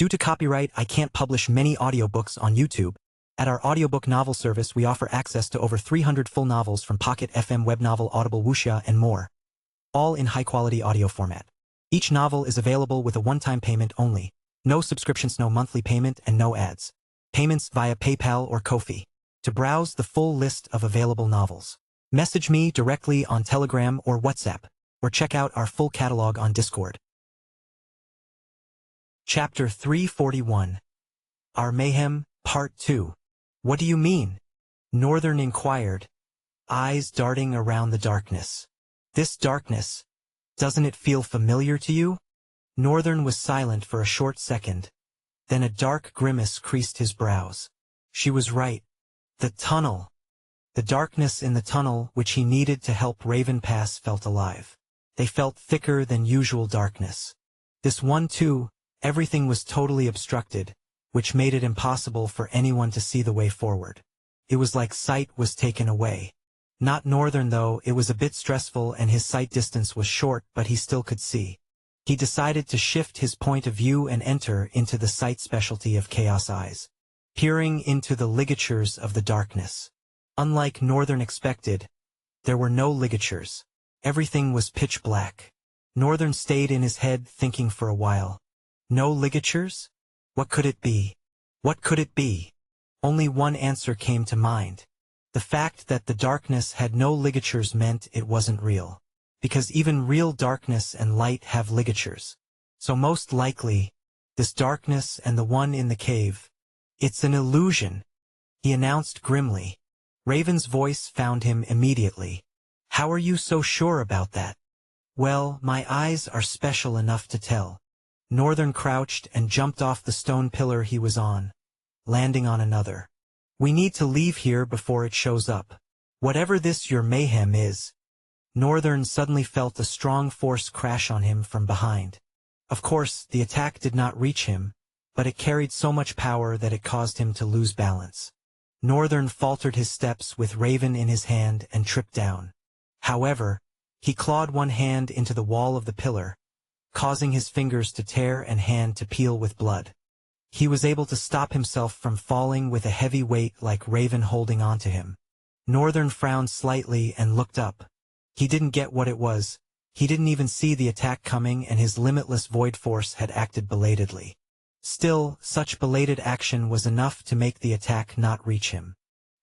Due to copyright, I can't publish many audiobooks on YouTube. At our audiobook novel service, we offer access to over 300 full novels from Pocket FM, Webnovel, Audible, Wuxia, and more, all in high-quality audio format. Each novel is available with a one-time payment only. No subscriptions, no monthly payment, and no ads. Payments via PayPal or Ko-fi. To browse the full list of available novels, message me directly on Telegram or WhatsApp, or check out our full catalog on Discord. Chapter 341. Our Mayhem, Part 2. What do you mean? Northern inquired, eyes darting around the darkness. This darkness, doesn't it feel familiar to you? Northern was silent for a short second. Then a dark grimace creased his brows. She was right. The tunnel. The darkness in the tunnel which he needed to help Raven pass felt alive. They felt thicker than usual darkness. This one too, everything was totally obstructed, which made it impossible for anyone to see the way forward. It was like sight was taken away. Not Northern though, it was a bit stressful and his sight distance was short, but he still could see. He decided to shift his point of view and enter into the sight specialty of Chaos Eyes, peering into the ligatures of the darkness. Unlike Northern expected, there were no ligatures. Everything was pitch black. Northern stayed in his head thinking for a while. No ligatures? What could it be? What could it be? Only one answer came to mind. The fact that the darkness had no ligatures meant it wasn't real. Because even real darkness and light have ligatures. So most likely, this darkness and the one in the cave, it's an illusion, he announced grimly. Raven's voice found him immediately. How are you so sure about that? Well, my eyes are special enough to tell. Northern crouched and jumped off the stone pillar he was on, landing on another. We need to leave here before it shows up. Whatever this your mayhem is. Northern suddenly felt a strong force crash on him from behind. Of course, the attack did not reach him, but it carried so much power that it caused him to lose balance. Northern faltered his steps with Raven in his hand and tripped down. However, he clawed one hand into the wall of the pillar, causing his fingers to tear and hand to peel with blood. He was able to stop himself from falling with a heavy weight like Raven holding onto him. Northern frowned slightly and looked up. He didn't get what it was. He didn't even see the attack coming and his limitless void force had acted belatedly. Still, such belated action was enough to make the attack not reach him.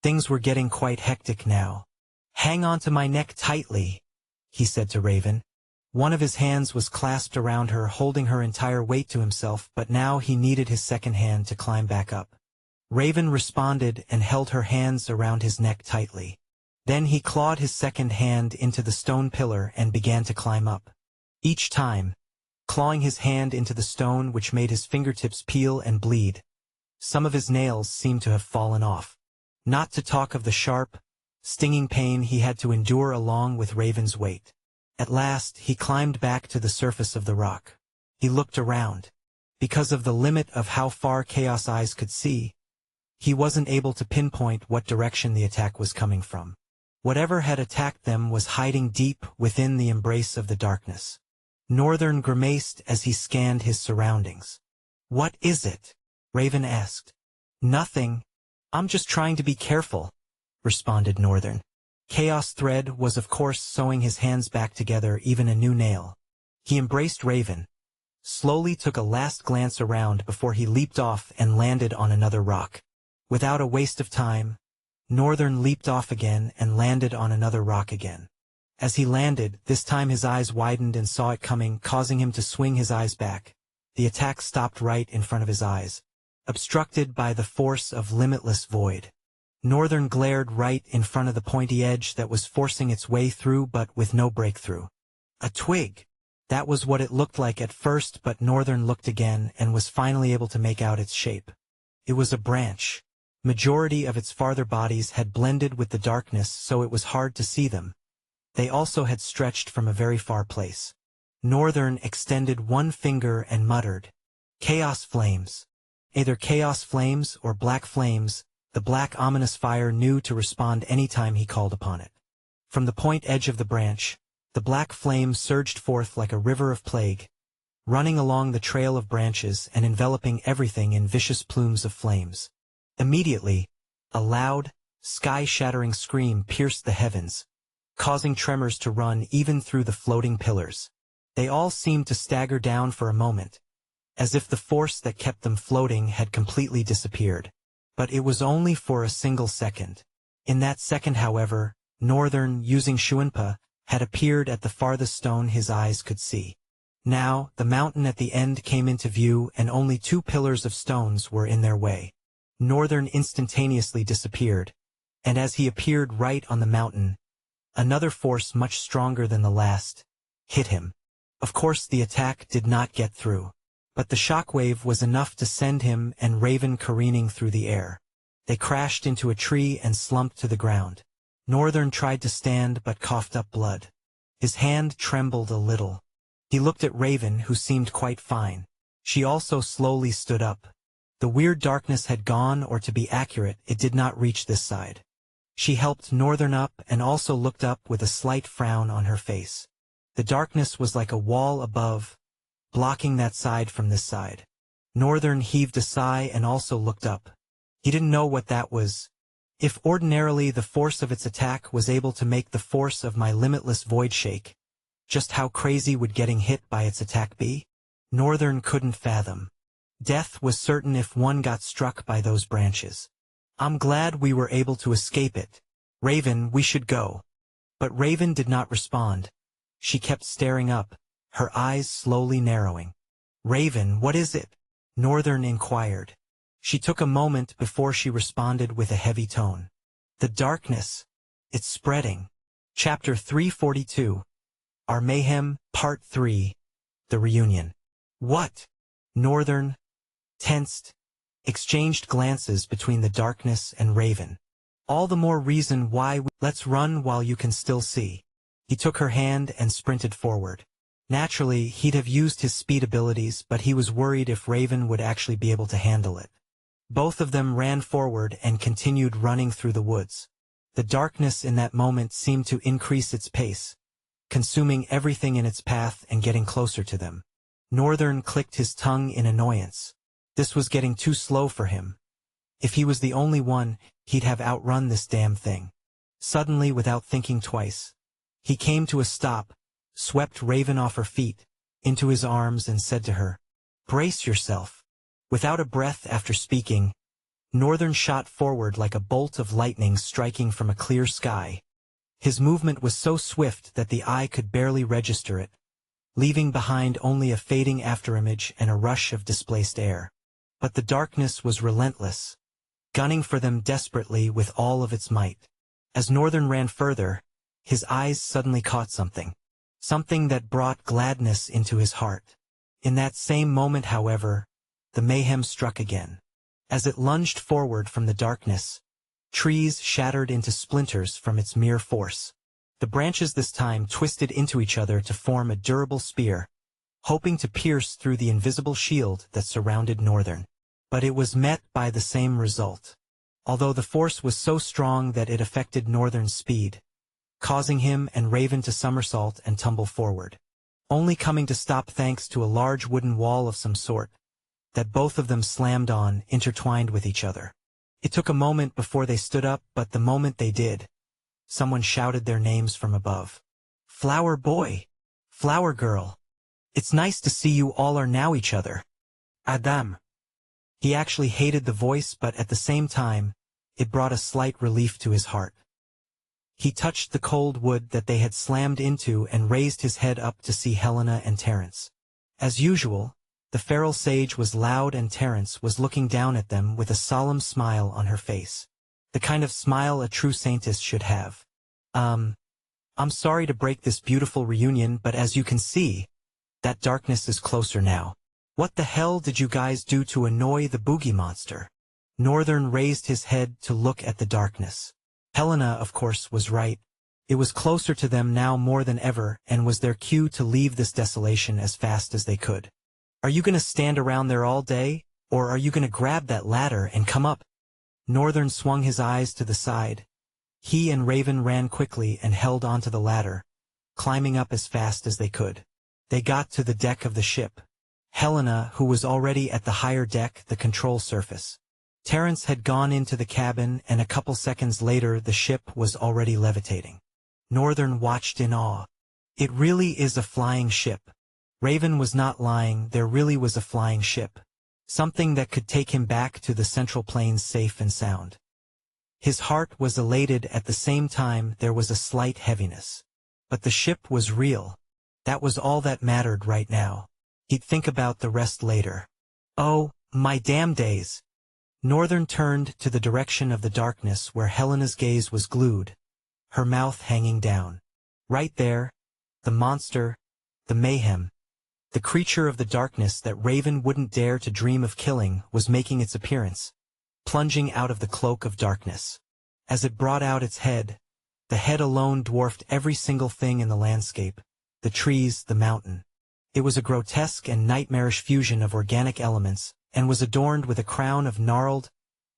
Things were getting quite hectic now. Hang on to my neck tightly, he said to Raven. One of his hands was clasped around her, holding her entire weight to himself, but now he needed his second hand to climb back up. Raven responded and held her hands around his neck tightly. Then he clawed his second hand into the stone pillar and began to climb up. Each time, clawing his hand into the stone which made his fingertips peel and bleed. Some of his nails seemed to have fallen off. Not to talk of the sharp, stinging pain he had to endure along with Raven's weight. At last, he climbed back to the surface of the rock. He looked around. Because of the limit of how far Chaos Eyes could see, he wasn't able to pinpoint what direction the attack was coming from. Whatever had attacked them was hiding deep within the embrace of the darkness. Northern grimaced as he scanned his surroundings. What is it? Raven asked. Nothing. I'm just trying to be careful, responded Northern. Chaos Thread was of course sewing his hands back together, even a new nail. He embraced Raven, slowly took a last glance around before he leaped off and landed on another rock. Without a waste of time, Northern leaped off again and landed on another rock again. As he landed, this time his eyes widened and saw it coming, causing him to swing his eyes back. The attack stopped right in front of his eyes, obstructed by the force of limitless void. Northern glared right in front of the pointy edge that was forcing its way through but with no breakthrough. A twig. That was what it looked like at first, but Northern looked again and was finally able to make out its shape. It was a branch. Majority of its farther bodies had blended with the darkness, so it was hard to see them. They also had stretched from a very far place. Northern extended one finger and muttered, "Chaos flames." Either chaos flames or black flames, the black ominous fire knew to respond any time he called upon it. From the point edge of the branch, the black flame surged forth like a river of plague, running along the trail of branches and enveloping everything in vicious plumes of flames. Immediately, a loud, sky-shattering scream pierced the heavens, causing tremors to run even through the floating pillars. They all seemed to stagger down for a moment, as if the force that kept them floating had completely disappeared. But it was only for a single second. In that second, however, Northern, using Shuanpa, had appeared at the farthest stone his eyes could see. Now, the mountain at the end came into view and only 2 pillars of stones were in their way. Northern instantaneously disappeared, and as he appeared right on the mountain, another force much stronger than the last hit him. Of course the attack did not get through, but the shockwave was enough to send him and Raven careening through the air. They crashed into a tree and slumped to the ground. Northern tried to stand but coughed up blood. His hand trembled a little. He looked at Raven, who seemed quite fine. She also slowly stood up. The weird darkness had gone, or to be accurate, it did not reach this side. She helped Northern up and also looked up with a slight frown on her face. The darkness was like a wall above, blocking that side from this side. Northern heaved a sigh and also looked up. He didn't know what that was. If ordinarily the force of its attack was able to make the force of my limitless void shake, just how crazy would getting hit by its attack be? Northern couldn't fathom. Death was certain if one got struck by those branches. I'm glad we were able to escape it. Raven, we should go. But Raven did not respond. She kept staring up, her eyes slowly narrowing. Raven, what is it? Northern inquired. She took a moment before she responded with a heavy tone. The darkness. It's spreading. Chapter 342. Our Mayhem, Part 3. The Reunion. What? Northern, tensed, exchanged glances between the darkness and Raven. All the more reason why let's run while you can still see. He took her hand and sprinted forward. Naturally, he'd have used his speed abilities, but he was worried if Raven would actually be able to handle it. Both of them ran forward and continued running through the woods. The darkness in that moment seemed to increase its pace, consuming everything in its path and getting closer to them. Northern clicked his tongue in annoyance. This was getting too slow for him. If he was the only one, he'd have outrun this damn thing. Suddenly, without thinking twice, he came to a stop, swept Raven off her feet, into his arms and said to her, "Brace yourself." Without a breath after speaking, Northern shot forward like a bolt of lightning striking from a clear sky. His movement was so swift that the eye could barely register it, leaving behind only a fading afterimage and a rush of displaced air. But the darkness was relentless, gunning for them desperately with all of its might. As Northern ran further, his eyes suddenly caught something that brought gladness into his heart. In that same moment, however, the mayhem struck again. As it lunged forward from the darkness, trees shattered into splinters from its mere force. The branches this time twisted into each other to form a durable spear, hoping to pierce through the invisible shield that surrounded Northern. But it was met by the same result, although the force was so strong that it affected Northern's speed, causing him and Raven to somersault and tumble forward, only coming to stop thanks to a large wooden wall of some sort that both of them slammed on, intertwined with each other. It took a moment before they stood up, but the moment they did, someone shouted their names from above. "Flower boy! Flower girl! It's nice to see you all are now each other. Adam." He actually hated the voice, but at the same time, it brought a slight relief to his heart. He touched the cold wood that they had slammed into and raised his head up to see Helena and Terence. As usual, the feral sage was loud and Terence was looking down at them with a solemn smile on her face. The kind of smile a true saintess should have. I'm sorry to break this beautiful reunion, but as you can see, that darkness is closer now. What the hell did you guys do to annoy the boogie monster? Northern raised his head to look at the darkness. Helena, of course, was right. It was closer to them now more than ever and was their cue to leave this desolation as fast as they could. Are you gonna stand around there all day, or are you gonna grab that ladder and come up? Northern swung his eyes to the side. He and Raven ran quickly and held onto the ladder, climbing up as fast as they could. They got to the deck of the ship. Helena, who was already at the higher deck, the control surface. Terence had gone into the cabin, and a couple seconds later the ship was already levitating. Northern watched in awe. It really is a flying ship. Raven was not lying, there really was a flying ship. Something that could take him back to the Central Plains safe and sound. His heart was elated, at the same time there was a slight heaviness. But the ship was real. That was all that mattered right now. He'd think about the rest later. Oh, my damn days. Northern turned to the direction of the darkness where Helena's gaze was glued, her mouth hanging down. Right there, the monster, the mayhem, the creature of the darkness that Raven wouldn't dare to dream of killing, was making its appearance, plunging out of the cloak of darkness. As it brought out its head, the head alone dwarfed every single thing in the landscape, the trees, the mountain. It was a grotesque and nightmarish fusion of organic elements, and was adorned with a crown of gnarled,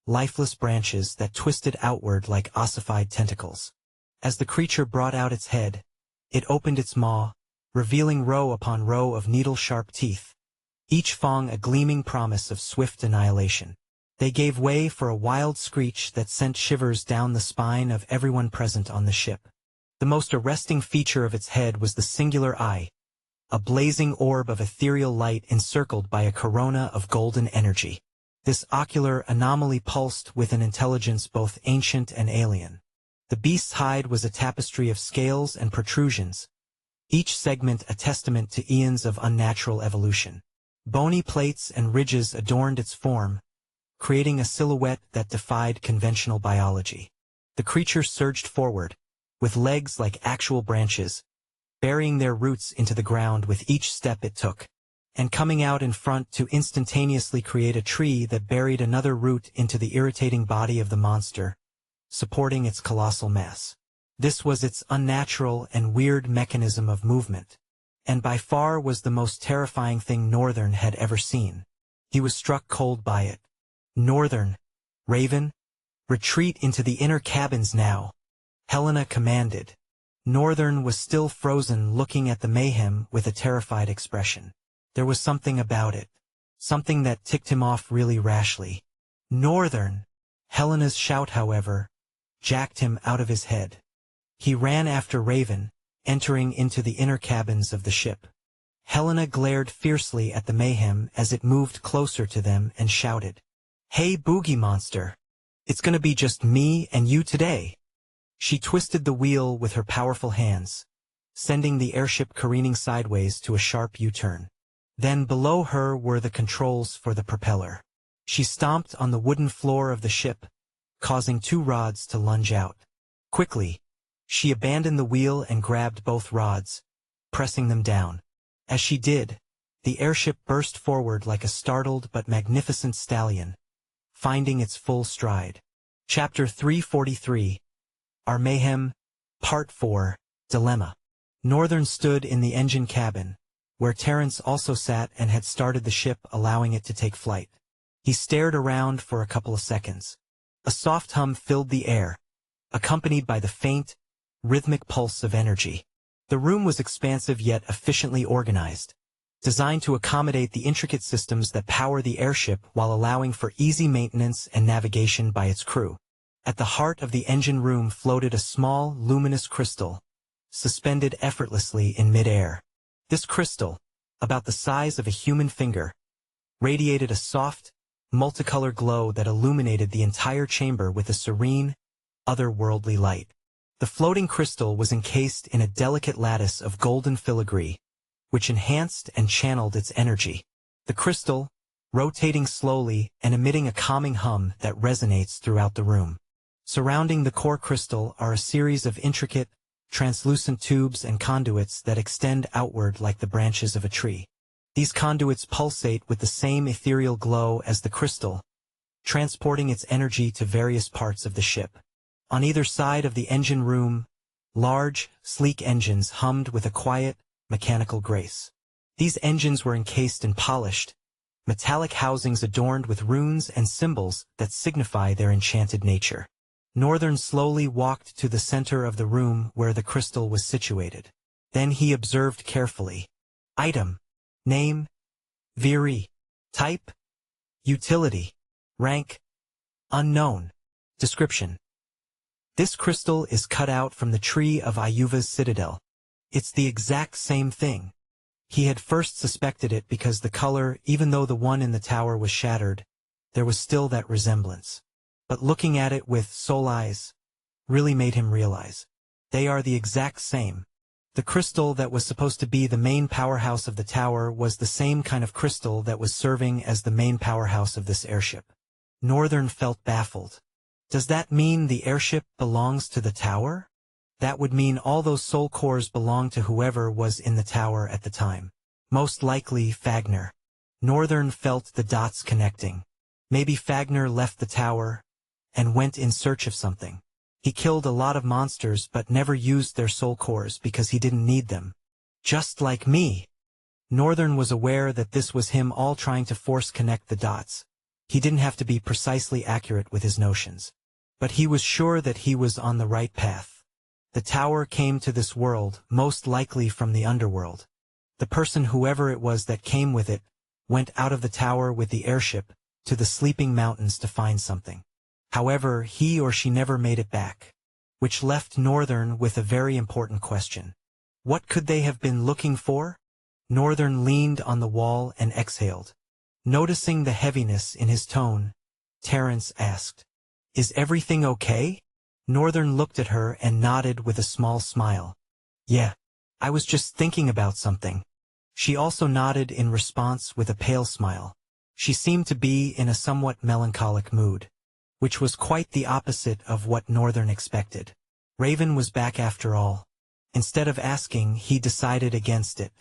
lifeless branches that twisted outward like ossified tentacles. As the creature brought out its head, it opened its maw, revealing row upon row of needle-sharp teeth, each fang a gleaming promise of swift annihilation. They gave way for a wild screech that sent shivers down the spine of everyone present on the ship. The most arresting feature of its head was the singular eye, a blazing orb of ethereal light encircled by a corona of golden energy. This ocular anomaly pulsed with an intelligence both ancient and alien. The beast's hide was a tapestry of scales and protrusions, each segment a testament to eons of unnatural evolution. Bony plates and ridges adorned its form, creating a silhouette that defied conventional biology. The creature surged forward, with legs like actual branches, burying their roots into the ground with each step it took, and coming out in front to instantaneously create a tree that buried another root into the irritating body of the monster, supporting its colossal mass. This was its unnatural and weird mechanism of movement, and by far was the most terrifying thing Northern had ever seen. He was struck cold by it. Northern, Raven, retreat into the inner cabins now, Helena commanded. Northern was still frozen, looking at the mayhem with a terrified expression. There was something about it, something that ticked him off really rashly. Northern! Helena's shout, however, jacked him out of his head. He ran after Raven, entering into the inner cabins of the ship. Helena glared fiercely at the mayhem as it moved closer to them and shouted, "Hey, boogie monster! It's gonna be just me and you today!" She twisted the wheel with her powerful hands, sending the airship careening sideways to a sharp U-turn. Then below her were the controls for the propeller. She stomped on the wooden floor of the ship, causing two rods to lunge out. Quickly, she abandoned the wheel and grabbed both rods, pressing them down. As she did, the airship burst forward like a startled but magnificent stallion, finding its full stride. Chapter 343. Our Mayhem, Part 4, Dilemma. Northern stood in the engine cabin, where Terence also sat and had started the ship, allowing it to take flight. He stared around for a couple of seconds. A soft hum filled the air, accompanied by the faint, rhythmic pulse of energy. The room was expansive yet efficiently organized, designed to accommodate the intricate systems that power the airship while allowing for easy maintenance and navigation by its crew. At the heart of the engine room floated a small, luminous crystal, suspended effortlessly in mid-air. This crystal, about the size of a human finger, radiated a soft, multicolored glow that illuminated the entire chamber with a serene, otherworldly light. The floating crystal was encased in a delicate lattice of golden filigree, which enhanced and channeled its energy. The crystal, rotating slowly and emitting a calming hum that resonates throughout the room. Surrounding the core crystal are a series of intricate, translucent tubes and conduits that extend outward like the branches of a tree. These conduits pulsate with the same ethereal glow as the crystal, transporting its energy to various parts of the ship. On either side of the engine room, large, sleek engines hummed with a quiet, mechanical grace. These engines were encased in polished, metallic housings adorned with runes and symbols that signify their enchanted nature. Northern slowly walked to the center of the room where the crystal was situated. Then he observed carefully. Item. Name. Viri. Type. Utility. Rank. Unknown. Description. This crystal is cut out from the tree of Ayuva's citadel. It's the exact same thing. He had first suspected it because the color, even though the one in the tower was shattered, there was still that resemblance. But looking at it with soul eyes really made him realize they are the exact same. The crystal that was supposed to be the main powerhouse of the tower was the same kind of crystal that was serving as the main powerhouse of this airship. Northern felt baffled. Does that mean the airship belongs to the tower? That would mean all those soul cores belong to whoever was in the tower at the time. Most likely Fagner. Northern felt the dots connecting. Maybe Fagner left the tower and went in search of something. He killed a lot of monsters but never used their soul cores because he didn't need them. Just like me. Northern was aware that this was him all trying to force connect the dots. He didn't have to be precisely accurate with his notions. But he was sure that he was on the right path. The tower came to this world, most likely from the underworld. The person, whoever it was that came with it, went out of the tower with the airship to the sleeping mountains to find something. However, he or she never made it back, which left Northern with a very important question. What could they have been looking for? Northern leaned on the wall and exhaled. Noticing the heaviness in his tone, Terence asked, "Is everything okay?" Northern looked at her and nodded with a small smile. "Yeah, I was just thinking about something." She also nodded in response with a pale smile. She seemed to be in a somewhat melancholic mood, which was quite the opposite of what Northern expected. Raven was back after all. Instead of asking, he decided against it.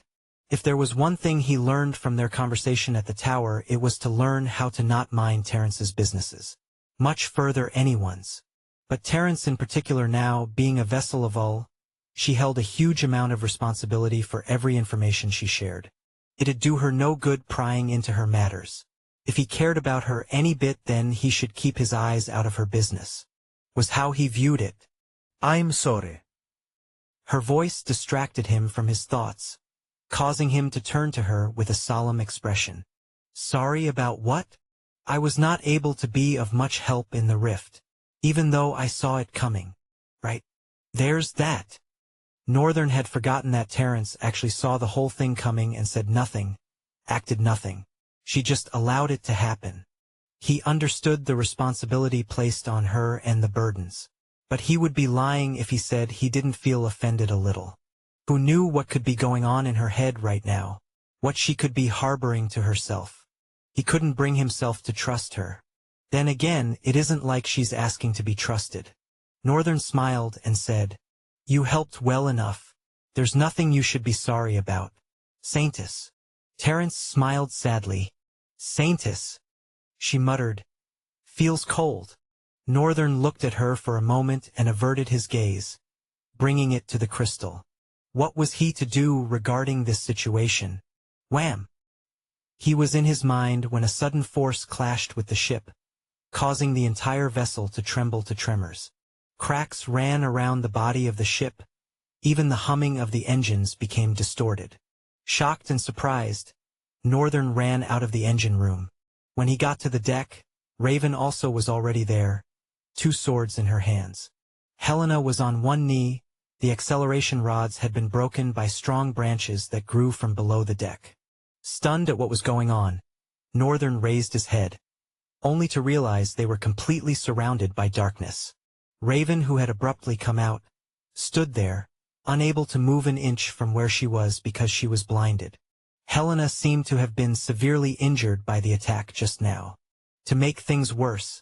If there was one thing he learned from their conversation at the tower, it was to learn how to not mind Terence's businesses. Much further anyone's. But Terence in particular, now being a vessel of all, she held a huge amount of responsibility for every information she shared. It'd do her no good prying into her matters. If he cared about her any bit, then he should keep his eyes out of her business. Was how he viewed it. "I'm sorry." Her voice distracted him from his thoughts, causing him to turn to her with a solemn expression. "Sorry about what?" "I was not able to be of much help in the rift, even though I saw it coming. Right? There's that." Northern had forgotten that Terence actually saw the whole thing coming and said nothing, acted nothing. She just allowed it to happen. He understood the responsibility placed on her and the burdens. But he would be lying if he said he didn't feel offended a little. Who knew what could be going on in her head right now? What she could be harboring to herself? He couldn't bring himself to trust her. Then again, it isn't like she's asking to be trusted. Northern smiled and said, "You helped well enough. There's nothing you should be sorry about. Saintus." Terence smiled sadly. "Saintus," she muttered. "Feels cold." Northern looked at her for a moment and averted his gaze, bringing it to the crystal. What was he to do regarding this situation? Wham! He was in his mind when a sudden force clashed with the ship, causing the entire vessel to tremble to tremors. Cracks ran around the body of the ship. Even the humming of the engines became distorted. Shocked and surprised, Northern ran out of the engine room. When he got to the deck, Raven also was already there, 2 swords in her hands. Helena was on one knee. The acceleration rods had been broken by strong branches that grew from below the deck. Stunned at what was going on, Northern raised his head, only to realize they were completely surrounded by darkness. Raven, who had abruptly come out, stood there, unable to move an inch from where she was because she was blinded. Helena seemed to have been severely injured by the attack just now. To make things worse,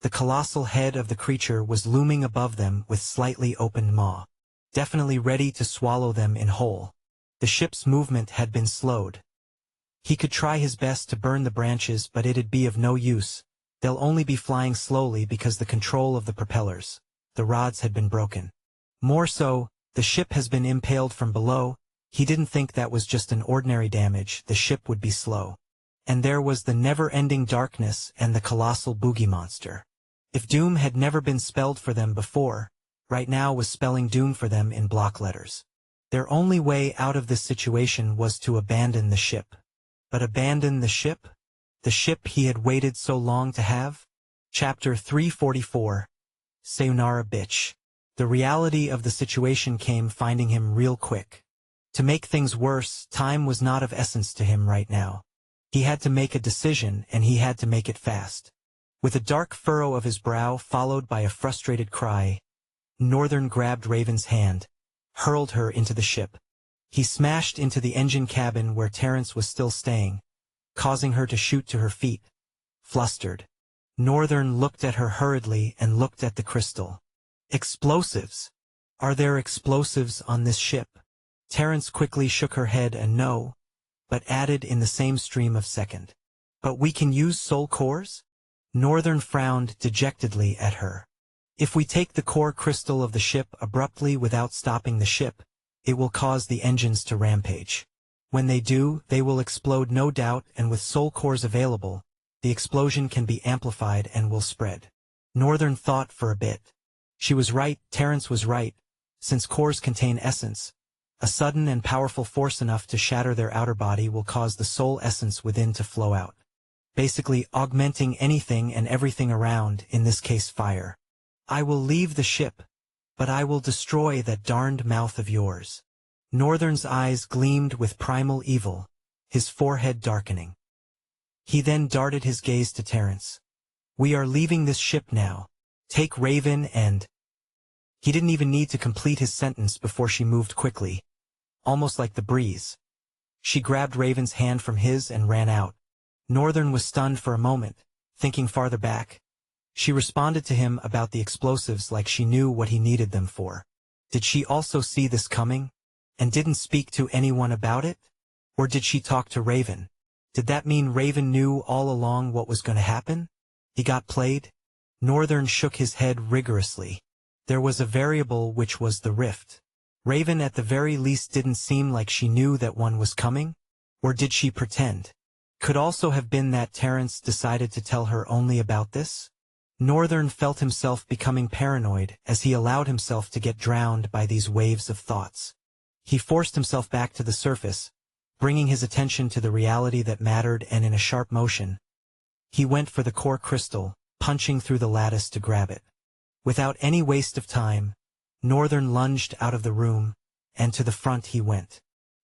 the colossal head of the creature was looming above them with slightly opened maw, definitely ready to swallow them in whole. The ship's movement had been slowed. He could try his best to burn the branches, but it'd be of no use. They'll only be flying slowly because the control of the propellers, the rods, had been broken. More so, the ship has been impaled from below. He didn't think that was just an ordinary damage. The ship would be slow. And there was the never-ending darkness and the colossal boogie monster. If doom had never been spelled for them before, right now was spelling doom for them in block letters. Their only way out of this situation was to abandon the ship. But abandon the ship? The ship he had waited so long to have? Chapter 344. Sayonara bitch. The reality of the situation came finding him real quick. To make things worse, time was not of essence to him right now. He had to make a decision, and he had to make it fast. With a dark furrow of his brow followed by a frustrated cry, Northern grabbed Raven's hand, hurled her into the ship. He smashed into the engine cabin where Terence was still staying, causing her to shoot to her feet, flustered. Northern looked at her hurriedly and looked at the crystal. Explosives! Are there explosives on this ship? Terence quickly shook her head and no, but added in the same stream of second. But we can use soul cores? Northern frowned dejectedly at her. If we take the core crystal of the ship abruptly without stopping the ship, it will cause the engines to rampage. When they do, they will explode no doubt, and with soul cores available, the explosion can be amplified and will spread. Northern thought for a bit. She was right, Terence was right. Since cores contain essence, a sudden and powerful force enough to shatter their outer body will cause the soul essence within to flow out, basically augmenting anything and everything around, in this case fire. I will leave the ship, but I will destroy that darned mouth of yours. Northern's eyes gleamed with primal evil, his forehead darkening. He then darted his gaze to Terence. We are leaving this ship now. Take Raven and... He didn't even need to complete his sentence before she moved quickly, almost like the breeze. She grabbed Raven's hand from his and ran out. Northern was stunned for a moment, thinking farther back. She responded to him about the explosives like she knew what he needed them for. Did she also see this coming, and didn't speak to anyone about it? Or did she talk to Raven? Did that mean Raven knew all along what was going to happen? He got played? Northern shook his head rigorously. There was a variable which was the rift. Raven at the very least didn't seem like she knew that one was coming? Or did she pretend? Could also have been that Terence decided to tell her only about this? Northern felt himself becoming paranoid as he allowed himself to get drowned by these waves of thoughts. He forced himself back to the surface, bringing his attention to the reality that mattered, and in a sharp motion, he went for the core crystal, punching through the lattice to grab it. Without any waste of time, Northern lunged out of the room, and to the front he went.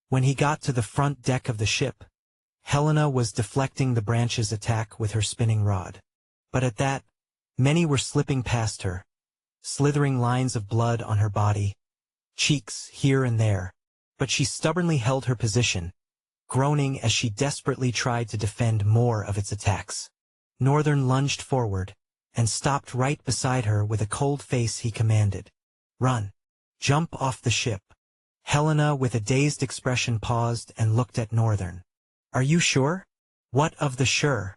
When he got to the front deck of the ship, Helena was deflecting the branch's attack with her spinning rod. But at that, many were slipping past her, slithering lines of blood on her body, cheeks here and there. But she stubbornly held her position, groaning as she desperately tried to defend more of its attacks. Northern lunged forward, and stopped right beside her with a cold face. He commanded, "Run! Jump off the ship!" Helena, with a dazed expression, paused and looked at Northern. "Are you sure?" "What of the sure?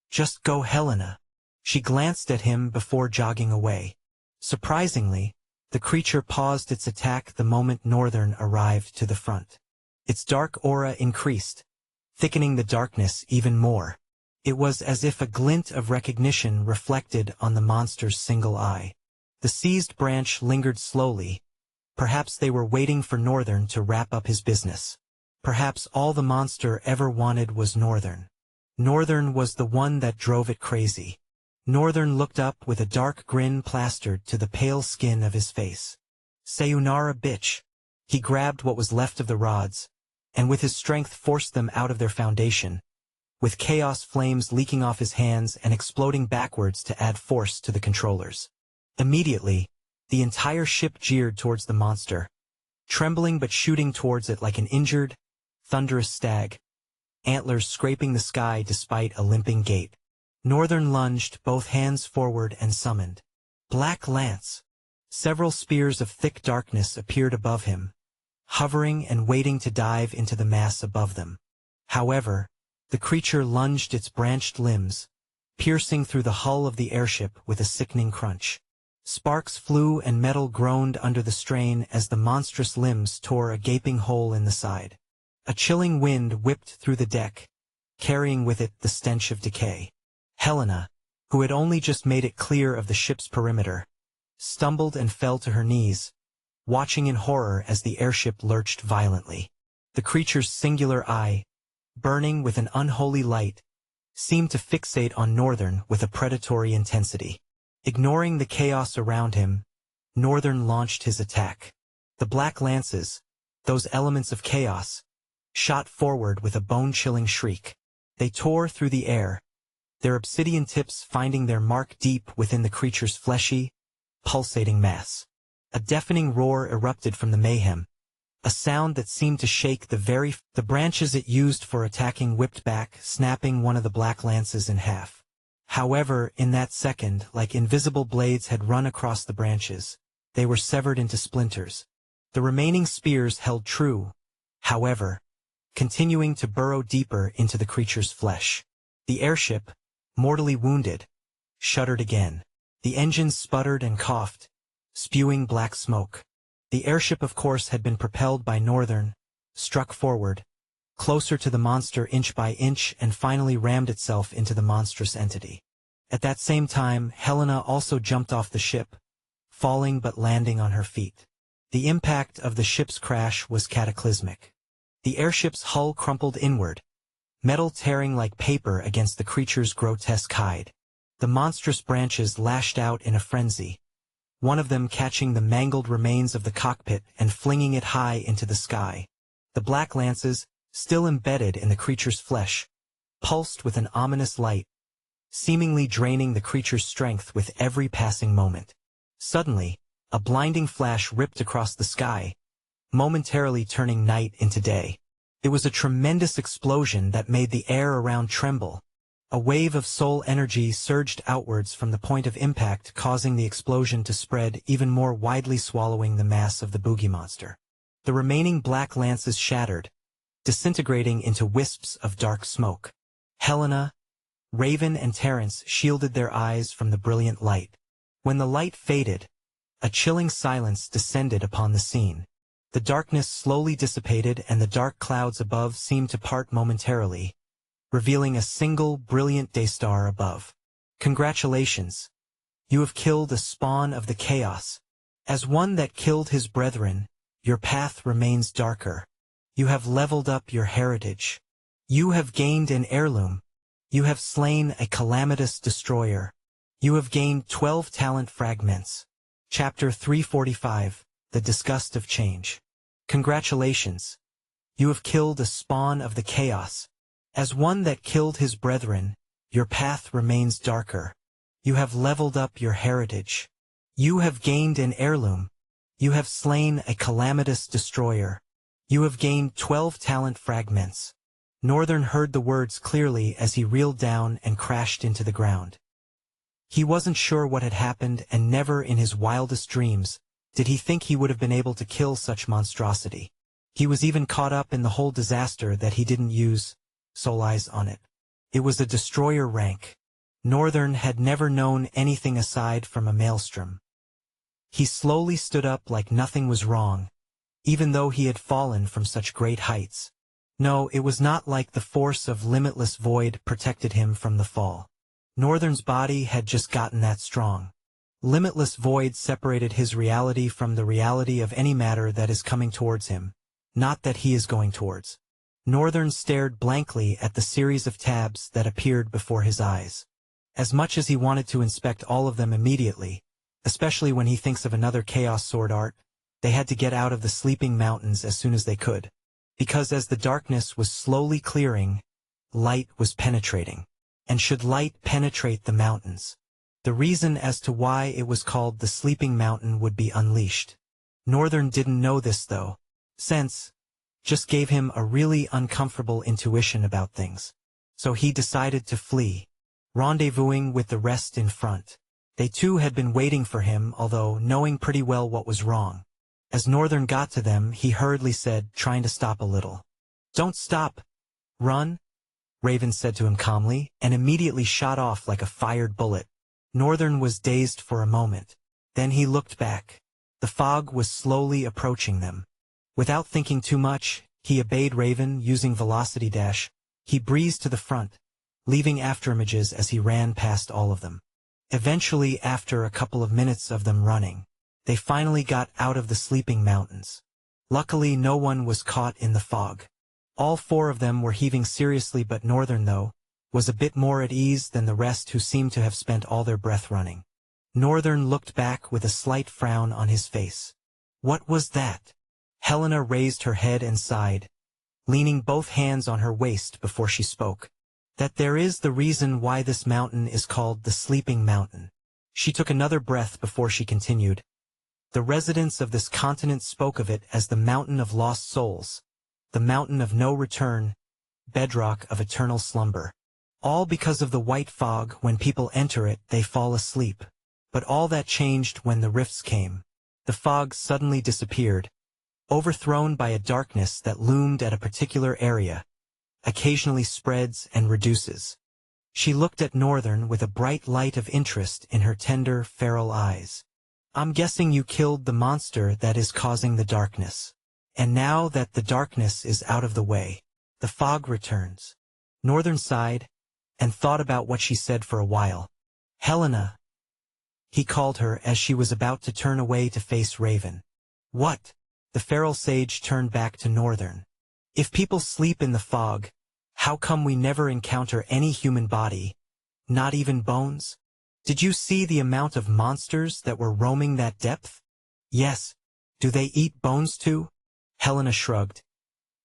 Just go, Helena." She glanced at him before jogging away. Surprisingly, the creature paused its attack the moment Northern arrived to the front. Its dark aura increased, thickening the darkness even more. It was as if a glint of recognition reflected on the monster's single eye. The seized branch lingered slowly. Perhaps they were waiting for Northern to wrap up his business. Perhaps all the monster ever wanted was Northern. Northern was the one that drove it crazy. Northern looked up with a dark grin plastered to the pale skin of his face. "Sayonara, bitch." He grabbed what was left of the rods, and with his strength forced them out of their foundation, with chaos flames leaking off his hands and exploding backwards to add force to the controllers. Immediately, the entire ship jeered towards the monster, trembling but shooting towards it like an injured, thunderous stag, antlers scraping the sky despite a limping gait. Northern lunged, both hands forward, and summoned Black Lance. Several spears of thick darkness appeared above him, hovering and waiting to dive into the mass above them. However, the creature lunged its branched limbs, piercing through the hull of the airship with a sickening crunch. Sparks flew and metal groaned under the strain as the monstrous limbs tore a gaping hole in the side. A chilling wind whipped through the deck, carrying with it the stench of decay. Helena, who had only just made it clear of the ship's perimeter, stumbled and fell to her knees, watching in horror as the airship lurched violently. The creature's singular eye, burning with an unholy light, seemed to fixate on Northern with a predatory intensity. Ignoring the chaos around him, Northern launched his attack. The black lances, those elements of chaos, shot forward with a bone-chilling shriek. They tore through the air, their obsidian tips finding their mark deep within the creature's fleshy, pulsating mass. A deafening roar erupted from the mayhem, a sound that seemed to shake the branches it used for attacking whipped back, snapping one of the black lances in half. However, in that second, like invisible blades had run across the branches, they were severed into splinters. The remaining spears held true, however, continuing to burrow deeper into the creature's flesh. The airship, mortally wounded, shuddered again. The engines sputtered and coughed, spewing black smoke. The airship, of course, had been propelled by Northern, struck forward, closer to the monster inch by inch, and finally rammed itself into the monstrous entity. At that same time, Helena also jumped off the ship, falling but landing on her feet. The impact of the ship's crash was cataclysmic. The airship's hull crumpled inward, metal tearing like paper against the creature's grotesque hide. The monstrous branches lashed out in a frenzy, one of them catching the mangled remains of the cockpit and flinging it high into the sky. The black lances, still embedded in the creature's flesh, pulsed with an ominous light, seemingly draining the creature's strength with every passing moment. Suddenly, a blinding flash ripped across the sky, momentarily turning night into day. It was a tremendous explosion that made the air around tremble. A wave of soul energy surged outwards from the point of impact, causing the explosion to spread even more widely, swallowing the mass of the boogie monster. The remaining black lances shattered, disintegrating into wisps of dark smoke. Helena, Raven, and Terence shielded their eyes from the brilliant light. When the light faded, a chilling silence descended upon the scene. The darkness slowly dissipated and the dark clouds above seemed to part momentarily, revealing a single brilliant daystar above. Congratulations! You have killed a spawn of the chaos. As one that killed his brethren, your path remains darker. You have leveled up your heritage. You have gained an heirloom. You have slain a calamitous destroyer. You have gained 12 talent fragments. Chapter 345, The Disgust of Change. Congratulations! You have killed a spawn of the chaos. As one that killed his brethren, your path remains darker. You have leveled up your heritage. You have gained an heirloom. You have slain a calamitous destroyer. You have gained 12 talent fragments. Northern heard the words clearly as he reeled down and crashed into the ground. He wasn't sure what had happened, and never in his wildest dreams did he think he would have been able to kill such monstrosity. He was even caught up in the whole disaster that he didn't use soul eyes on it. It was a destroyer rank. Northern had never known anything aside from a maelstrom. He slowly stood up like nothing was wrong, even though he had fallen from such great heights. No, it was not like the force of limitless void protected him from the fall. Northern's body had just gotten that strong. Limitless void separated his reality from the reality of any matter that is coming towards him, not that he is going towards. Northern stared blankly at the series of tabs that appeared before his eyes. As much as he wanted to inspect all of them immediately, especially when he thinks of another Chaos Sword art, they had to get out of the sleeping mountains as soon as they could. Because as the darkness was slowly clearing, light was penetrating. And should light penetrate the mountains? The reason as to why it was called the Sleeping Mountain would be unleashed. Northern didn't know this though. Sense just gave him a really uncomfortable intuition about things. So he decided to flee, rendezvousing with the rest in front. They too had been waiting for him, although knowing pretty well what was wrong. As Northern got to them, he hurriedly said, trying to stop a little. "Don't stop. Run," Raven said to him calmly, and immediately shot off like a fired bullet. Northern was dazed for a moment. Then he looked back. The fog was slowly approaching them. Without thinking too much, he obeyed Raven using Velocity Dash. He breezed to the front, leaving afterimages as he ran past all of them. Eventually, after a couple of minutes of them running, they finally got out of the sleeping mountains. Luckily, no one was caught in the fog. All four of them were heaving seriously, but Northern, though, was a bit more at ease than the rest, who seemed to have spent all their breath running. Northern looked back with a slight frown on his face. What was that? Helena raised her head and sighed, leaning both hands on her waist before she spoke. That there is the reason why this mountain is called the Sleeping Mountain. She took another breath before she continued. The residents of this continent spoke of it as the Mountain of Lost Souls, the Mountain of No Return, bedrock of eternal slumber. All because of the white fog. When people enter it, they fall asleep. But all that changed when the rifts came. The fog suddenly disappeared, overthrown by a darkness that loomed at a particular area, occasionally spreads and reduces. She looked at Northern with a bright light of interest in her tender, feral eyes. I'm guessing you killed the monster that is causing the darkness. And now that the darkness is out of the way, the fog returns. Northern sighed, and thought about what she said for a while. Helena, he called her as she was about to turn away to face Raven. What? The feral sage turned back to Northern. If people sleep in the fog, how come we never encounter any human body, not even bones? Did you see the amount of monsters that were roaming that depth? Yes. Do they eat bones too? Helena shrugged.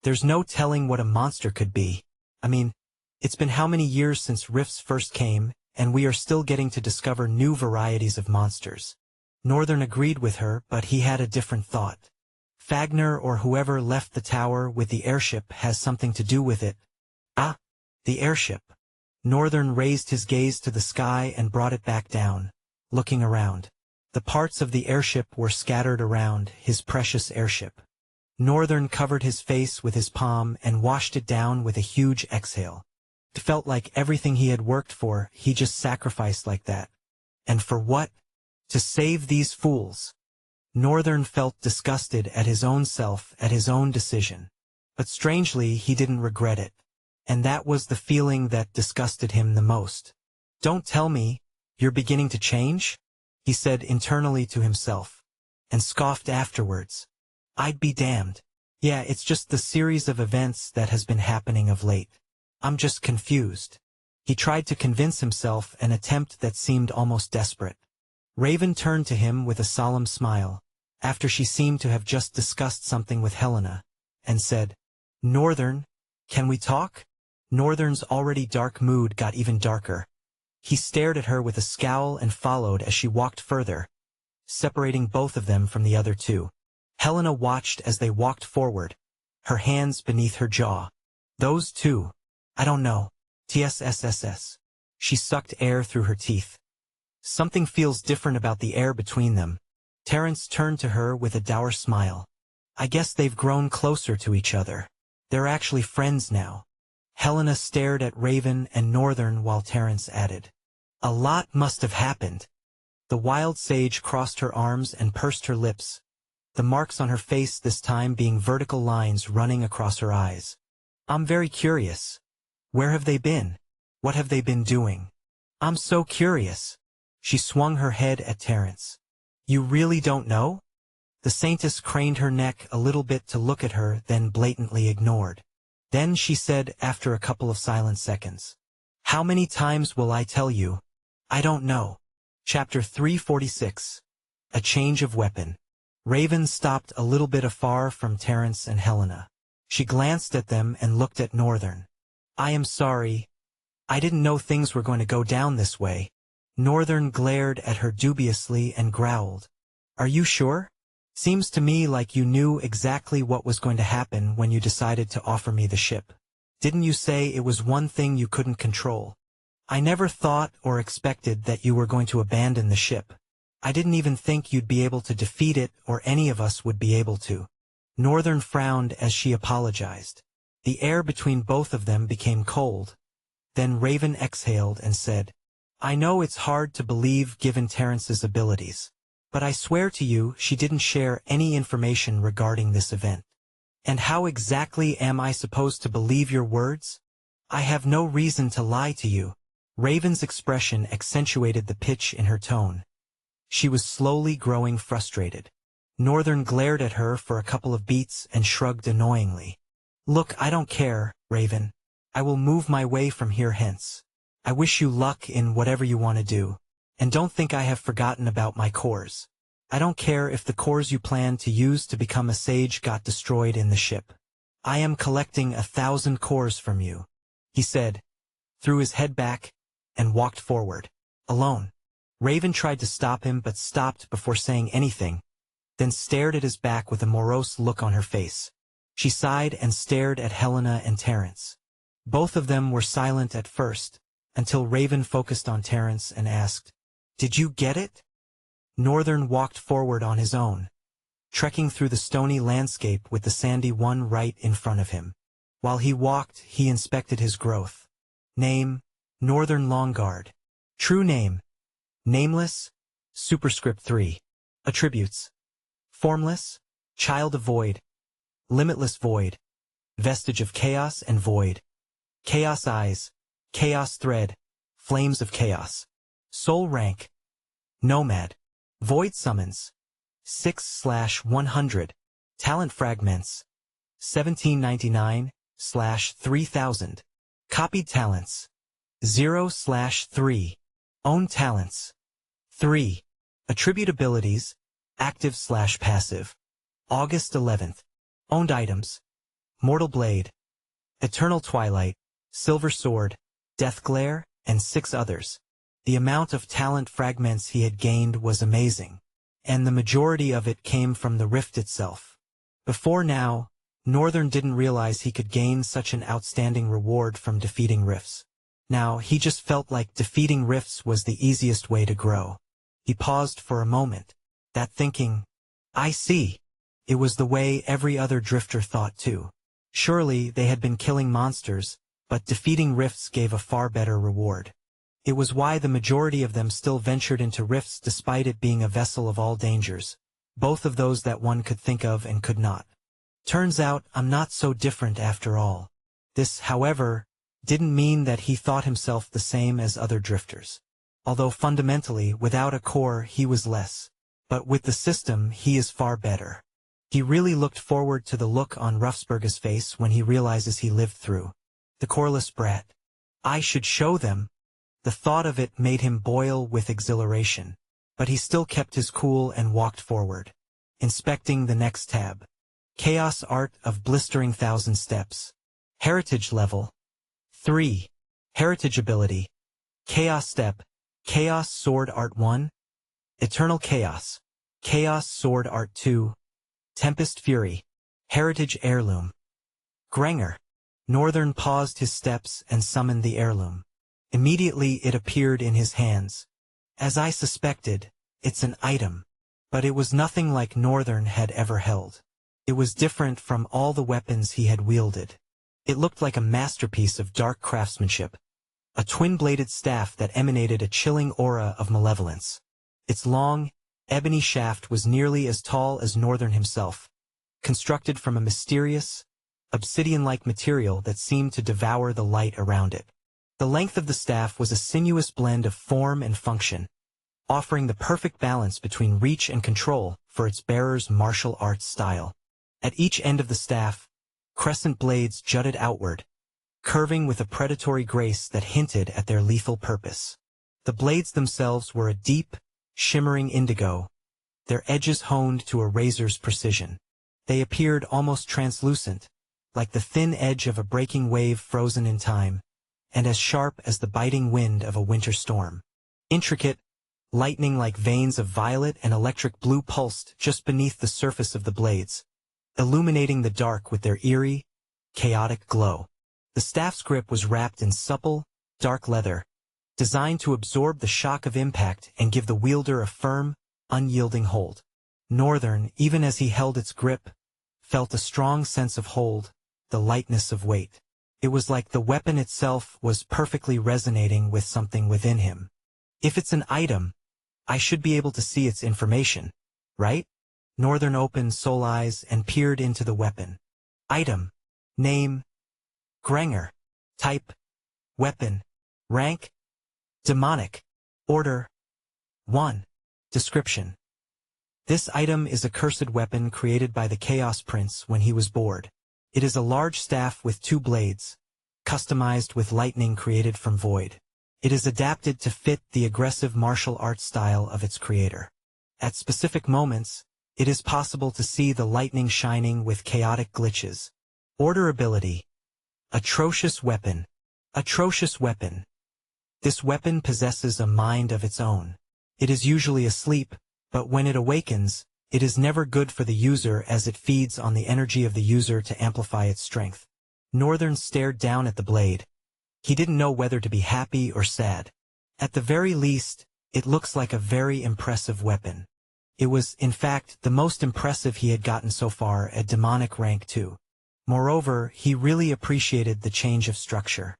There's no telling what a monster could be. I mean, it's been how many years since rifts first came, and we are still getting to discover new varieties of monsters. Northern agreed with her, but he had a different thought. Fagner or whoever left the tower with the airship has something to do with it. Ah, the airship. Northern raised his gaze to the sky and brought it back down, looking around. The parts of the airship were scattered around his precious airship. Northern covered his face with his palm and washed it down with a huge exhale. It felt like everything he had worked for, he just sacrificed like that. And for what? To save these fools. Northern felt disgusted at his own self, at his own decision. But strangely, he didn't regret it. And that was the feeling that disgusted him the most. Don't tell me, you're beginning to change? He said internally to himself. And scoffed afterwards. I'd be damned. Yeah, it's just the series of events that has been happening of late. I'm just confused. He tried to convince himself, an attempt that seemed almost desperate. Raven turned to him with a solemn smile, after she seemed to have just discussed something with Helena, and said, Northern, can we talk? Northern's already dark mood got even darker. He stared at her with a scowl and followed as she walked further, separating both of them from the other two. Helena watched as they walked forward, her hands beneath her jaw. Those two. I don't know. TSSSS. She sucked air through her teeth. Something feels different about the air between them. Terence turned to her with a dour smile. I guess they've grown closer to each other. They're actually friends now. Helena stared at Raven and Northern while Terence added. A lot must have happened. The wild sage crossed her arms and pursed her lips, the marks on her face this time being vertical lines running across her eyes. I'm very curious. Where have they been? What have they been doing? I'm so curious. She swung her head at Terence. You really don't know? The saintess craned her neck a little bit to look at her, then blatantly ignored. Then she said after a couple of silent seconds. How many times will I tell you? I don't know. Chapter 346. A Change of Weapon. Raven stopped a little bit afar from Terence and Helena. She glanced at them and looked at Northern. I am sorry. I didn't know things were going to go down this way. Northern glared at her dubiously and growled. Are you sure? Seems to me like you knew exactly what was going to happen when you decided to offer me the ship. Didn't you say it was one thing you couldn't control? I never thought or expected that you were going to abandon the ship. I didn't even think you'd be able to defeat it, or any of us would be able to. Northern frowned as she apologized. The air between both of them became cold. Then Raven exhaled and said, I know it's hard to believe given Terence's abilities, but I swear to you she didn't share any information regarding this event. And how exactly am I supposed to believe your words? I have no reason to lie to you. Raven's expression accentuated the pitch in her tone. She was slowly growing frustrated. Northern glared at her for a couple of beats and shrugged annoyingly. Look, I don't care, Raven. I will move my way from here hence. I wish you luck in whatever you want to do. And don't think I have forgotten about my cores. I don't care if the cores you plan to use to become a sage got destroyed in the ship. I am collecting 1,000 cores from you, he said, threw his head back, and walked forward, alone. Raven tried to stop him but stopped before saying anything, then stared at his back with a morose look on her face. She sighed and stared at Helena and Terence. Both of them were silent at first, until Raven focused on Terence and asked, "Did you get it?" Northern walked forward on his own, trekking through the stony landscape with the sandy one right in front of him. While he walked, he inspected his growth. Name, Northern Longguard. True name, Nameless, Superscript 3. Attributes, Formless, Child of Void, Limitless Void, Vestige of Chaos and Void, Chaos Eyes, Chaos Thread, Flames of Chaos. Soul Rank, Nomad. Void Summons, 6/100. Talent Fragments, 1799/3000. Copied Talents, 0/3. Own Talents, 3. Attribute Abilities, Active/Passive. August 11th. Owned Items, Mortal Blade, Eternal Twilight, Silver Sword, Death Glare, and 6 others. The amount of talent fragments he had gained was amazing, and the majority of it came from the rift itself. Before now, Northern didn't realize he could gain such an outstanding reward from defeating rifts. Now, he just felt like defeating rifts was the easiest way to grow. He paused for a moment, that thinking, I see. It was the way every other drifter thought too. Surely they had been killing monsters, but defeating rifts gave a far better reward. It was why the majority of them still ventured into rifts despite it being a vessel of all dangers, both of those that one could think of and could not. Turns out I'm not so different after all. This, however, didn't mean that he thought himself the same as other drifters. Although fundamentally, without a core, he was less. But with the system, he is far better. He really looked forward to the look on Ruffsberg's face when he realizes he lived through the coreless brat. I should show them. The thought of it made him boil with exhilaration. But he still kept his cool and walked forward, inspecting the next tab. Chaos Art of Blistering 1,000 Steps. Heritage Level 3. Heritage Ability. Chaos Step. Chaos Sword Art 1. Eternal Chaos. Chaos Sword Art 2. Tempest Fury. Heritage Heirloom. Granger. Northern paused his steps and summoned the heirloom. Immediately it appeared in his hands. As I suspected, it's an item. But it was nothing like Northern had ever held. It was different from all the weapons he had wielded. It looked like a masterpiece of dark craftsmanship. A twin-bladed staff that emanated a chilling aura of malevolence. Its long, ebony shaft was nearly as tall as Northern himself, constructed from a mysterious, obsidian-like material that seemed to devour the light around it. The length of the staff was a sinuous blend of form and function, offering the perfect balance between reach and control for its bearer's martial arts style. At each end of the staff, crescent blades jutted outward, curving with a predatory grace that hinted at their lethal purpose. The blades themselves were a deep, shimmering indigo, their edges honed to a razor's precision. They appeared almost translucent, like the thin edge of a breaking wave frozen in time, and as sharp as the biting wind of a winter storm. Intricate, lightning like veins of violet and electric blue pulsed just beneath the surface of the blades, illuminating the dark with their eerie, chaotic glow. The staff's grip was wrapped in supple, dark leather, designed to absorb the shock of impact and give the wielder a firm, unyielding hold. Northern, even as he held its grip, felt a strong sense of hold, the lightness of weight. It was like the weapon itself was perfectly resonating with something within him. If it's an item, I should be able to see its information, right? Northern opened soul eyes and peered into the weapon. Item. Name. Granger. Type. Weapon. Rank. Demonic. Order. 1. Description. This item is a cursed weapon created by the Chaos Prince when he was bored. It is a large staff with 2 blades, customized with lightning created from void. It is adapted to fit the aggressive martial arts style of its creator. At specific moments, it is possible to see the lightning shining with chaotic glitches. Orderability. Atrocious weapon. Atrocious weapon. This weapon possesses a mind of its own. It is usually asleep, but when it awakens, it is never good for the user as it feeds on the energy of the user to amplify its strength. Northern stared down at the blade. He didn't know whether to be happy or sad. At the very least, it looks like a very impressive weapon. It was, in fact, the most impressive he had gotten so far at demonic rank 2. Moreover, he really appreciated the change of structure.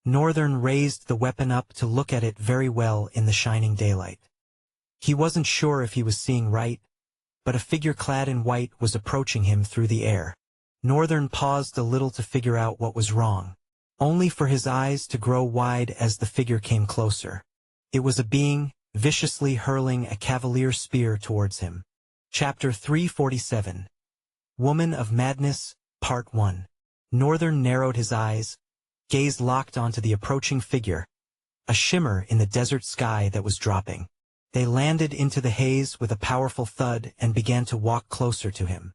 Northern raised the weapon up to look at it very well in the shining daylight. He wasn't sure if he was seeing right, but a figure clad in white was approaching him through the air. Northern paused a little to figure out what was wrong, only for his eyes to grow wide as the figure came closer. It was a being, viciously hurling a cavalier spear towards him. Chapter 347. Woman of Madness, Part 1. Northern narrowed his eyes, gaze locked onto the approaching figure, a shimmer in the desert sky that was dropping. They landed into the haze with a powerful thud and began to walk closer to him.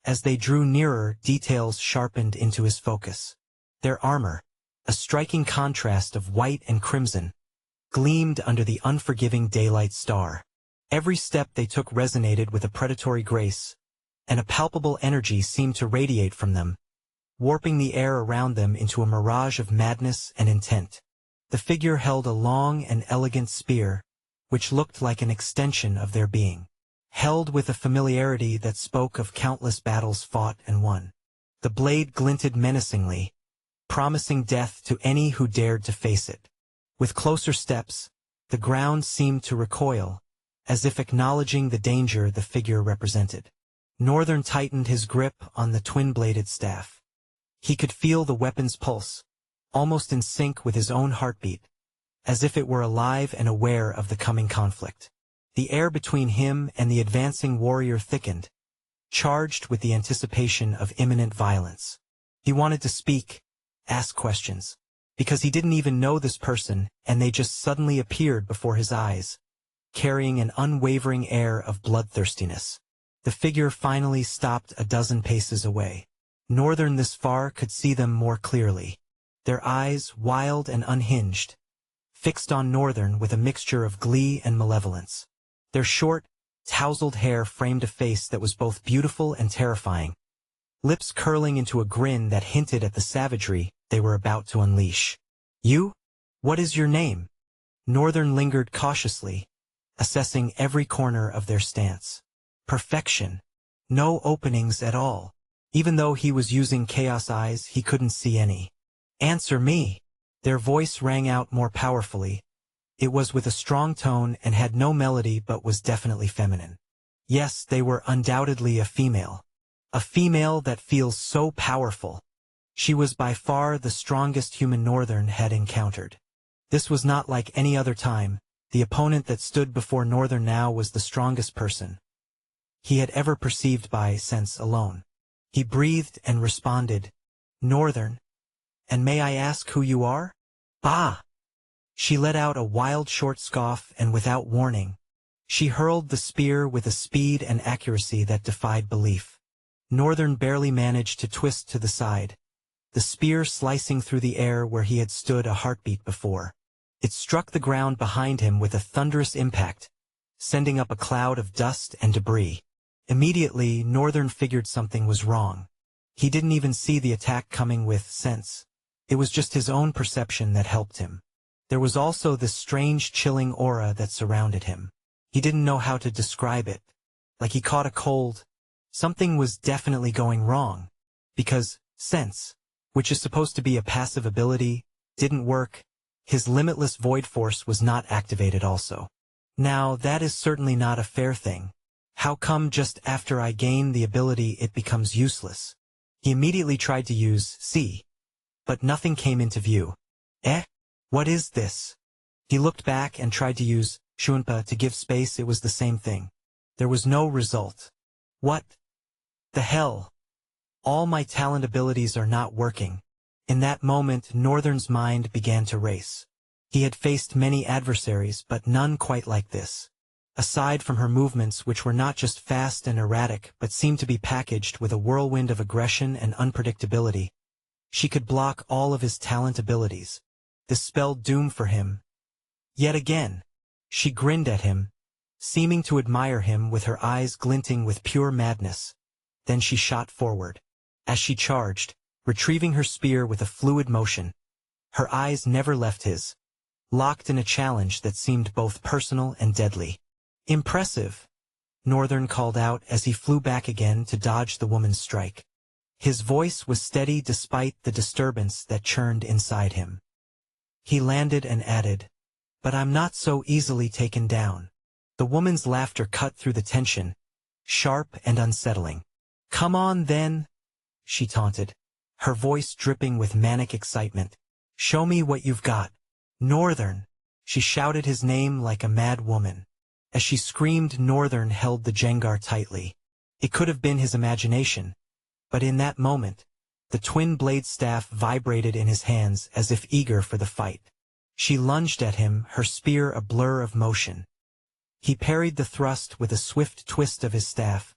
As they drew nearer, details sharpened into his focus. Their armor, a striking contrast of white and crimson, gleamed under the unforgiving daylight star. Every step they took resonated with a predatory grace, and a palpable energy seemed to radiate from them, warping the air around them into a mirage of madness and intent. The figure held a long and elegant spear, which looked like an extension of their being, held with a familiarity that spoke of countless battles fought and won. The blade glinted menacingly, promising death to any who dared to face it. With closer steps, the ground seemed to recoil, as if acknowledging the danger the figure represented. Northern tightened his grip on the twin-bladed staff. He could feel the weapon's pulse, almost in sync with his own heartbeat, as if it were alive and aware of the coming conflict. The air between him and the advancing warrior thickened, charged with the anticipation of imminent violence. He wanted to speak, ask questions, because he didn't even know this person, and they just suddenly appeared before his eyes, carrying an unwavering air of bloodthirstiness. The figure finally stopped a dozen paces away. Northern this far could see them more clearly. Their eyes, wild and unhinged, fixed on Northern with a mixture of glee and malevolence. Their short, tousled hair framed a face that was both beautiful and terrifying, lips curling into a grin that hinted at the savagery they were about to unleash. "You? What is your name?" Northern lingered cautiously, assessing every corner of their stance. Perfection. No openings at all. Even though he was using chaos eyes, he couldn't see any. "Answer me." Their voice rang out more powerfully. It was with a strong tone and had no melody but was definitely feminine. Yes, they were undoubtedly a female. A female that feels so powerful. She was by far the strongest human Northern had encountered. This was not like any other time. The opponent that stood before Northern now was the strongest person he had ever perceived by sense alone. He breathed and responded, "Northern. And may I ask who you are?" "Ah!" She let out a wild short scoff, and without warning, she hurled the spear with a speed and accuracy that defied belief. Northern barely managed to twist to the side, the spear slicing through the air where he had stood a heartbeat before. It struck the ground behind him with a thunderous impact, sending up a cloud of dust and debris. Immediately, Northern figured something was wrong. He didn't even see the attack coming with sense. It was just his own perception that helped him. There was also this strange chilling aura that surrounded him. He didn't know how to describe it. Like he caught a cold. Something was definitely going wrong. Because sense, which is supposed to be a passive ability, didn't work. His limitless void force was not activated also. Now, that is certainly not a fair thing. How come just after I gain the ability it becomes useless? He immediately tried to use see, but nothing came into view. What is this? He looked back and tried to use shunpa to give space. It was the same thing. There was no result. What the hell? All my talent abilities are not working. In that moment, Northern's mind began to race. He had faced many adversaries, but none quite like this. Aside from her movements, which were not just fast and erratic, but seemed to be packaged with a whirlwind of aggression and unpredictability, she could block all of his talent abilities. This spelled doom for him. Yet again, she grinned at him, seeming to admire him with her eyes glinting with pure madness. Then she shot forward. As she charged, retrieving her spear with a fluid motion, her eyes never left his, locked in a challenge that seemed both personal and deadly. "Impressive," Northern called out as he flew back again to dodge the woman's strike. His voice was steady despite the disturbance that churned inside him. He landed and added, "But I'm not so easily taken down." The woman's laughter cut through the tension, sharp and unsettling. "Come on then," she taunted, her voice dripping with manic excitement. "Show me what you've got." "Northern!" She shouted his name like a mad woman. As she screamed, Northern held the Jengar tightly. It could have been his imagination, but in that moment, the twin blade staff vibrated in his hands as if eager for the fight. She lunged at him, her spear a blur of motion. He parried the thrust with a swift twist of his staff,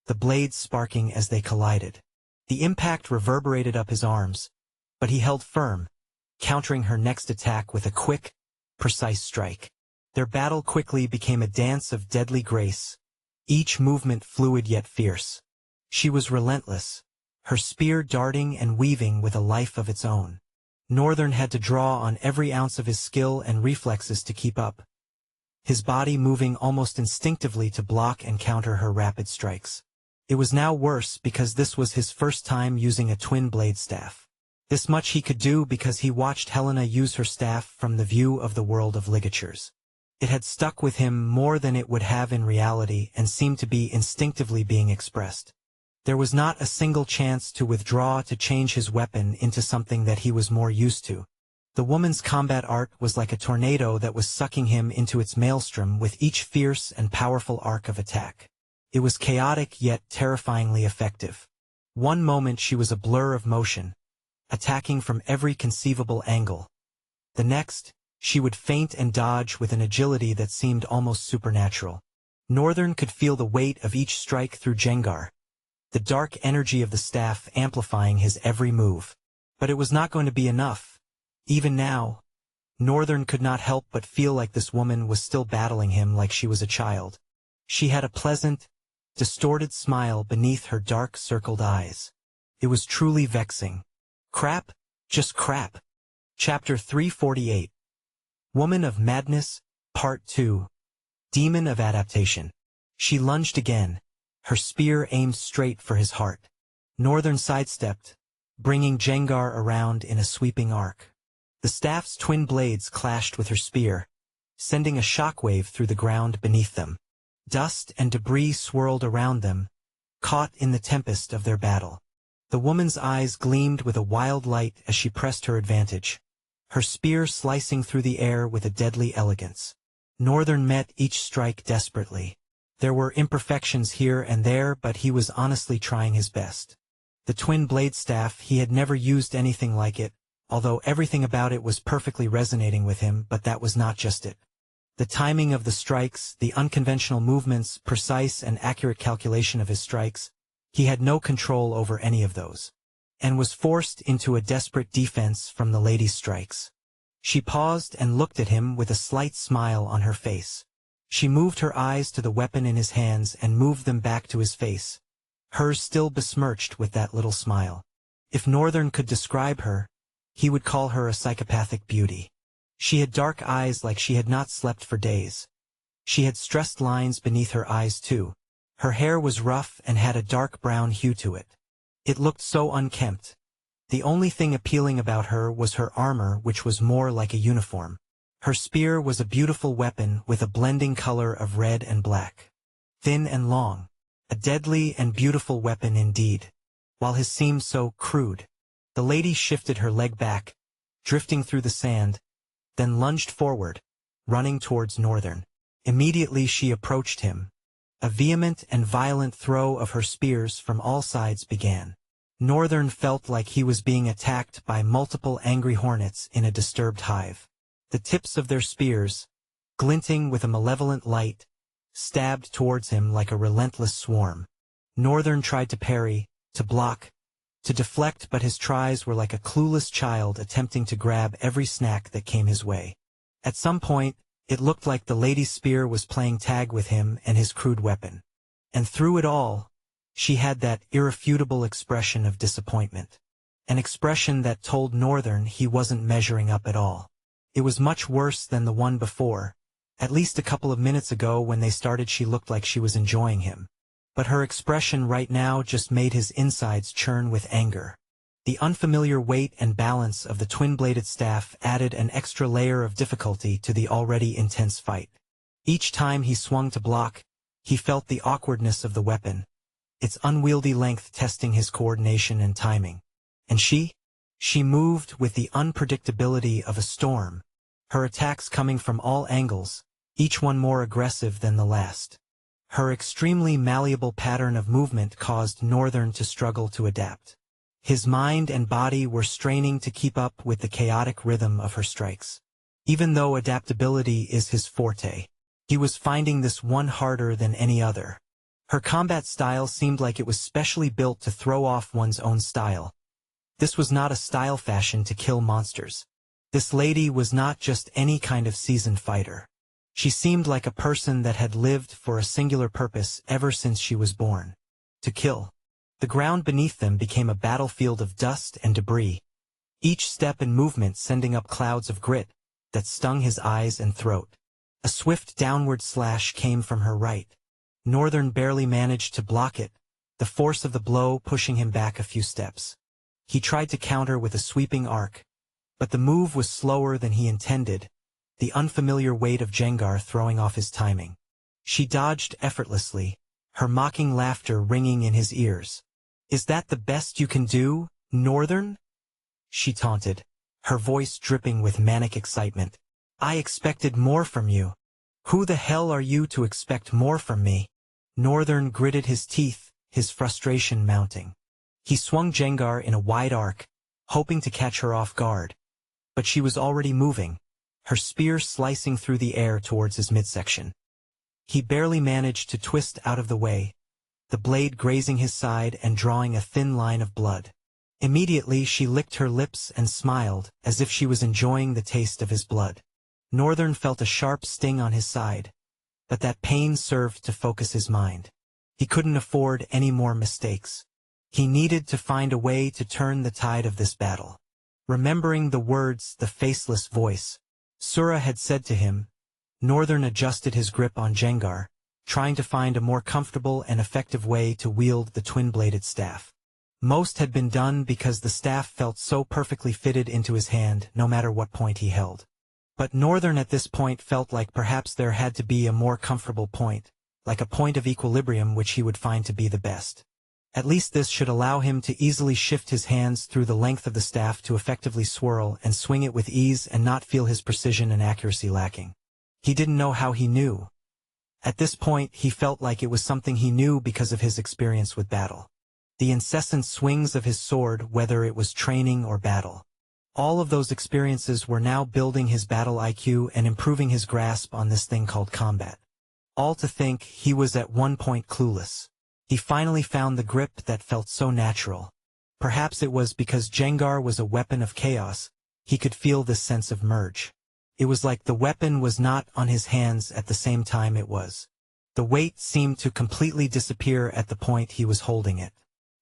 the blades sparking as they collided. The impact reverberated up his arms, but he held firm, countering her next attack with a quick, precise strike. Their battle quickly became a dance of deadly grace, each movement fluid yet fierce. She was relentless, her spear darting and weaving with a life of its own. Northern had to draw on every ounce of his skill and reflexes to keep up, his body moving almost instinctively to block and counter her rapid strikes. It was now worse because this was his first time using a twin blade staff. This much he could do because he watched Helena use her staff from the view of the world of ligatures. It had stuck with him more than it would have in reality and seemed to be instinctively being expressed. There was not a single chance to withdraw to change his weapon into something that he was more used to. The woman's combat art was like a tornado that was sucking him into its maelstrom with each fierce and powerful arc of attack. It was chaotic yet terrifyingly effective. One moment she was a blur of motion, attacking from every conceivable angle. The next, she would feint and dodge with an agility that seemed almost supernatural. Northern could feel the weight of each strike through Jengar, the dark energy of the staff amplifying his every move. But it was not going to be enough. Even now, Northern could not help but feel like this woman was still battling him like she was a child. She had a pleasant, distorted smile beneath her dark circled eyes. It was truly vexing. Crap, just crap. Chapter 348. Woman of Madness, Part 2. Demon of Adaptation. She lunged again, her spear aimed straight for his heart. Northern sidestepped, bringing Jengar around in a sweeping arc. The staff's twin blades clashed with her spear, sending a shockwave through the ground beneath them. Dust and debris swirled around them, caught in the tempest of their battle. The woman's eyes gleamed with a wild light as she pressed her advantage, her spear slicing through the air with a deadly elegance. Northern met each strike desperately. There were imperfections here and there, but he was honestly trying his best. The twin blade staff, he had never used anything like it, although everything about it was perfectly resonating with him, but that was not just it. The timing of the strikes, the unconventional movements, precise and accurate calculation of his strikes, he had no control over any of those, and was forced into a desperate defense from the lady's strikes. She paused and looked at him with a slight smile on her face. She moved her eyes to the weapon in his hands and moved them back to his face, hers still besmirched with that little smile. If Northern could describe her, he would call her a psychopathic beauty. She had dark eyes like she had not slept for days. She had stressed lines beneath her eyes too. Her hair was rough and had a dark brown hue to it. It looked so unkempt. The only thing appealing about her was her armor, which was more like a uniform. Her spear was a beautiful weapon with a blending color of red and black. Thin and long. A deadly and beautiful weapon indeed, while his seemed so crude. The lady shifted her leg back, drifting through the sand, then lunged forward, running towards Northern. Immediately she approached him. A vehement and violent throw of her spears from all sides began. Northern felt like he was being attacked by multiple angry hornets in a disturbed hive. The tips of their spears, glinting with a malevolent light, stabbed towards him like a relentless swarm. Northern tried to parry, to block, to deflect, but his tries were like a clueless child attempting to grab every snack that came his way. At some point, it looked like the lady's spear was playing tag with him and his crude weapon. And through it all, she had that irrefutable expression of disappointment. An expression that told Northern he wasn't measuring up at all. It was much worse than the one before. At least a couple of minutes ago when they started she looked like she was enjoying him. But her expression right now just made his insides churn with anger. The unfamiliar weight and balance of the twin-bladed staff added an extra layer of difficulty to the already intense fight. Each time he swung to block, he felt the awkwardness of the weapon, its unwieldy length testing his coordination and timing. And she moved with the unpredictability of a storm, her attacks coming from all angles, each one more aggressive than the last. Her extremely malleable pattern of movement caused Northern to struggle to adapt. His mind and body were straining to keep up with the chaotic rhythm of her strikes. Even though adaptability is his forte, he was finding this one harder than any other. Her combat style seemed like it was specially built to throw off one's own style. This was not a style fashioned to kill monsters. This lady was not just any kind of seasoned fighter. She seemed like a person that had lived for a singular purpose ever since she was born. To kill. The ground beneath them became a battlefield of dust and debris, each step and movement sending up clouds of grit that stung his eyes and throat. A swift downward slash came from her right. Northern barely managed to block it, the force of the blow pushing him back a few steps. He tried to counter with a sweeping arc, but the move was slower than he intended, the unfamiliar weight of Jengar throwing off his timing. She dodged effortlessly, her mocking laughter ringing in his ears. "Is that the best you can do, Northern?" she taunted, her voice dripping with manic excitement. "I expected more from you. Who the hell are you to expect more from me?" Northern gritted his teeth, his frustration mounting. He swung Jengar in a wide arc, hoping to catch her off guard. But she was already moving, her spear slicing through the air towards his midsection. He barely managed to twist out of the way, the blade grazing his side and drawing a thin line of blood. Immediately she licked her lips and smiled, as if she was enjoying the taste of his blood. Northern felt a sharp sting on his side, but that pain served to focus his mind. He couldn't afford any more mistakes. He needed to find a way to turn the tide of this battle. Remembering the words the faceless voice Sura had said to him, Northern adjusted his grip on Jengar, trying to find a more comfortable and effective way to wield the twin-bladed staff. Most had been done because the staff felt so perfectly fitted into his hand no matter what point he held. But Northern at this point felt like perhaps there had to be a more comfortable point, like a point of equilibrium which he would find to be the best. At least this should allow him to easily shift his hands through the length of the staff to effectively swirl and swing it with ease and not feel his precision and accuracy lacking. He didn't know how he knew. At this point he felt like it was something he knew because of his experience with battle. The incessant swings of his sword, whether it was training or battle. All of those experiences were now building his battle IQ and improving his grasp on this thing called combat. All to think he was at one point clueless. He finally found the grip that felt so natural. Perhaps it was because Jengar was a weapon of chaos, he could feel this sense of merge. It was like the weapon was not on his hands at the same time it was. The weight seemed to completely disappear at the point he was holding it.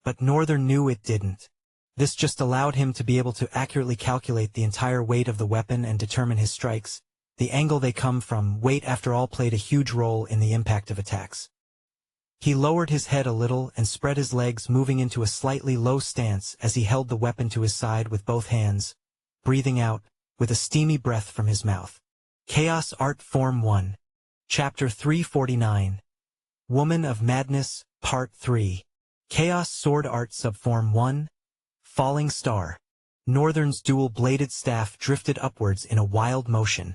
But Northern knew it didn't. This just allowed him to be able to accurately calculate the entire weight of the weapon and determine his strikes. The angle they come from, weight after all, played a huge role in the impact of attacks. He lowered his head a little and spread his legs, moving into a slightly low stance as he held the weapon to his side with both hands, breathing out, with a steamy breath from his mouth. Chaos Art Form 1. Chapter 349. Woman of Madness, Part 3. Chaos Sword Art Subform 1. Falling Star. Northern's dual-bladed staff drifted upwards in a wild motion.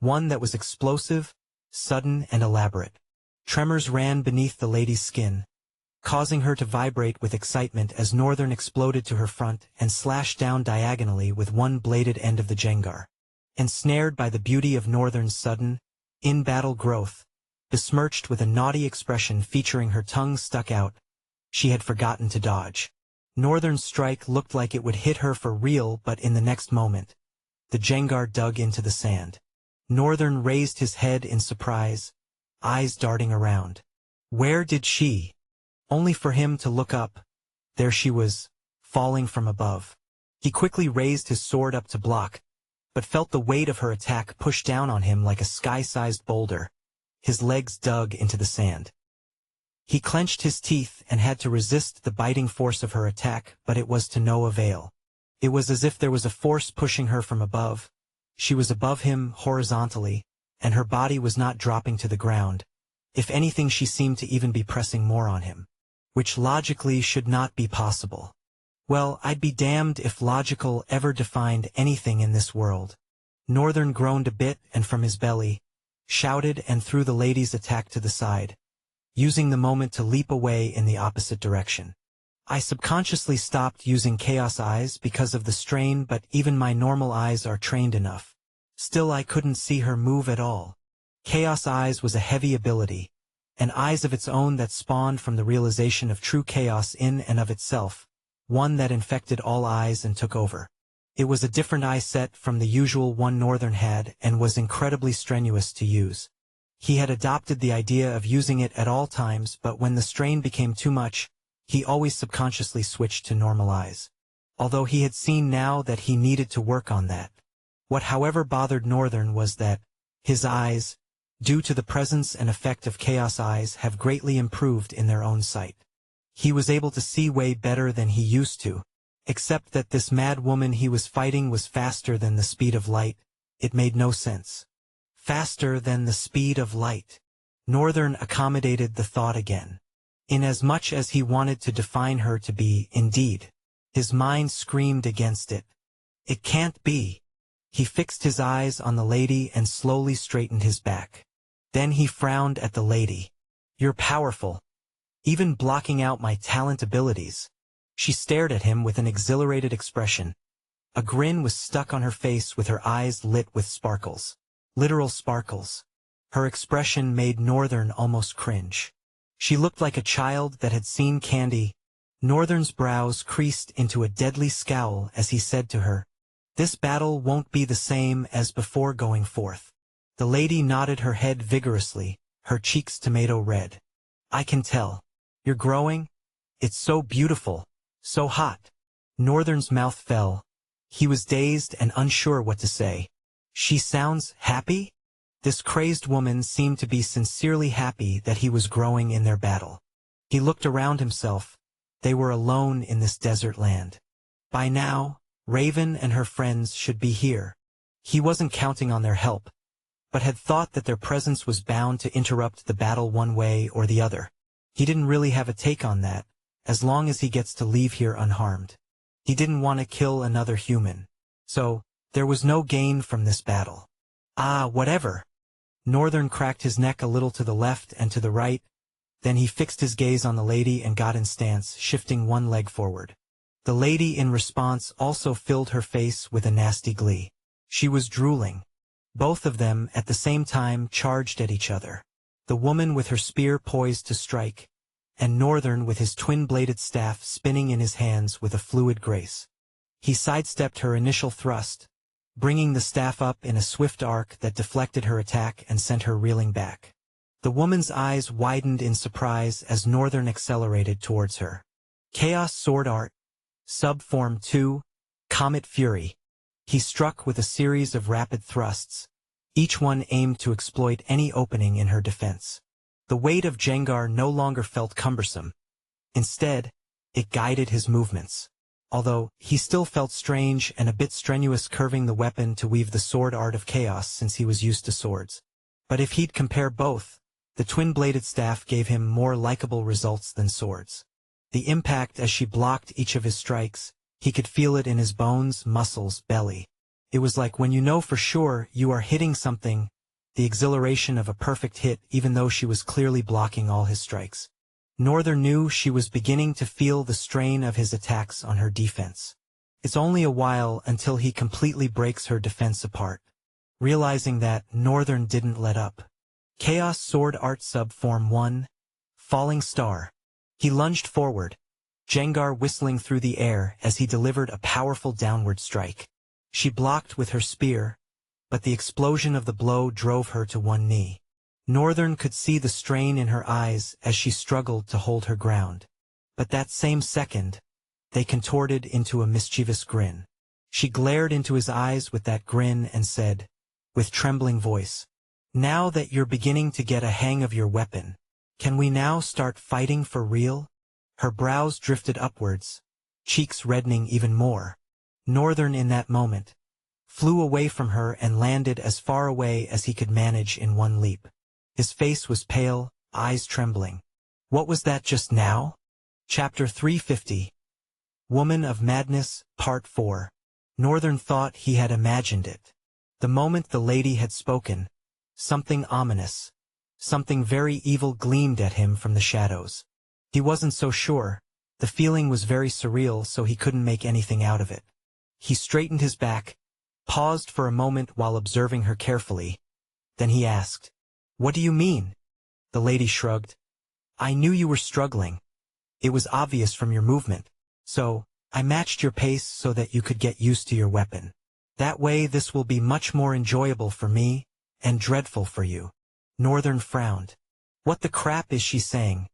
One that was explosive, sudden, and elaborate. Tremors ran beneath the lady's skin, causing her to vibrate with excitement as Northern exploded to her front and slashed down diagonally with one bladed end of the Jengar. Ensnared by the beauty of Northern's sudden, in-battle growth, besmirched with a naughty expression featuring her tongue stuck out, she had forgotten to dodge. Northern's strike looked like it would hit her for real, but in the next moment, the Jengar dug into the sand. Northern raised his head in surprise, eyes darting around. Where did she? Only for him to look up. There she was, falling from above. He quickly raised his sword up to block, but felt the weight of her attack push down on him like a sky-sized boulder. His legs dug into the sand. He clenched his teeth and had to resist the biting force of her attack, but it was to no avail. It was as if there was a force pushing her from above. She was above him horizontally, and her body was not dropping to the ground. If anything, she seemed to even be pressing more on him, which logically should not be possible. Well, I'd be damned if logical ever defined anything in this world. Northern groaned a bit and from his belly, shouted and threw the lady's attack to the side, using the moment to leap away in the opposite direction. I subconsciously stopped using Chaos Eyes because of the strain, but even my normal eyes are trained enough. Still, I couldn't see her move at all. Chaos Eyes was a heavy ability, an eyes of its own that spawned from the realization of true chaos in and of itself, one that infected all eyes and took over. It was a different eye set from the usual one Northern had and was incredibly strenuous to use. He had adopted the idea of using it at all times, but when the strain became too much, he always subconsciously switched to normal eyes. Although he had seen now that he needed to work on that. What however bothered Northern was that his eyes, due to the presence and effect of Chaos Eyes, have greatly improved in their own sight. He was able to see way better than he used to, except that this mad woman he was fighting was faster than the speed of light. It made no sense. Faster than the speed of light. Northern accommodated the thought again. Inasmuch as he wanted to define her to be, indeed. His mind screamed against it. It can't be. He fixed his eyes on the lady and slowly straightened his back. Then he frowned at the lady. You're powerful. Even blocking out my talent abilities. She stared at him with an exhilarated expression. A grin was stuck on her face with her eyes lit with sparkles. Literal sparkles. Her expression made Northern almost cringe. She looked like a child that had seen candy. Northern's brows creased into a deadly scowl as he said to her, "This battle won't be the same as before going forth." The lady nodded her head vigorously, her cheeks tomato red. "I can tell. You're growing? It's so beautiful, so hot." Northern's mouth fell. He was dazed and unsure what to say. She sounds happy? This crazed woman seemed to be sincerely happy that he was growing in their battle. He looked around himself. They were alone in this desert land. By now, Raven and her friends should be here. He wasn't counting on their help, but had thought that their presence was bound to interrupt the battle one way or the other. He didn't really have a take on that, as long as he gets to leave here unharmed. He didn't want to kill another human. So, there was no gain from this battle. Ah, whatever. Northern cracked his neck a little to the left and to the right, then he fixed his gaze on the lady and got in stance, shifting one leg forward. The lady in response also filled her face with a nasty glee. She was drooling. Both of them at the same time charged at each other. The woman with her spear poised to strike, and Northern with his twin-bladed staff spinning in his hands with a fluid grace. He sidestepped her initial thrust, bringing the staff up in a swift arc that deflected her attack and sent her reeling back. The woman's eyes widened in surprise as Northern accelerated towards her. Chaos Sword Art, Subform 2, Comet Fury. He struck with a series of rapid thrusts, each one aimed to exploit any opening in her defense. The weight of Jengar no longer felt cumbersome. Instead, it guided his movements. Although, he still felt strange and a bit strenuous curving the weapon to weave the sword art of chaos since he was used to swords. But if he'd compare both, the twin-bladed staff gave him more likable results than swords. The impact as she blocked each of his strikes, he could feel it in his bones, muscles, belly. It was like when you know for sure you are hitting something, the exhilaration of a perfect hit even though she was clearly blocking all his strikes. Northern knew she was beginning to feel the strain of his attacks on her defense. It's only a while until he completely breaks her defense apart. Realizing that, Northern didn't let up. Chaos Sword Art Sub Form 1. Falling Star. He lunged forward, Jengar whistling through the air as he delivered a powerful downward strike. She blocked with her spear, but the explosion of the blow drove her to one knee. Northern could see the strain in her eyes as she struggled to hold her ground. But that same second, they contorted into a mischievous grin. She glared into his eyes with that grin and said, with trembling voice, "Now that you're beginning to get a hang of your weapon, can we now start fighting for real?" Her brows drifted upwards, cheeks reddening even more. Northern in that moment flew away from her and landed as far away as he could manage in one leap. His face was pale, eyes trembling. What was that just now? Chapter 350. Woman of Madness, Part 4. Northern thought he had imagined it. The moment the lady had spoken, something ominous, something very evil gleamed at him from the shadows. He wasn't so sure. The feeling was very surreal, so he couldn't make anything out of it. He straightened his back, paused for a moment while observing her carefully. Then he asked, "What do you mean?" The lady shrugged. "I knew you were struggling. It was obvious from your movement. So, I matched your pace so that you could get used to your weapon. That way this will be much more enjoyable for me, and dreadful for you." Northern frowned. What the crap is she saying?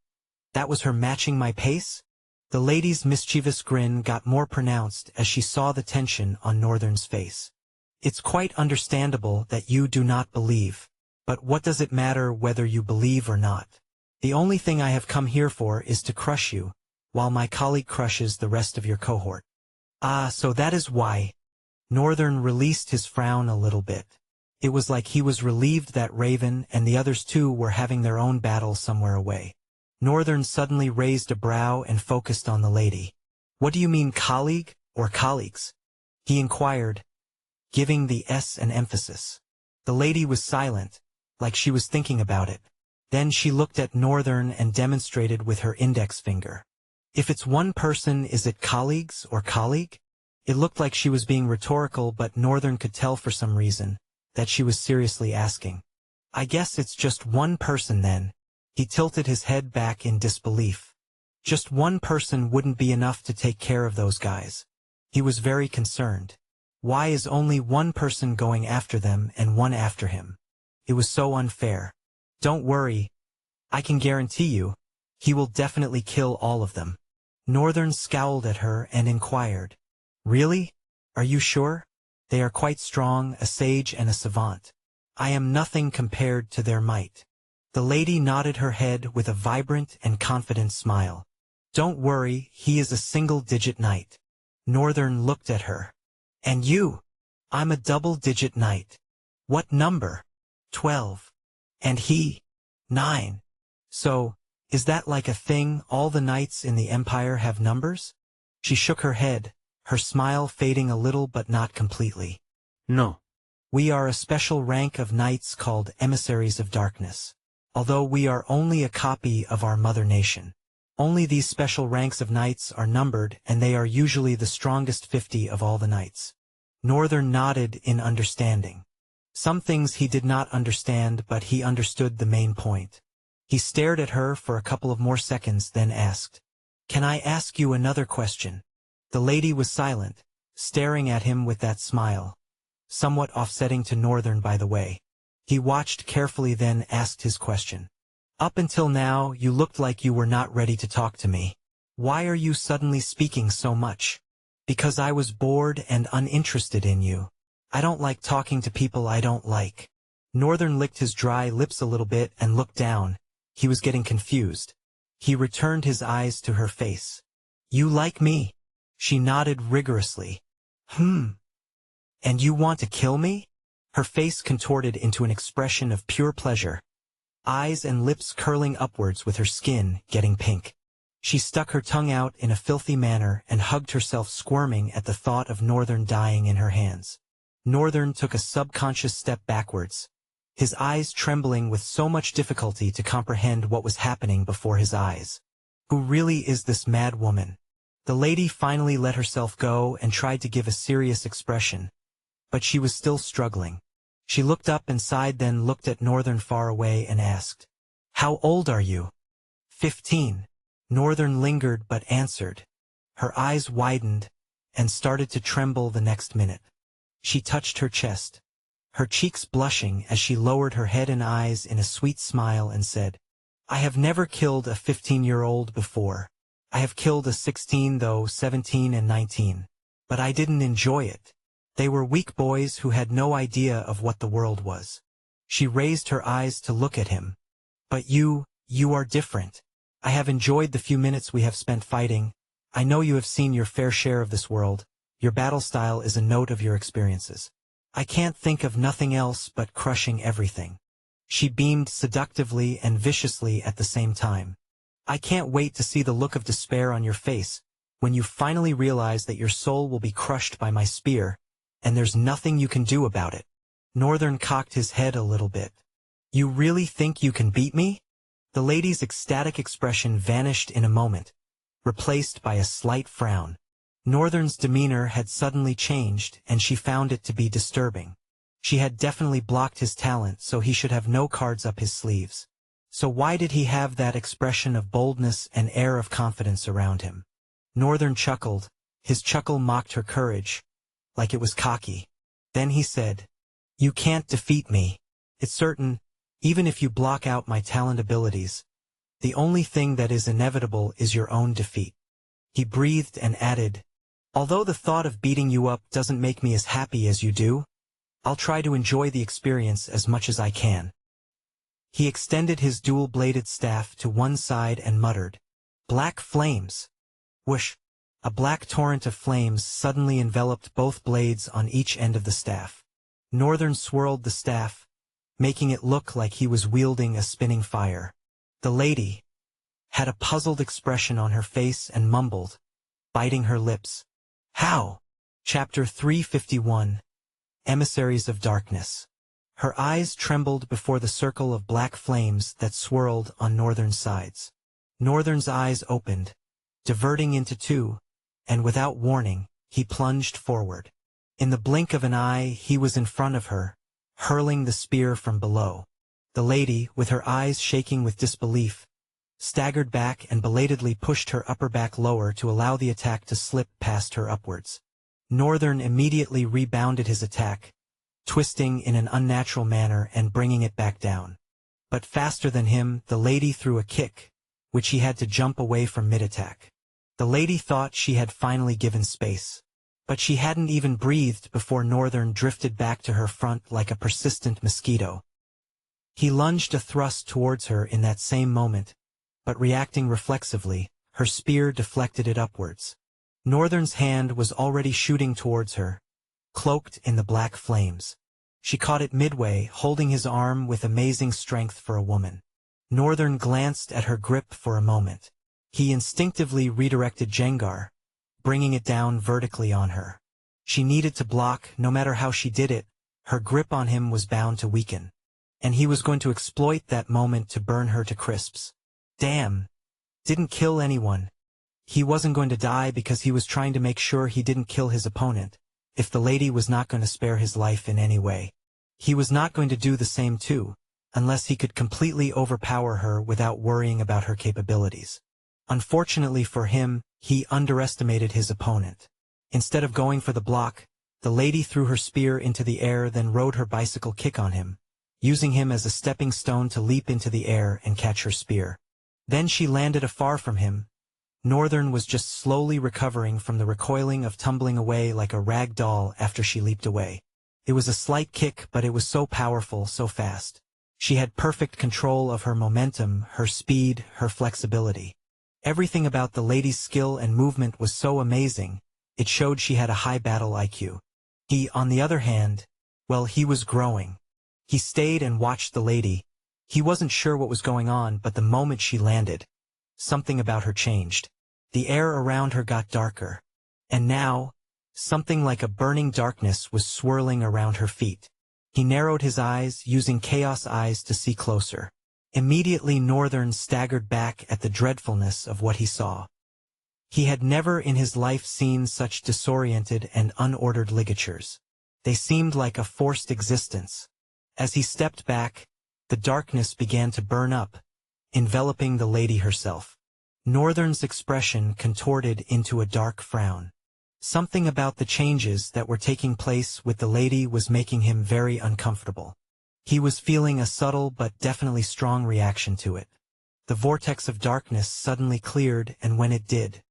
That was her matching my pace? The lady's mischievous grin got more pronounced as she saw the tension on Northern's face. "It's quite understandable that you do not believe, but what does it matter whether you believe or not? The only thing I have come here for is to crush you, while my colleague crushes the rest of your cohort." "Ah, so that is why." Northern released his frown a little bit. It was like he was relieved that Raven and the others too were having their own battle somewhere away. Northern suddenly raised a brow and focused on the lady. "What do you mean, colleague, or colleagues?" he inquired, giving the S an emphasis. The lady was silent, like she was thinking about it. Then she looked at Northern and demonstrated with her index finger. "If it's one person, is it colleagues or colleague?" It looked like she was being rhetorical, but Northern could tell for some reason that she was seriously asking. "I guess it's just one person then." He tilted his head back in disbelief. Just one person wouldn't be enough to take care of those guys. He was very concerned. Why is only one person going after them and one after him? It was so unfair. "Don't worry. I can guarantee you, he will definitely kill all of them." Northern scowled at her and inquired, "Really? Are you sure? They are quite strong, a sage and a savant. I am nothing compared to their might." The lady nodded her head with a vibrant and confident smile. "Don't worry, he is a single-digit knight." Northern looked at her. "And you?" "I'm a double-digit knight." "What number?" 12. "And he?" 9. "So, is that like a thing, all the knights in the Empire have numbers?" She shook her head, her smile fading a little but not completely. "No. We are a special rank of knights called Emissaries of Darkness. Although we are only a copy of our mother nation. Only these special ranks of knights are numbered, and they are usually the strongest 50 of all the knights." Northern nodded in understanding. Some things he did not understand, but he understood the main point. He stared at her for a couple of more seconds, then asked, "Can I ask you another question?" The lady was silent, staring at him with that smile, somewhat offsetting to Northern by the way. He watched carefully, then asked his question. "Up until now, you looked like you were not ready to talk to me. Why are you suddenly speaking so much?" "Because I was bored and uninterested in you. I don't like talking to people I don't like." Northern licked his dry lips a little bit and looked down. He was getting confused. He returned his eyes to her face. "You like me?" She nodded rigorously. "And you want to kill me?" Her face contorted into an expression of pure pleasure, eyes and lips curling upwards with her skin getting pink. She stuck her tongue out in a filthy manner and hugged herself, squirming at the thought of Northern dying in her hands. Northern took a subconscious step backwards, his eyes trembling with so much difficulty to comprehend what was happening before his eyes. Who really is this mad woman? The lady finally let herself go and tried to give a serious expression, but she was still struggling. She looked up and sighed, then looked at Northern far away and asked, "How old are you?" 15. Northern lingered but answered. Her eyes widened and started to tremble the next minute. She touched her chest, her cheeks blushing as she lowered her head and eyes in a sweet smile and said, "I have never killed a 15-year-old before. I have killed a 16, though 17 and 19. But I didn't enjoy it. They were weak boys who had no idea of what the world was." She raised her eyes to look at him. "But you are different. I have enjoyed the few minutes we have spent fighting. I know you have seen your fair share of this world. Your battle style is a note of your experiences. I can't think of nothing else but crushing everything." She beamed seductively and viciously at the same time. "I can't wait to see the look of despair on your face when you finally realize that your soul will be crushed by my spear, and there's nothing you can do about it." Northern cocked his head a little bit. "You really think you can beat me?" The lady's ecstatic expression vanished in a moment, replaced by a slight frown. Northern's demeanor had suddenly changed, and she found it to be disturbing. She had definitely blocked his talent, so he should have no cards up his sleeves. So why did he have that expression of boldness and air of confidence around him? Northern chuckled. His chuckle mocked her courage, like it was cocky. Then he said, "You can't defeat me. It's certain, even if you block out my talent abilities. The only thing that is inevitable is your own defeat." He breathed and added, "Although the thought of beating you up doesn't make me as happy as you do, I'll try to enjoy the experience as much as I can." He extended his dual-bladed staff to one side and muttered, "Black flames!" Whoosh! A black torrent of flames suddenly enveloped both blades on each end of the staff. Northern swirled the staff, making it look like he was wielding a spinning fire. The lady had a puzzled expression on her face and mumbled, biting her lips, "How?" Chapter 351. Emissaries of Darkness. Her eyes trembled before the circle of black flames that swirled on Northern's sides. Northern's eyes opened, diverting into two, and without warning, he plunged forward. In the blink of an eye, he was in front of her, hurling the spear from below. The lady, with her eyes shaking with disbelief, staggered back and belatedly pushed her upper back lower to allow the attack to slip past her upwards. Northern immediately rebounded his attack, twisting in an unnatural manner and bringing it back down. But faster than him, the lady threw a kick, which he had to jump away from mid-attack. The lady thought she had finally given space. But she hadn't even breathed before Northern drifted back to her front like a persistent mosquito. He lunged a thrust towards her in that same moment, but reacting reflexively, her spear deflected it upwards. Northern's hand was already shooting towards her, cloaked in the black flames. She caught it midway, holding his arm with amazing strength for a woman. Northern glanced at her grip for a moment. He instinctively redirected Jengar, bringing it down vertically on her. She needed to block, no matter how she did it. Her grip on him was bound to weaken, and he was going to exploit that moment to burn her to crisps. Damn. Didn't kill anyone. He wasn't going to die because he was trying to make sure he didn't kill his opponent. If the lady was not going to spare his life in any way, he was not going to do the same too, unless he could completely overpower her without worrying about her capabilities. Unfortunately for him, he underestimated his opponent. Instead of going for the block, the lady threw her spear into the air, then rode her bicycle kick on him, using him as a stepping stone to leap into the air and catch her spear. Then she landed afar from him. Northern was just slowly recovering from the recoiling of tumbling away like a rag doll after she leaped away. It was a slight kick, but it was so powerful, so fast. She had perfect control of her momentum, her speed, her flexibility. Everything about the lady's skill and movement was so amazing, it showed she had a high battle IQ. He, on the other hand, well, he was growing. He stayed and watched the lady. He wasn't sure what was going on, but the moment she landed, something about her changed. The air around her got darker. And now, something like a burning darkness was swirling around her feet. He narrowed his eyes, using chaos eyes to see closer. Immediately Northern staggered back at the dreadfulness of what he saw. He had never in his life seen such disoriented and unordered ligatures. They seemed like a forced existence. As he stepped back, the darkness began to burn up, enveloping the lady herself. Northern's expression contorted into a dark frown. Something about the changes that were taking place with the lady was making him very uncomfortable. He was feeling a subtle but definitely strong reaction to it. The vortex of darkness suddenly cleared, and when it did,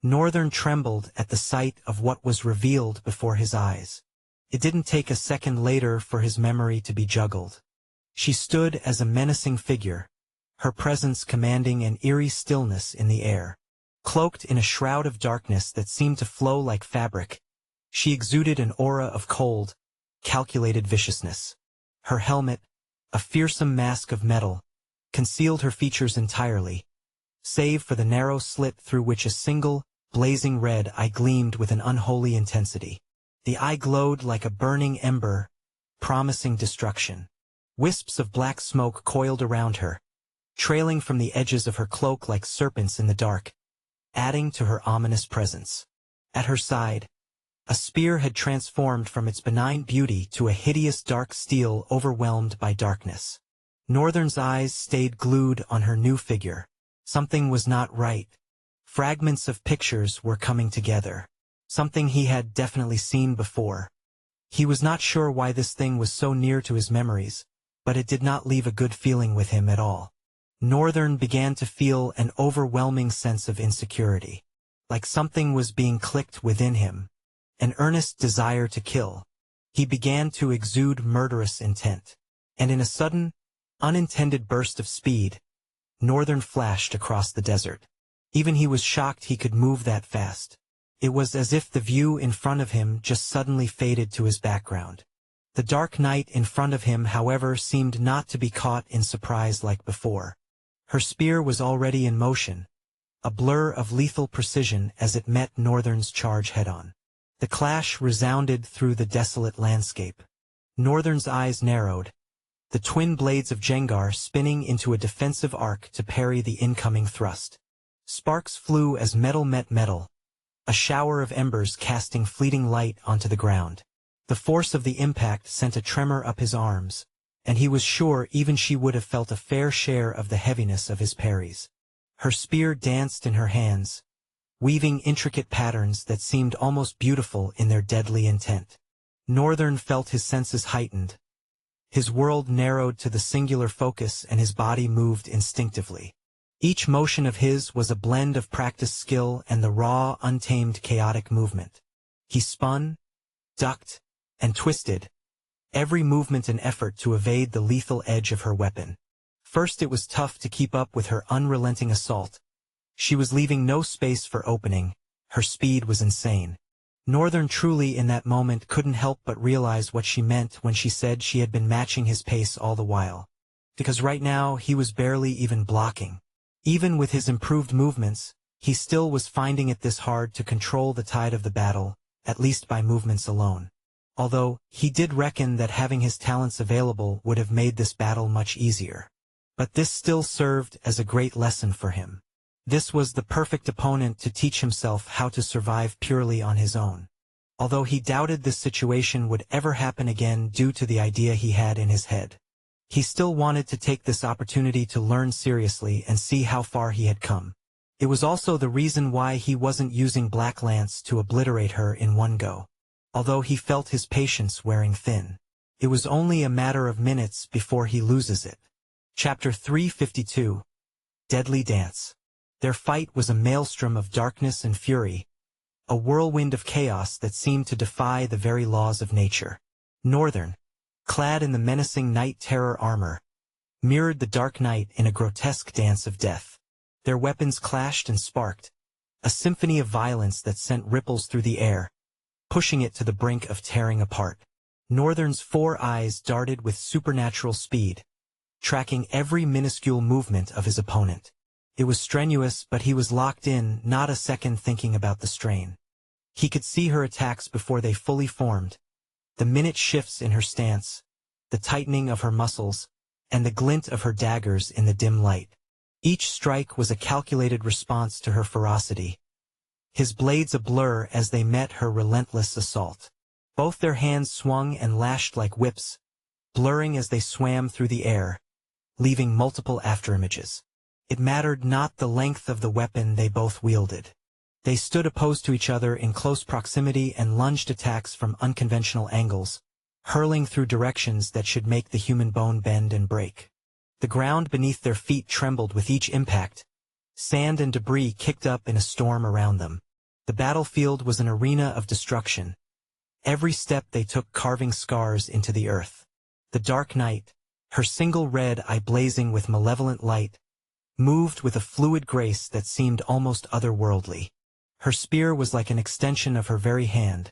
Northern trembled at the sight of what was revealed before his eyes. It didn't take a second later for his memory to be juggled. She stood as a menacing figure, her presence commanding an eerie stillness in the air. Cloaked in a shroud of darkness that seemed to flow like fabric, she exuded an aura of cold, calculated viciousness. Her helmet, a fearsome mask of metal, concealed her features entirely, save for the narrow slit through which a single, blazing red eye gleamed with an unholy intensity. The eye glowed like a burning ember, promising destruction. Wisps of black smoke coiled around her, trailing from the edges of her cloak like serpents in the dark, adding to her ominous presence. At her side, a spear had transformed from its benign beauty to a hideous dark steel overwhelmed by darkness. Northern's eyes stayed glued on her new figure. Something was not right. Fragments of pictures were coming together. Something he had definitely seen before. He was not sure why this thing was so near to his memories, but it did not leave a good feeling with him at all. Northern began to feel an overwhelming sense of insecurity. Like something was being clicked within him. An earnest desire to kill. He began to exude murderous intent. And in a sudden, unintended burst of speed, Northern flashed across the desert. Even he was shocked he could move that fast. It was as if the view in front of him just suddenly faded to his background. The dark night in front of him, however, seemed not to be caught in surprise like before. Her spear was already in motion, a blur of lethal precision as it met Northern's charge head-on. The clash resounded through the desolate landscape. Northern's eyes narrowed, the twin blades of Jengar spinning into a defensive arc to parry the incoming thrust. Sparks flew as metal met metal, a shower of embers casting fleeting light onto the ground. The force of the impact sent a tremor up his arms, and he was sure even she would have felt a fair share of the heaviness of his parries. Her spear danced in her hands, weaving intricate patterns that seemed almost beautiful in their deadly intent. Northern felt his senses heightened. His world narrowed to the singular focus and his body moved instinctively. Each motion of his was a blend of practiced skill and the raw, untamed, chaotic movement. He spun, ducked, and twisted, every movement an effort to evade the lethal edge of her weapon. First it was tough to keep up with her unrelenting assault. She was leaving no space for opening. Her speed was insane. Northern truly in that moment couldn't help but realize what she meant when she said she had been matching his pace all the while. Because right now he was barely even blocking. Even with his improved movements, he still was finding it this hard to control the tide of the battle, at least by movements alone. Although, he did reckon that having his talents available would have made this battle much easier. But this still served as a great lesson for him. This was the perfect opponent to teach himself how to survive purely on his own. Although he doubted this situation would ever happen again due to the idea he had in his head. He still wanted to take this opportunity to learn seriously and see how far he had come. It was also the reason why he wasn't using Black Lance to obliterate her in one go. Although he felt his patience wearing thin. It was only a matter of minutes before he loses it. Chapter 352. Deadly Dance. Their fight was a maelstrom of darkness and fury, a whirlwind of chaos that seemed to defy the very laws of nature. Northern, clad in the menacing night terror armor, mirrored the dark night in a grotesque dance of death. Their weapons clashed and sparked, a symphony of violence that sent ripples through the air, pushing it to the brink of tearing apart. Northern's four eyes darted with supernatural speed, tracking every minuscule movement of his opponent. It was strenuous, but he was locked in, not a second thinking about the strain. He could see her attacks before they fully formed, the minute shifts in her stance, the tightening of her muscles, and the glint of her daggers in the dim light. Each strike was a calculated response to her ferocity, his blades a blur as they met her relentless assault. Both their hands swung and lashed like whips, blurring as they swam through the air, leaving multiple afterimages. It mattered not the length of the weapon they both wielded. They stood opposed to each other in close proximity and lunged attacks from unconventional angles, hurling through directions that should make the human bone bend and break. The ground beneath their feet trembled with each impact. Sand and debris kicked up in a storm around them. The battlefield was an arena of destruction. Every step they took carving scars into the earth. The dark night, her single red eye blazing with malevolent light, moved with a fluid grace that seemed almost otherworldly. Her spear was like an extension of her very hand,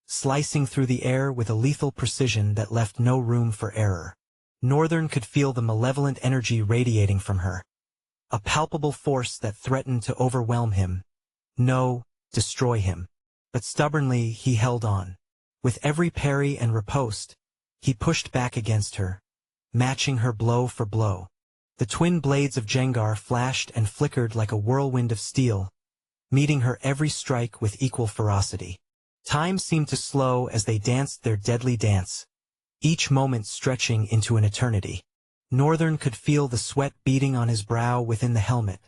slicing through the air with a lethal precision that left no room for error. Northern could feel the malevolent energy radiating from her, a palpable force that threatened to overwhelm him, destroy him. But stubbornly he held on. With every parry and riposte, he pushed back against her, matching her blow for blow. The twin blades of Jengar flashed and flickered like a whirlwind of steel, meeting her every strike with equal ferocity. Time seemed to slow as they danced their deadly dance, each moment stretching into an eternity. Northern could feel the sweat beading on his brow within the helmet,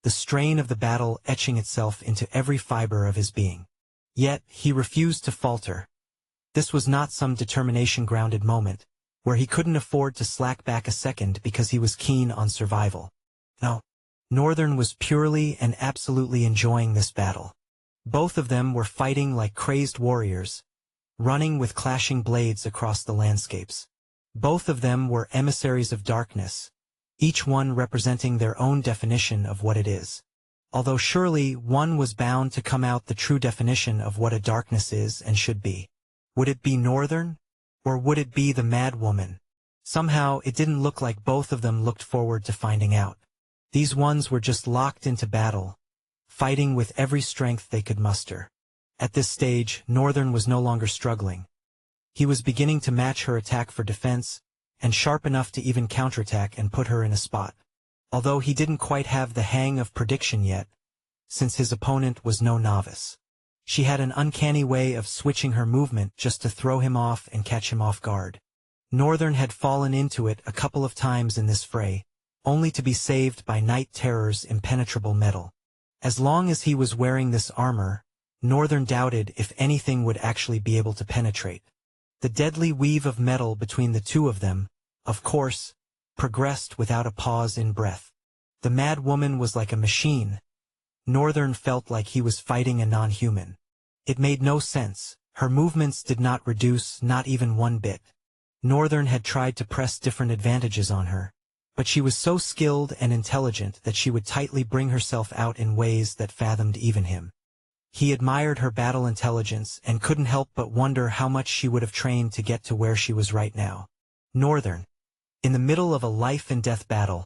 the strain of the battle etching itself into every fiber of his being. Yet he refused to falter. This was not some determination-grounded moment, where he couldn't afford to slack back a second because he was keen on survival. No, Northern was purely and absolutely enjoying this battle. Both of them were fighting like crazed warriors, running with clashing blades across the landscapes. Both of them were emissaries of darkness, each one representing their own definition of what it is. Although surely one was bound to come out the true definition of what a darkness is and should be. Would it be Northern? Or would it be the mad woman? Somehow it didn't look like both of them looked forward to finding out. These ones were just locked into battle, fighting with every strength they could muster. At this stage, Northern was no longer struggling. He was beginning to match her attack for defense, and sharp enough to even counterattack and put her in a spot. Although he didn't quite have the hang of prediction yet, since his opponent was no novice. She had an uncanny way of switching her movement just to throw him off and catch him off guard. Northern had fallen into it a couple of times in this fray, only to be saved by Night Terror's impenetrable metal. As long as he was wearing this armor, Northern doubted if anything would actually be able to penetrate. The deadly weave of metal between the two of them, of course, progressed without a pause in breath. The mad woman was like a machine. Northern felt like he was fighting a non-human. It made no sense. Her movements did not reduce, not even one bit. Northern had tried to press different advantages on her, but she was so skilled and intelligent that she would tightly bring herself out in ways that fathomed even him. He admired her battle intelligence and couldn't help but wonder how much she would have trained to get to where she was right now. Northern, in the middle of a life-and-death battle,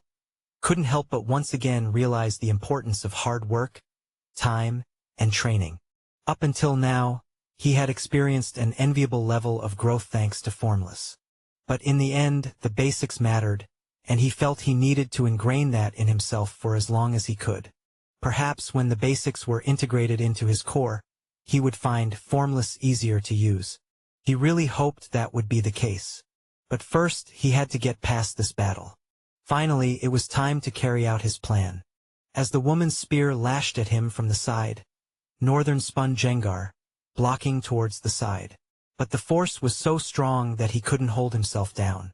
couldn't help but once again realize the importance of hard work, time, and training. Up until now, he had experienced an enviable level of growth thanks to Formless. But in the end, the basics mattered, and he felt he needed to ingrain that in himself for as long as he could. Perhaps when the basics were integrated into his core, he would find Formless easier to use. He really hoped that would be the case. But first, he had to get past this battle. Finally, it was time to carry out his plan. As the woman's spear lashed at him from the side, Northern spun Jengar, blocking towards the side. But the force was so strong that he couldn't hold himself down.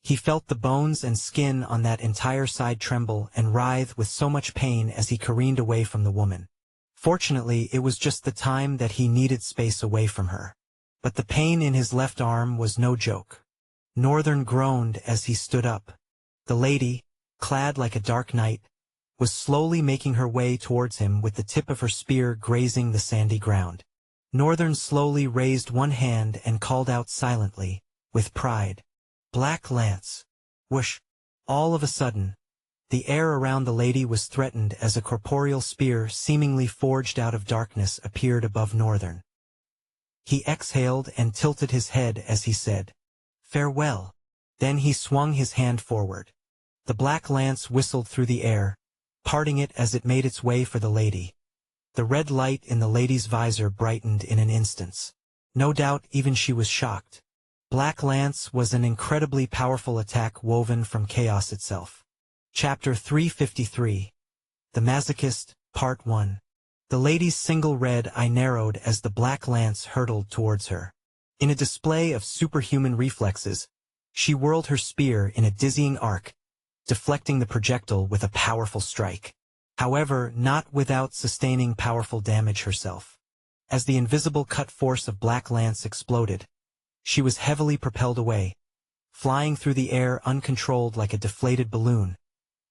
He felt the bones and skin on that entire side tremble and writhe with so much pain as he careened away from the woman. Fortunately, it was just the time that he needed space away from her. But the pain in his left arm was no joke. Northern groaned as he stood up. The lady, clad like a dark night, was slowly making her way towards him with the tip of her spear grazing the sandy ground. Northern slowly raised one hand and called out silently, with pride, "Black Lance!" Whoosh! All of a sudden, the air around the lady was threatened as a corporeal spear seemingly forged out of darkness appeared above Northern. He exhaled and tilted his head as he said, "Farewell." Then he swung his hand forward. The black lance whistled through the air, parting it as it made its way for the lady. The red light in the lady's visor brightened in an instant. No doubt even she was shocked. Black Lance was an incredibly powerful attack woven from chaos itself. Chapter 353. The Masochist, Part 1. The lady's single red eye narrowed as the black lance hurtled towards her. In a display of superhuman reflexes, she whirled her spear in a dizzying arc, deflecting the projectile with a powerful strike. However, not without sustaining powerful damage herself. As the invisible cut force of Black Lance exploded, she was heavily propelled away, flying through the air uncontrolled like a deflated balloon,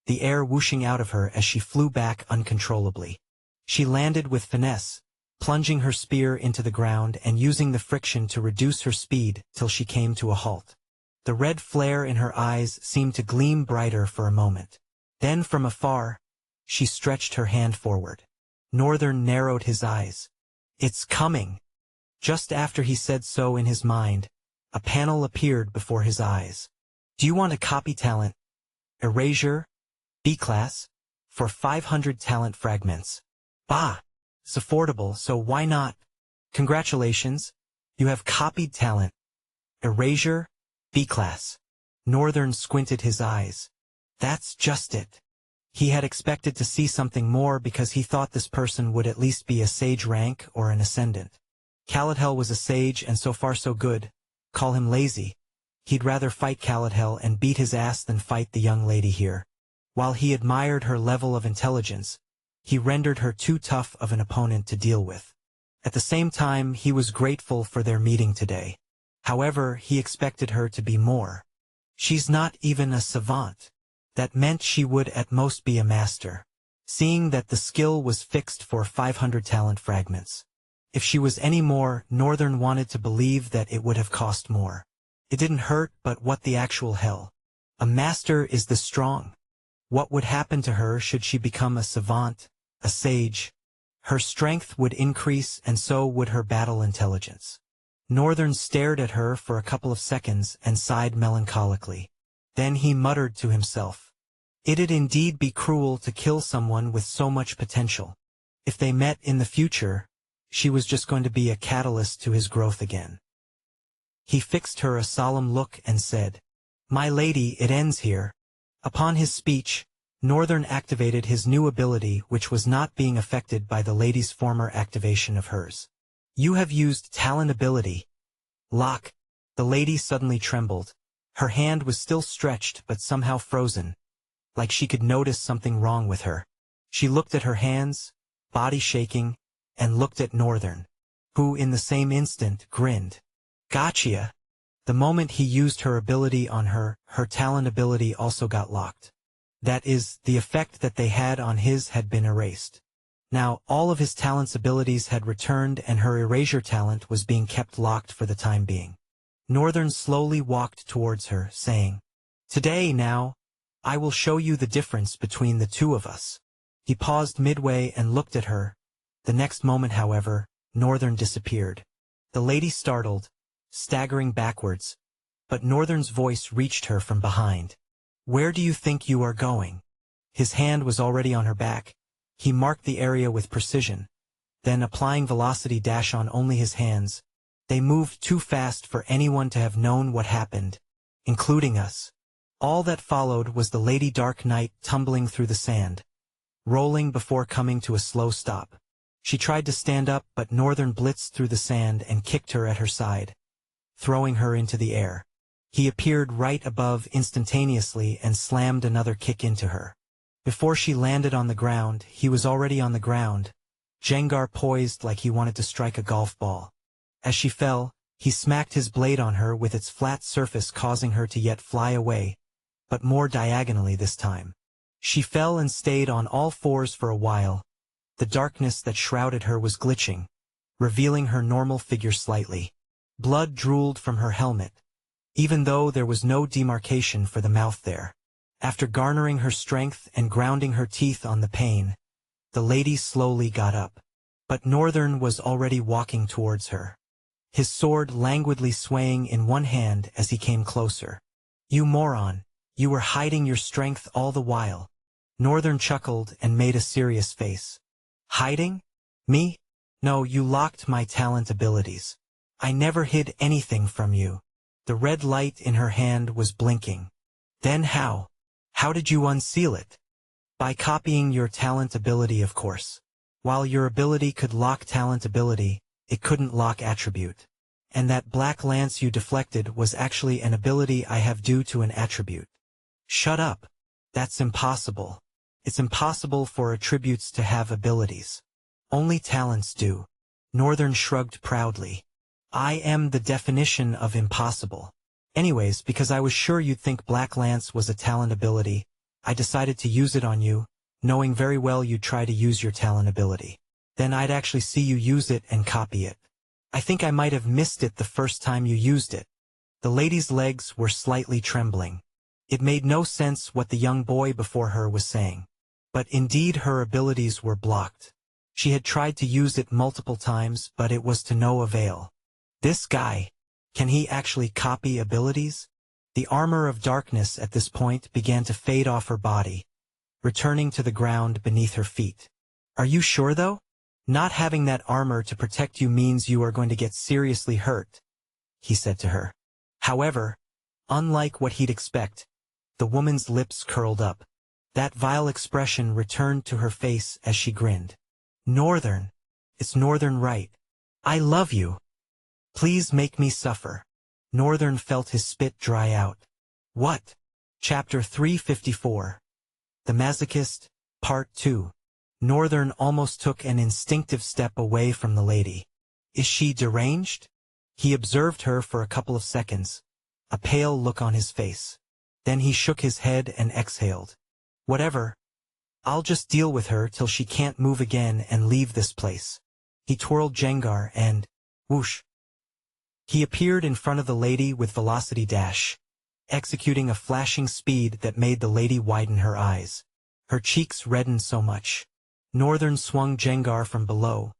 the air whooshing out of her as she flew back uncontrollably. She landed with finesse, plunging her spear into the ground and using the friction to reduce her speed till she came to a halt. The red flare in her eyes seemed to gleam brighter for a moment. Then from afar, she stretched her hand forward. Northern narrowed his eyes. "It's coming." Just after he said so in his mind, a panel appeared before his eyes. "Do you want a copy talent? Erasure? B-class? For 500 talent fragments. Bah! It's affordable, so why not? Congratulations, you have copied talent. Erasure? B-class." Northern squinted his eyes. That's just it. He had expected to see something more because he thought this person would at least be a sage rank or an ascendant. Caladhel was a sage and so far so good. Call him lazy. He'd rather fight Caladhel and beat his ass than fight the young lady here. While he admired her level of intelligence, he rendered her too tough of an opponent to deal with. At the same time, he was grateful for their meeting today. However, he expected her to be more. She's not even a savant. That meant she would at most be a master. Seeing that the skill was fixed for 500 talent fragments. If she was any more, Northern wanted to believe that it would have cost more. It didn't hurt, but what the actual hell? A master is the strong. What would happen to her should she become a savant, a sage? Her strength would increase and so would her battle intelligence. Northern stared at her for a couple of seconds and sighed melancholically. Then he muttered to himself. It'd indeed be cruel to kill someone with so much potential. If they met in the future, she was just going to be a catalyst to his growth again. He fixed her a solemn look and said, "My lady, it ends here." Upon his speech, Northern activated his new ability which was not being affected by the lady's former activation of hers. "You have used talent ability. Lock." The lady suddenly trembled. Her hand was still stretched but somehow frozen, like she could notice something wrong with her. She looked at her hands, body shaking, and looked at Northern, who in the same instant grinned. "Gotcha." The moment he used her ability on her, her talent ability also got locked. That is, the effect that they had on his had been erased. Now, all of his talent's abilities had returned and her erasure talent was being kept locked for the time being. Northern slowly walked towards her, saying, "Today, now, I will show you the difference between the two of us." He paused midway and looked at her. The next moment, however, Northern disappeared. The lady startled, staggering backwards, but Northern's voice reached her from behind. "Where do you think you are going?" His hand was already on her back. He marked the area with precision. Then, applying velocity dash on only his hands, they moved too fast for anyone to have known what happened, including us. All that followed was the Lady Dark Knight tumbling through the sand, rolling before coming to a slow stop. She tried to stand up, but Northern blitzed through the sand and kicked her at her side, throwing her into the air. He appeared right above instantaneously and slammed another kick into her. Before she landed on the ground, he was already on the ground, Jengar poised like he wanted to strike a golf ball. As she fell, he smacked his blade on her with its flat surface, causing her to yet fly away, but more diagonally this time. She fell and stayed on all fours for a while. The darkness that shrouded her was glitching, revealing her normal figure slightly. Blood drooled from her helmet, even though there was no demarcation for the mouth there. After garnering her strength and grounding her teeth on the pain, the lady slowly got up. But Northern was already walking towards her, his sword languidly swaying in one hand as he came closer. You moron. You were hiding your strength all the while. Northern chuckled and made a serious face. Hiding? Me? No, you locked my talent abilities. I never hid anything from you. The red light in her hand was blinking. Then how? How did you unseal it? By copying your talent ability, of course. While your ability could lock talent ability, it couldn't lock attribute. And that black lance you deflected was actually an ability I have due to an attribute. Shut up. That's impossible. It's impossible for attributes to have abilities. Only talents do. Northern shrugged proudly. I am the definition of impossible. Anyways, because I was sure you'd think Black Lance was a talent ability, I decided to use it on you, knowing very well you'd try to use your talent ability. Then I'd actually see you use it and copy it. I think I might have missed it the first time you used it. The lady's legs were slightly trembling. It made no sense what the young boy before her was saying. But indeed her abilities were blocked. She had tried to use it multiple times, but it was to no avail. This guy, can he actually copy abilities? The armor of darkness at this point began to fade off her body, returning to the ground beneath her feet. Are you sure though? Not having that armor to protect you means you are going to get seriously hurt, he said to her. However, unlike what he'd expect, the woman's lips curled up. That vile expression returned to her face as she grinned. Northern. It's Northern, right? I love you. Please make me suffer. Northern felt his spit dry out. What? Chapter 354. The Masochist, Part 2. Northern almost took an instinctive step away from the lady. Is she deranged? He observed her for a couple of seconds, a pale look on his face. Then he shook his head and exhaled. Whatever. I'll just deal with her till she can't move again and leave this place. He twirled Jengar and, whoosh. He appeared in front of the lady with velocity dash, executing a flashing speed that made the lady widen her eyes. Her cheeks reddened so much. Northern swung Jengar from below,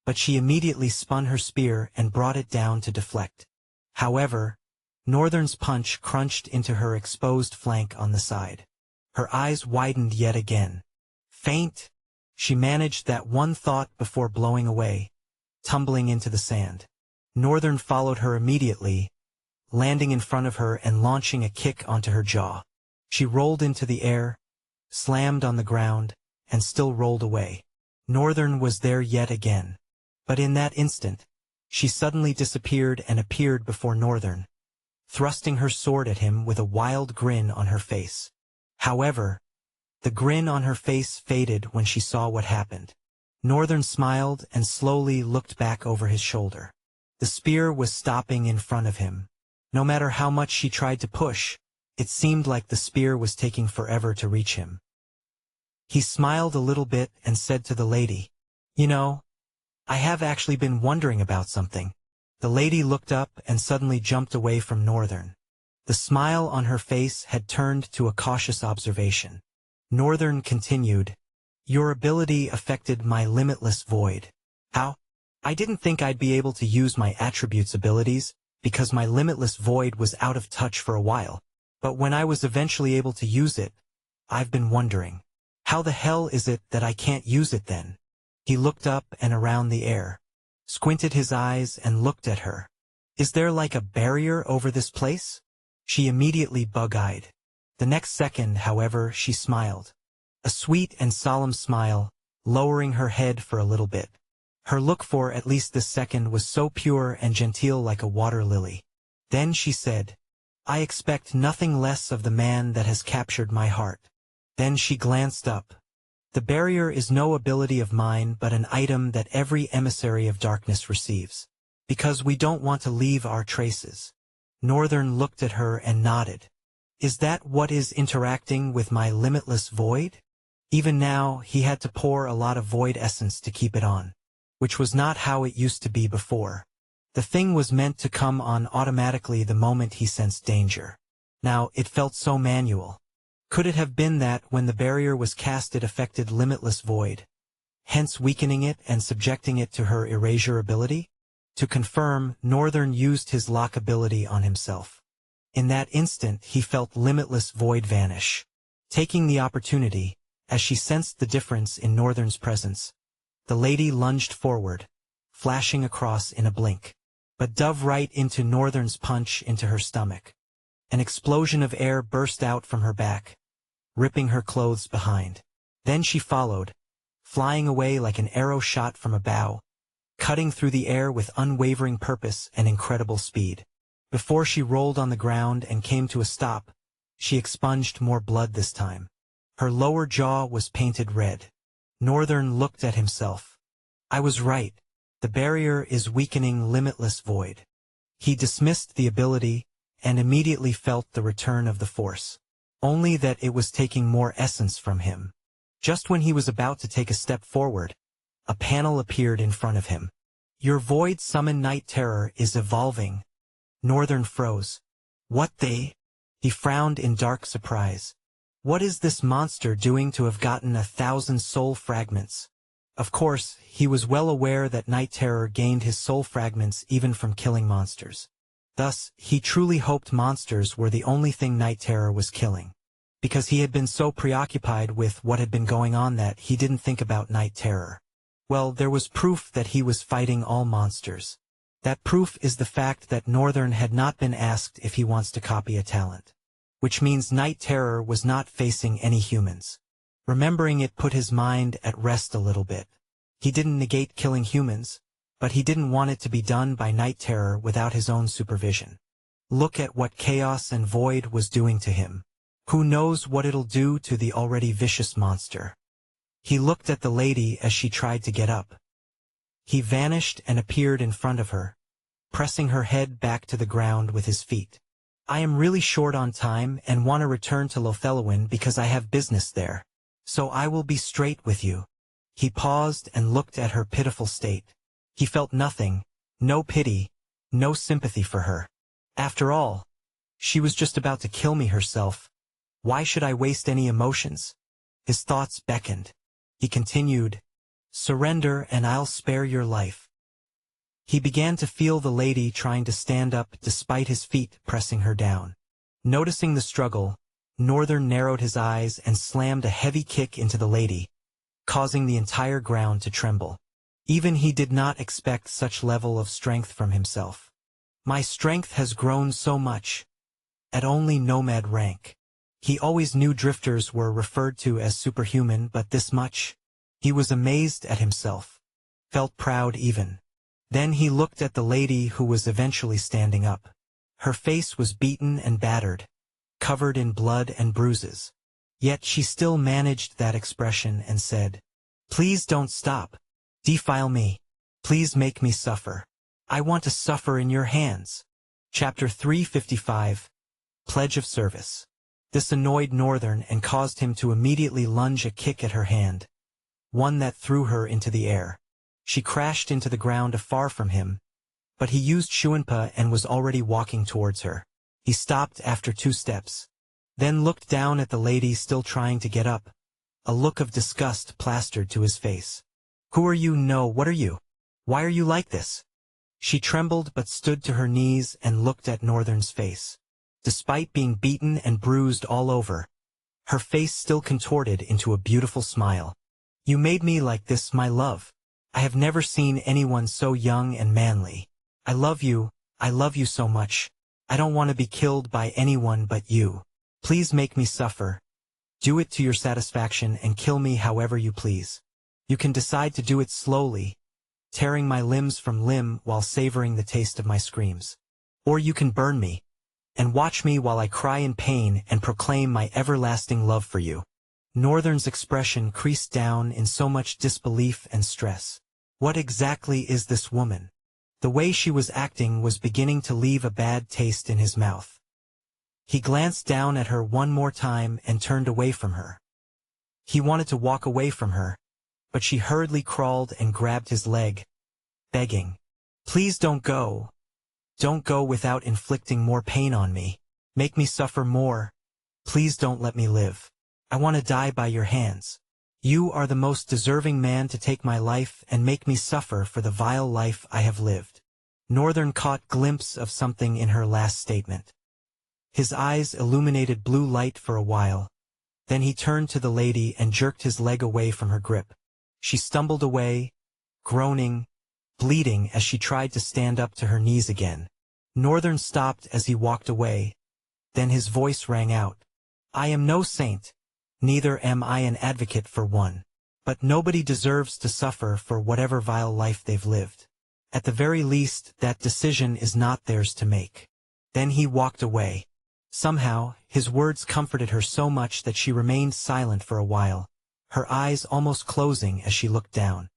but she immediately spun her spear and brought it down to deflect. However, Northern's punch crunched into her exposed flank on the side. Her eyes widened yet again. Faint? She managed that one thought before blowing away, tumbling into the sand. Northern followed her immediately, landing in front of her and launching a kick onto her jaw. She rolled into the air, slammed on the ground, and still rolled away. Northern was there yet again. But in that instant, she suddenly disappeared and appeared before Northern, thrusting her sword at him with a wild grin on her face. However, the grin on her face faded when she saw what happened. Northern smiled and slowly looked back over his shoulder. The spear was stopping in front of him. No matter how much she tried to push, it seemed like the spear was taking forever to reach him. He smiled a little bit and said to the lady, You know, I have actually been wondering about something. The lady looked up and suddenly jumped away from Northern. The smile on her face had turned to a cautious observation. Northern continued, Your ability affected my limitless void. How? I didn't think I'd be able to use my attributes abilities, because my limitless void was out of touch for a while. But when I was eventually able to use it, I've been wondering, how the hell is it that I can't use it then? He looked up and around the air, squinted his eyes and looked at her. Is there like a barrier over this place? She immediately bug-eyed. The next second, however, she smiled. A sweet and solemn smile, lowering her head for a little bit. Her look for at least this second was so pure and genteel like a water lily. Then she said, I expect nothing less of the man that has captured my heart. Then she glanced up. The barrier is no ability of mine but an item that every emissary of darkness receives. Because we don't want to leave our traces. Northern looked at her and nodded. Is that what is interacting with my limitless void? Even now, he had to pour a lot of void essence to keep it on, which was not how it used to be before. The thing was meant to come on automatically the moment he sensed danger. Now, it felt so manual. Could it have been that when the barrier was cast it affected limitless void, hence weakening it and subjecting it to her erasure ability? To confirm, Northern used his lock ability on himself. In that instant he felt limitless void vanish. Taking the opportunity, as she sensed the difference in Northern's presence, the lady lunged forward, flashing across in a blink, but dove right into Northern's punch into her stomach. An explosion of air burst out from her back, ripping her clothes behind. Then she followed, flying away like an arrow shot from a bow, cutting through the air with unwavering purpose and incredible speed. Before she rolled on the ground and came to a stop, she expunged more blood this time. Her lower jaw was painted red. Northern looked at himself. I was right. The barrier is weakening limitless void. He dismissed the ability and immediately felt the return of the force. Only that it was taking more essence from him. Just when he was about to take a step forward, a panel appeared in front of him. Your void summon night terror is evolving. Northern froze. What they? He frowned in dark surprise. What is this monster doing to have gotten 1,000 soul fragments? Of course, he was well aware that night terror gained his soul fragments even from killing monsters. Thus, he truly hoped monsters were the only thing night terror was killing. Because he had been so preoccupied with what had been going on that he didn't think about night terror. Well, there was proof that he was fighting all monsters. That proof is the fact that Northern had not been asked if he wants to copy a talent. Which means night terror was not facing any humans. Remembering it put his mind at rest a little bit. He didn't negate killing humans, but he didn't want it to be done by night terror without his own supervision. Look at what chaos and void was doing to him. Who knows what it'll do to the already vicious monster. He looked at the lady as she tried to get up. He vanished and appeared in front of her, pressing her head back to the ground with his feet. I am really short on time and want to return to Lothelowin because I have business there. So I will be straight with you. He paused and looked at her pitiful state. He felt nothing, no pity, no sympathy for her. After all, she was just about to kill me herself. Why should I waste any emotions? His thoughts beckoned. He continued, surrender and I'll spare your life. He began to feel the lady trying to stand up despite his feet pressing her down. Noticing the struggle, Northern narrowed his eyes and slammed a heavy kick into the lady, causing the entire ground to tremble. Even he did not expect such level of strength from himself. My strength has grown so much. At only nomad rank. He always knew drifters were referred to as superhuman, but this much? He was amazed at himself. Felt proud even. Then he looked at the lady who was eventually standing up. Her face was beaten and battered, covered in blood and bruises. Yet she still managed that expression and said, please don't stop. Defile me. Please make me suffer. I want to suffer in your hands. Chapter 355. Pledge of Service. This annoyed Northern and caused him to immediately lunge a kick at her hand, one that threw her into the air. She crashed into the ground far from him, but he used Shuanpa and was already walking towards her. He stopped after 2 steps, then looked down at the lady still trying to get up. A look of disgust plastered to his face. Who are you? No, what are you? Why are you like this? She trembled but stood to her knees and looked at Northern's face. Despite being beaten and bruised all over, her face still contorted into a beautiful smile. You made me like this, my love. I have never seen anyone so young and manly. I love you so much. I don't want to be killed by anyone but you. Please make me suffer. Do it to your satisfaction and kill me however you please. You can decide to do it slowly, tearing my limbs from limb while savoring the taste of my screams. Or you can burn me, and watch me while I cry in pain and proclaim my everlasting love for you. Northern's expression creased down in so much disbelief and stress. What exactly is this woman? The way she was acting was beginning to leave a bad taste in his mouth. He glanced down at her one more time and turned away from her. He wanted to walk away from her, but she hurriedly crawled and grabbed his leg, begging, please don't go. Don't go without inflicting more pain on me. Make me suffer more. Please don't let me live. I want to die by your hands. You are the most deserving man to take my life and make me suffer for the vile life I have lived. Northern caught glimpse of something in her last statement. His eyes illuminated blue light for a while. Then he turned to the lady and jerked his leg away from her grip. She stumbled away, groaning, bleeding as she tried to stand up to her knees again. Northern stopped as he walked away. Then his voice rang out. I am no saint. Neither am I an advocate for one. But nobody deserves to suffer for whatever vile life they've lived. At the very least, that decision is not theirs to make. Then he walked away. Somehow, his words comforted her so much that she remained silent for a while, her eyes almost closing as she looked down.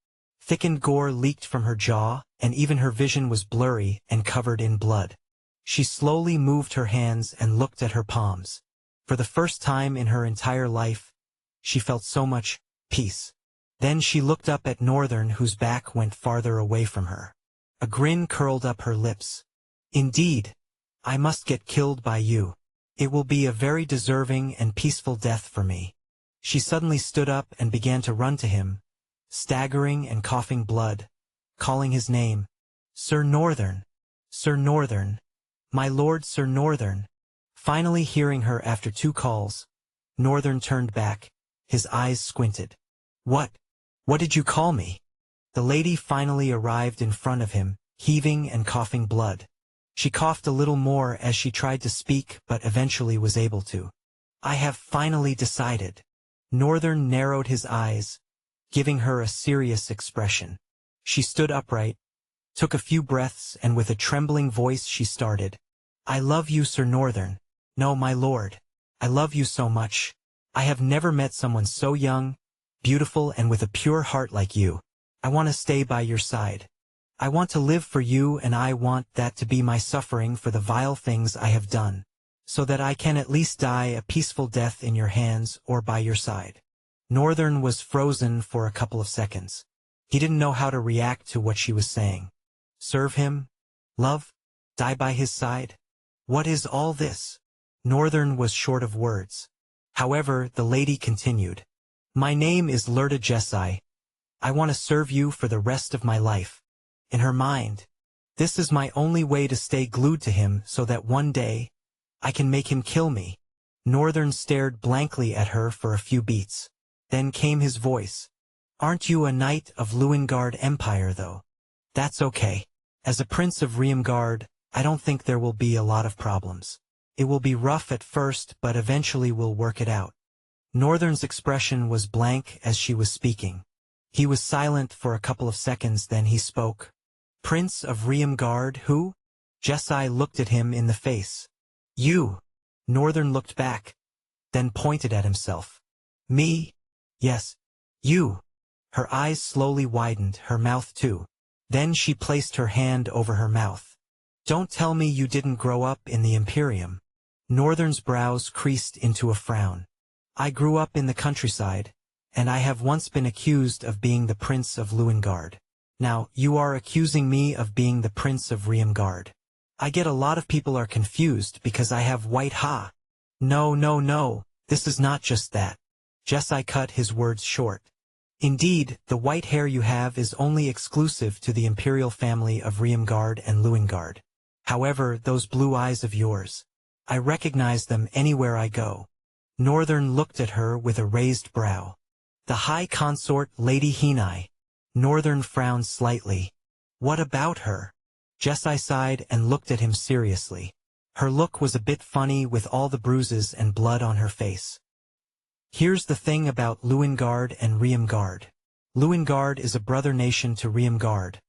Thickened gore leaked from her jaw, and even her vision was blurry and covered in blood. She slowly moved her hands and looked at her palms. For the first time in her entire life, she felt so much peace. Then she looked up at Northern, whose back went farther away from her. A grin curled up her lips. Indeed, I must get killed by you. It will be a very deserving and peaceful death for me. She suddenly stood up and began to run to him, staggering and coughing blood, calling his name. Sir Northern! Sir Northern! My lord Sir Northern! Finally hearing her after 2 calls, Northern turned back, his eyes squinted. What did you call me? The lady finally arrived in front of him, heaving and coughing blood. She coughed a little more as she tried to speak but eventually was able to. I have finally decided. Northern narrowed his eyes, giving her a serious expression. She stood upright, took a few breaths, and with a trembling voice she started. I love you, Sir Northern. No, my lord. I love you so much. I have never met someone so young, beautiful, and with a pure heart like you. I want to stay by your side. I want to live for you, and I want that to be my suffering for the vile things I have done, so that I can at least die a peaceful death in your hands or by your side. Northern was frozen for a couple of seconds. He didn't know how to react to what she was saying. Serve him? Love? Die by his side? What is all this? Northern was short of words. However, the lady continued. My name is Lerda Jesai. I want to serve you for the rest of my life. In her mind, this is my only way to stay glued to him so that one day, I can make him kill me. Northern stared blankly at her for a few beats. Then came his voice. Aren't you a knight of Lewingard Empire, though? That's okay. As a prince of Riemgard, I don't think there will be a lot of problems. It will be rough at first, but eventually we'll work it out. Northern's expression was blank as she was speaking. He was silent for a couple of seconds, then he spoke. Prince of Riemgard, who? Jesai looked at him in the face. You. Northern looked back, then pointed at himself. Me? Yes. You. Her eyes slowly widened, her mouth too. Then she placed her hand over her mouth. Don't tell me you didn't grow up in the Imperium. Northern's brows creased into a frown. I grew up in the countryside, and I have once been accused of being the Prince of Lewingard. Now, you are accusing me of being the Prince of Riemgard. I get a lot of people are confused because I have white hair. No, this is not just that. Jesai cut his words short. Indeed, the white hair you have is only exclusive to the imperial family of Riemgard and Lewingard. However, those blue eyes of yours, I recognize them anywhere I go. Northern looked at her with a raised brow. The High Consort Lady Hinai. Northern frowned slightly. What about her? Jesai sighed and looked at him seriously. Her look was a bit funny with all the bruises and blood on her face. Here's the thing about Lewingard and Riemgard. Lewingard is a brother nation to Riemgard,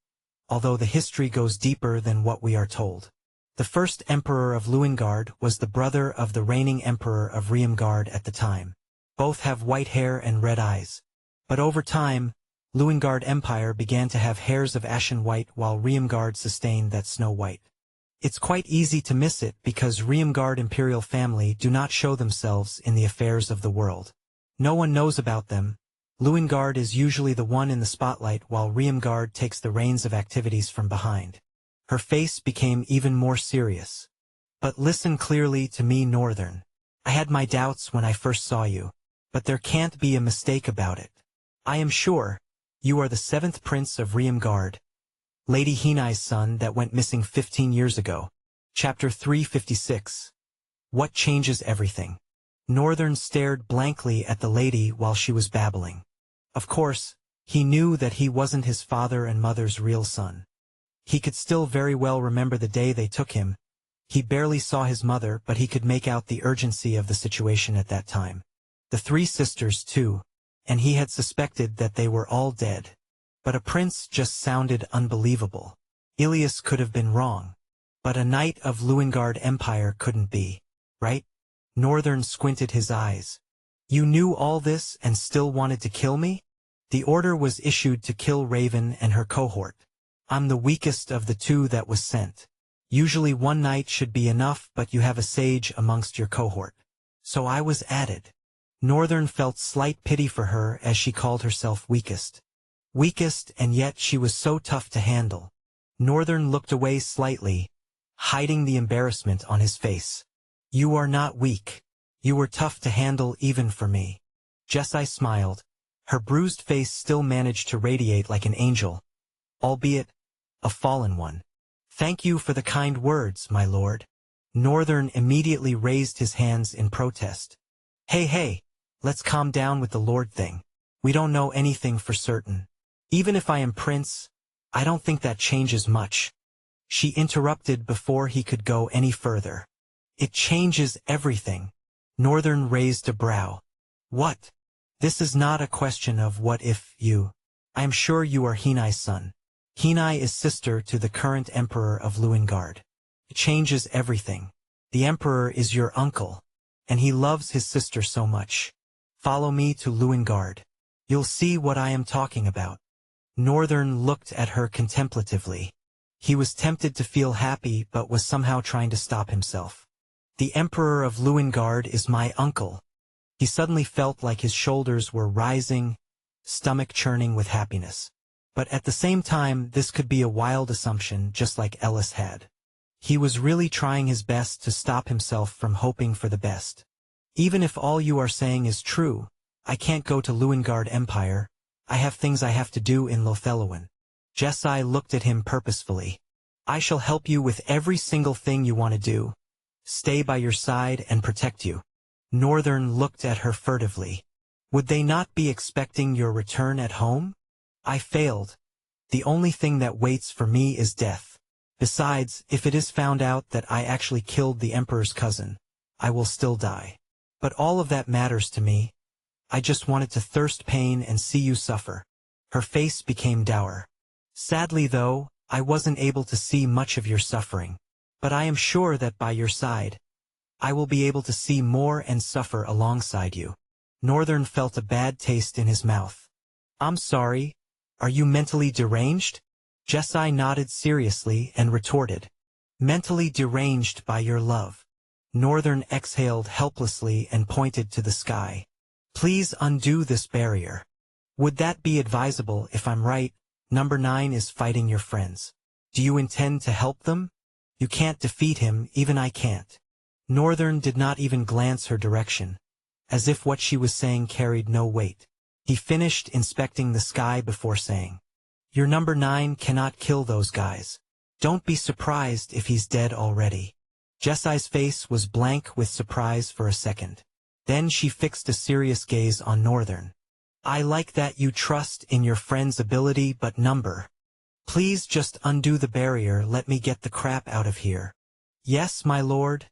although the history goes deeper than what we are told. The first emperor of Lewingard was the brother of the reigning emperor of Riemgard at the time. Both have white hair and red eyes. But over time, Lewingard Empire began to have hairs of ashen white while Riemgard sustained that snow white. It's quite easy to miss it because Riemgard imperial family do not show themselves in the affairs of the world. No one knows about them. Lewingard is usually the one in the spotlight while Riemgard takes the reins of activities from behind. Her face became even more serious. But listen clearly to me, Northern. I had my doubts when I first saw you, but there can't be a mistake about it. I am sure you are the 7th Prince of Riemgard, Lady Hinai's son that went missing 15 years ago. Chapter 356. What changes everything? Northern stared blankly at the lady while she was babbling. Of course, he knew that he wasn't his father and mother's real son. He could still very well remember the day they took him. He barely saw his mother, but he could make out the urgency of the situation at that time. The three sisters, too, and he had suspected that they were all dead. But a prince just sounded unbelievable. Ilias could have been wrong. But a knight of Lewingard Empire couldn't be, right? Northern squinted his eyes. You knew all this and still wanted to kill me? The order was issued to kill Raven and her cohort. I'm the weakest of the two that was sent. Usually one knight should be enough, but you have a sage amongst your cohort. So I was added. Northern felt slight pity for her as she called herself weakest. Weakest, and yet she was so tough to handle. Northern looked away slightly, hiding the embarrassment on his face. You are not weak. You were tough to handle even for me. Jessie smiled. Her bruised face still managed to radiate like an angel, albeit a fallen one. Thank you for the kind words, my lord. Northern immediately raised his hands in protest. Hey, let's calm down with the lord thing. We don't know anything for certain. Even if I am prince, I don't think that changes much. She interrupted before he could go any further. It changes everything. Northern raised a brow. What? This is not a question of what if you. I am sure you are Hinai's son. Hinai is sister to the current emperor of Lewingard. It changes everything. The emperor is your uncle, and he loves his sister so much. Follow me to Lewingard. You'll see what I am talking about. Northern looked at her contemplatively. He was tempted to feel happy but was somehow trying to stop himself. The Emperor of Lewingard is my uncle. He suddenly felt like his shoulders were rising, stomach churning with happiness. But at the same time, this could be a wild assumption, just like Ellis had. He was really trying his best to stop himself from hoping for the best. Even if all you are saying is true, I can't go to Lewingard Empire. I have things I have to do in Lothellowen. Jessie looked at him purposefully. I shall help you with every single thing you want to do. Stay by your side and protect you. Northern looked at her furtively. Would they not be expecting your return at home? I failed. The only thing that waits for me is death. Besides, if it is found out that I actually killed the Emperor's cousin, I will still die. But all of that matters to me. I just wanted to thirst pain and see you suffer. Her face became dour. Sadly though, I wasn't able to see much of your suffering. But I am sure that by your side, I will be able to see more and suffer alongside you. Northern felt a bad taste in his mouth. I'm sorry. Are you mentally deranged? Jessie nodded seriously and retorted. Mentally deranged by your love. Northern exhaled helplessly and pointed to the sky. Please undo this barrier. Would that be advisable if I'm right? Number 9 is fighting your friends. Do you intend to help them? You can't defeat him, even I can't. Northern did not even glance her direction, as if what she was saying carried no weight. He finished inspecting the sky before saying, Your number 9 cannot kill those guys. Don't be surprised if he's dead already. Jessie's face was blank with surprise for a second. Then she fixed a serious gaze on Northern. I like that you trust in your friend's ability, but number. Please just undo the barrier, let me get the crap out of here. Yes, my lord.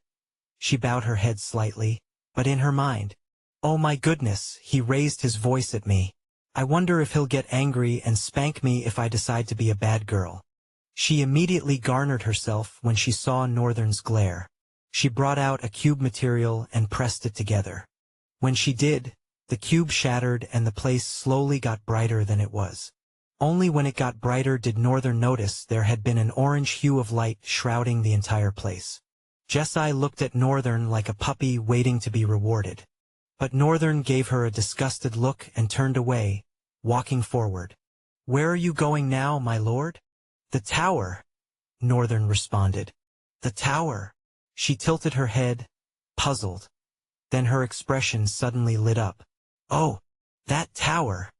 She bowed her head slightly, but in her mind, oh my goodness, he raised his voice at me. I wonder if he'll get angry and spank me if I decide to be a bad girl. She immediately garnered herself when she saw Northern's glare. She brought out a cube material and pressed it together. When she did, the cube shattered and the place slowly got brighter than it was. Only when it got brighter did Northern notice there had been an orange hue of light shrouding the entire place. Jessie looked at Northern like a puppy waiting to be rewarded. But Northern gave her a disgusted look and turned away, walking forward. Where are you going now, my lord? The tower, Northern responded. The tower. She tilted her head, puzzled. Then her expression suddenly lit up. Oh, that tower.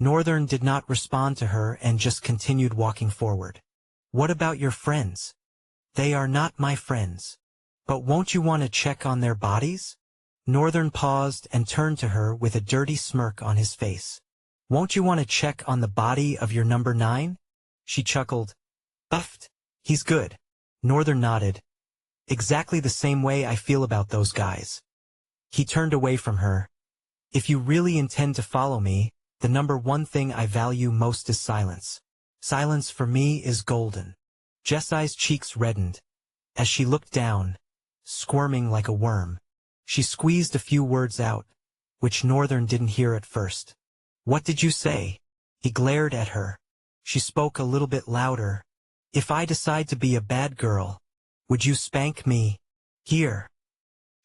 Northern did not respond to her and just continued walking forward. What about your friends? They are not my friends. But won't you want to check on their bodies? Northern paused and turned to her with a dirty smirk on his face. Won't you want to check on the body of your number 9? She chuckled. Uffed. He's good. Northern nodded. Exactly the same way I feel about those guys. He turned away from her. If you really intend to follow me, the number one thing I value most is silence. Silence for me is golden. Jessai's cheeks reddened. As she looked down, squirming like a worm, she squeezed a few words out, which Northern didn't hear at first. What did you say? He glared at her. She spoke a little bit louder. If I decide to be a bad girl, would you spank me? Here.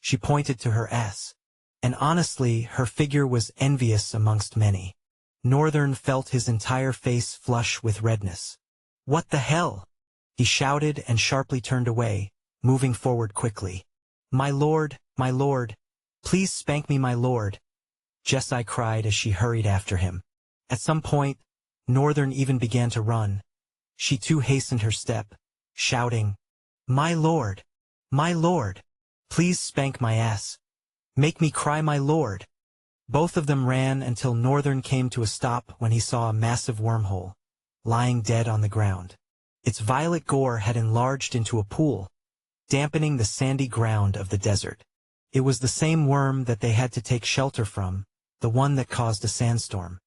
She pointed to her ass. And honestly, her figure was envious amongst many. Northern felt his entire face flush with redness. What the hell? He shouted and sharply turned away, moving forward quickly. My lord, please spank me, my lord. Jessai cried as she hurried after him. At some point, Northern even began to run. She too hastened her step, shouting, my lord, please spank my ass. Make me cry, my lord. Both of them ran until Northern came to a stop when he saw a massive wormhole, lying dead on the ground. Its violet gore had enlarged into a pool, dampening the sandy ground of the desert. It was the same worm that they had to take shelter from, the one that caused a sandstorm.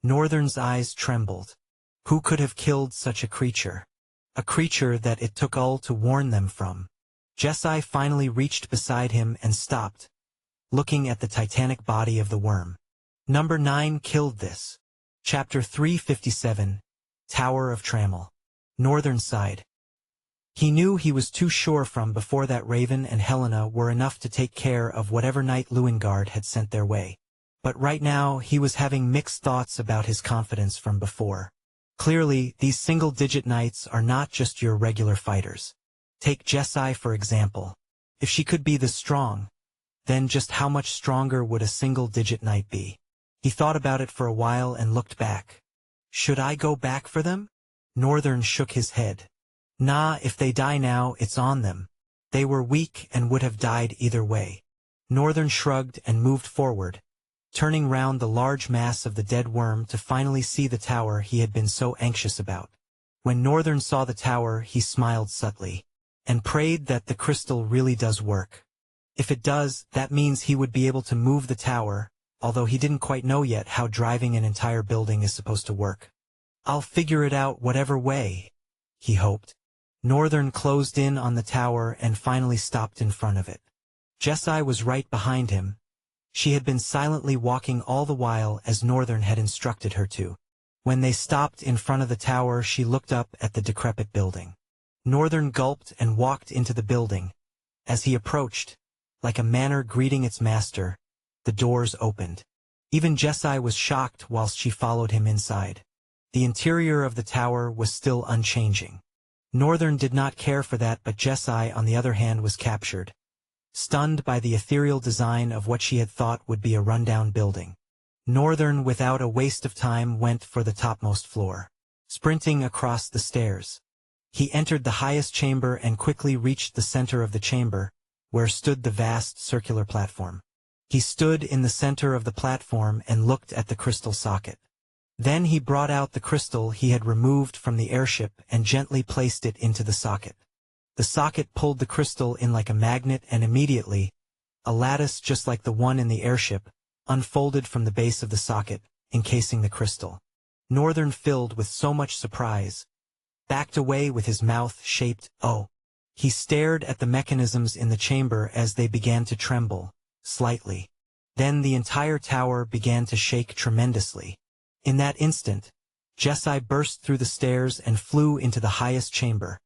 Northern's eyes trembled. Who could have killed such a creature? A creature that it took all to warn them from. Jessai finally reached beside him and stopped, looking at the titanic body of the worm. Number 9 killed this. Chapter 357, Tower of Trammel. Northern sighed. He knew he was too sure from before that Raven and Helena were enough to take care of whatever Knight Lewingard had sent their way. But right now he was having mixed thoughts about his confidence from before. Clearly, these single-digit knights are not just your regular fighters. Take Jessai for example. If she could be this strong, then just how much stronger would a single-digit knight be? He thought about it for a while and looked back. Should I go back for them? Northern shook his head. Nah, if they die now, it's on them. They were weak and would have died either way. Northern shrugged and moved forward, turning round the large mass of the dead worm to finally see the tower he had been so anxious about. When Northern saw the tower, he smiled subtly, and prayed that the crystal really does work. If it does, that means he would be able to move the tower, although he didn't quite know yet how driving an entire building is supposed to work. I'll figure it out whatever way, he hoped. Northern closed in on the tower and finally stopped in front of it. Jessai was right behind him. She had been silently walking all the while as Northern had instructed her to. When they stopped in front of the tower, she looked up at the decrepit building. Northern gulped and walked into the building. As he approached, like a manor greeting its master, the doors opened. Even Jessai was shocked whilst she followed him inside. The interior of the tower was still unchanging. Northern did not care for that, but Jessai, on the other hand, was captured, stunned by the ethereal design of what she had thought would be a rundown building. Northern, without a waste of time, went for the topmost floor, sprinting across the stairs. He entered the highest chamber and quickly reached the center of the chamber, where stood the vast circular platform. He stood in the center of the platform and looked at the crystal socket. Then he brought out the crystal he had removed from the airship and gently placed it into the socket. The socket pulled the crystal in like a magnet, and immediately, a lattice just like the one in the airship unfolded from the base of the socket, encasing the crystal. Northern, filled with so much surprise, backed away with his mouth shaped O. He stared at the mechanisms in the chamber as they began to tremble, slightly. Then the entire tower began to shake tremendously. In that instant, Jessai burst through the stairs and flew into the highest chamber,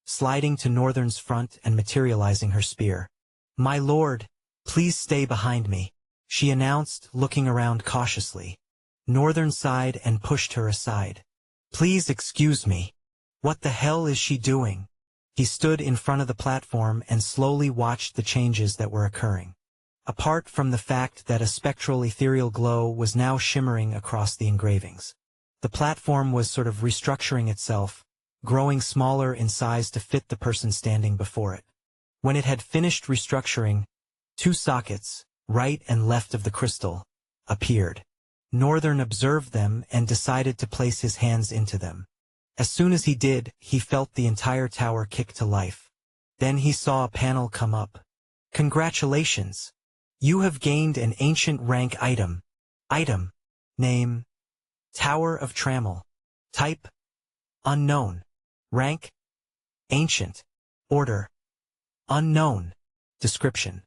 sliding to Northern's front and materializing her spear. My lord, please stay behind me, she announced, looking around cautiously. Northern sighed and pushed her aside. Please excuse me. What the hell is she doing? He stood in front of the platform and slowly watched the changes that were occurring. Apart from the fact that a spectral ethereal glow was now shimmering across the engravings, the platform was sort of restructuring itself, growing smaller in size to fit the person standing before it. When it had finished restructuring, two sockets, right and left of the crystal, appeared. Northern observed them and decided to place his hands into them. As soon as he did, he felt the entire tower kick to life. Then he saw a panel come up. Congratulations! You have gained an ancient rank item. Item. Name. Tower of Trammel. Type. Unknown. Rank. Ancient. Order. Unknown. Description.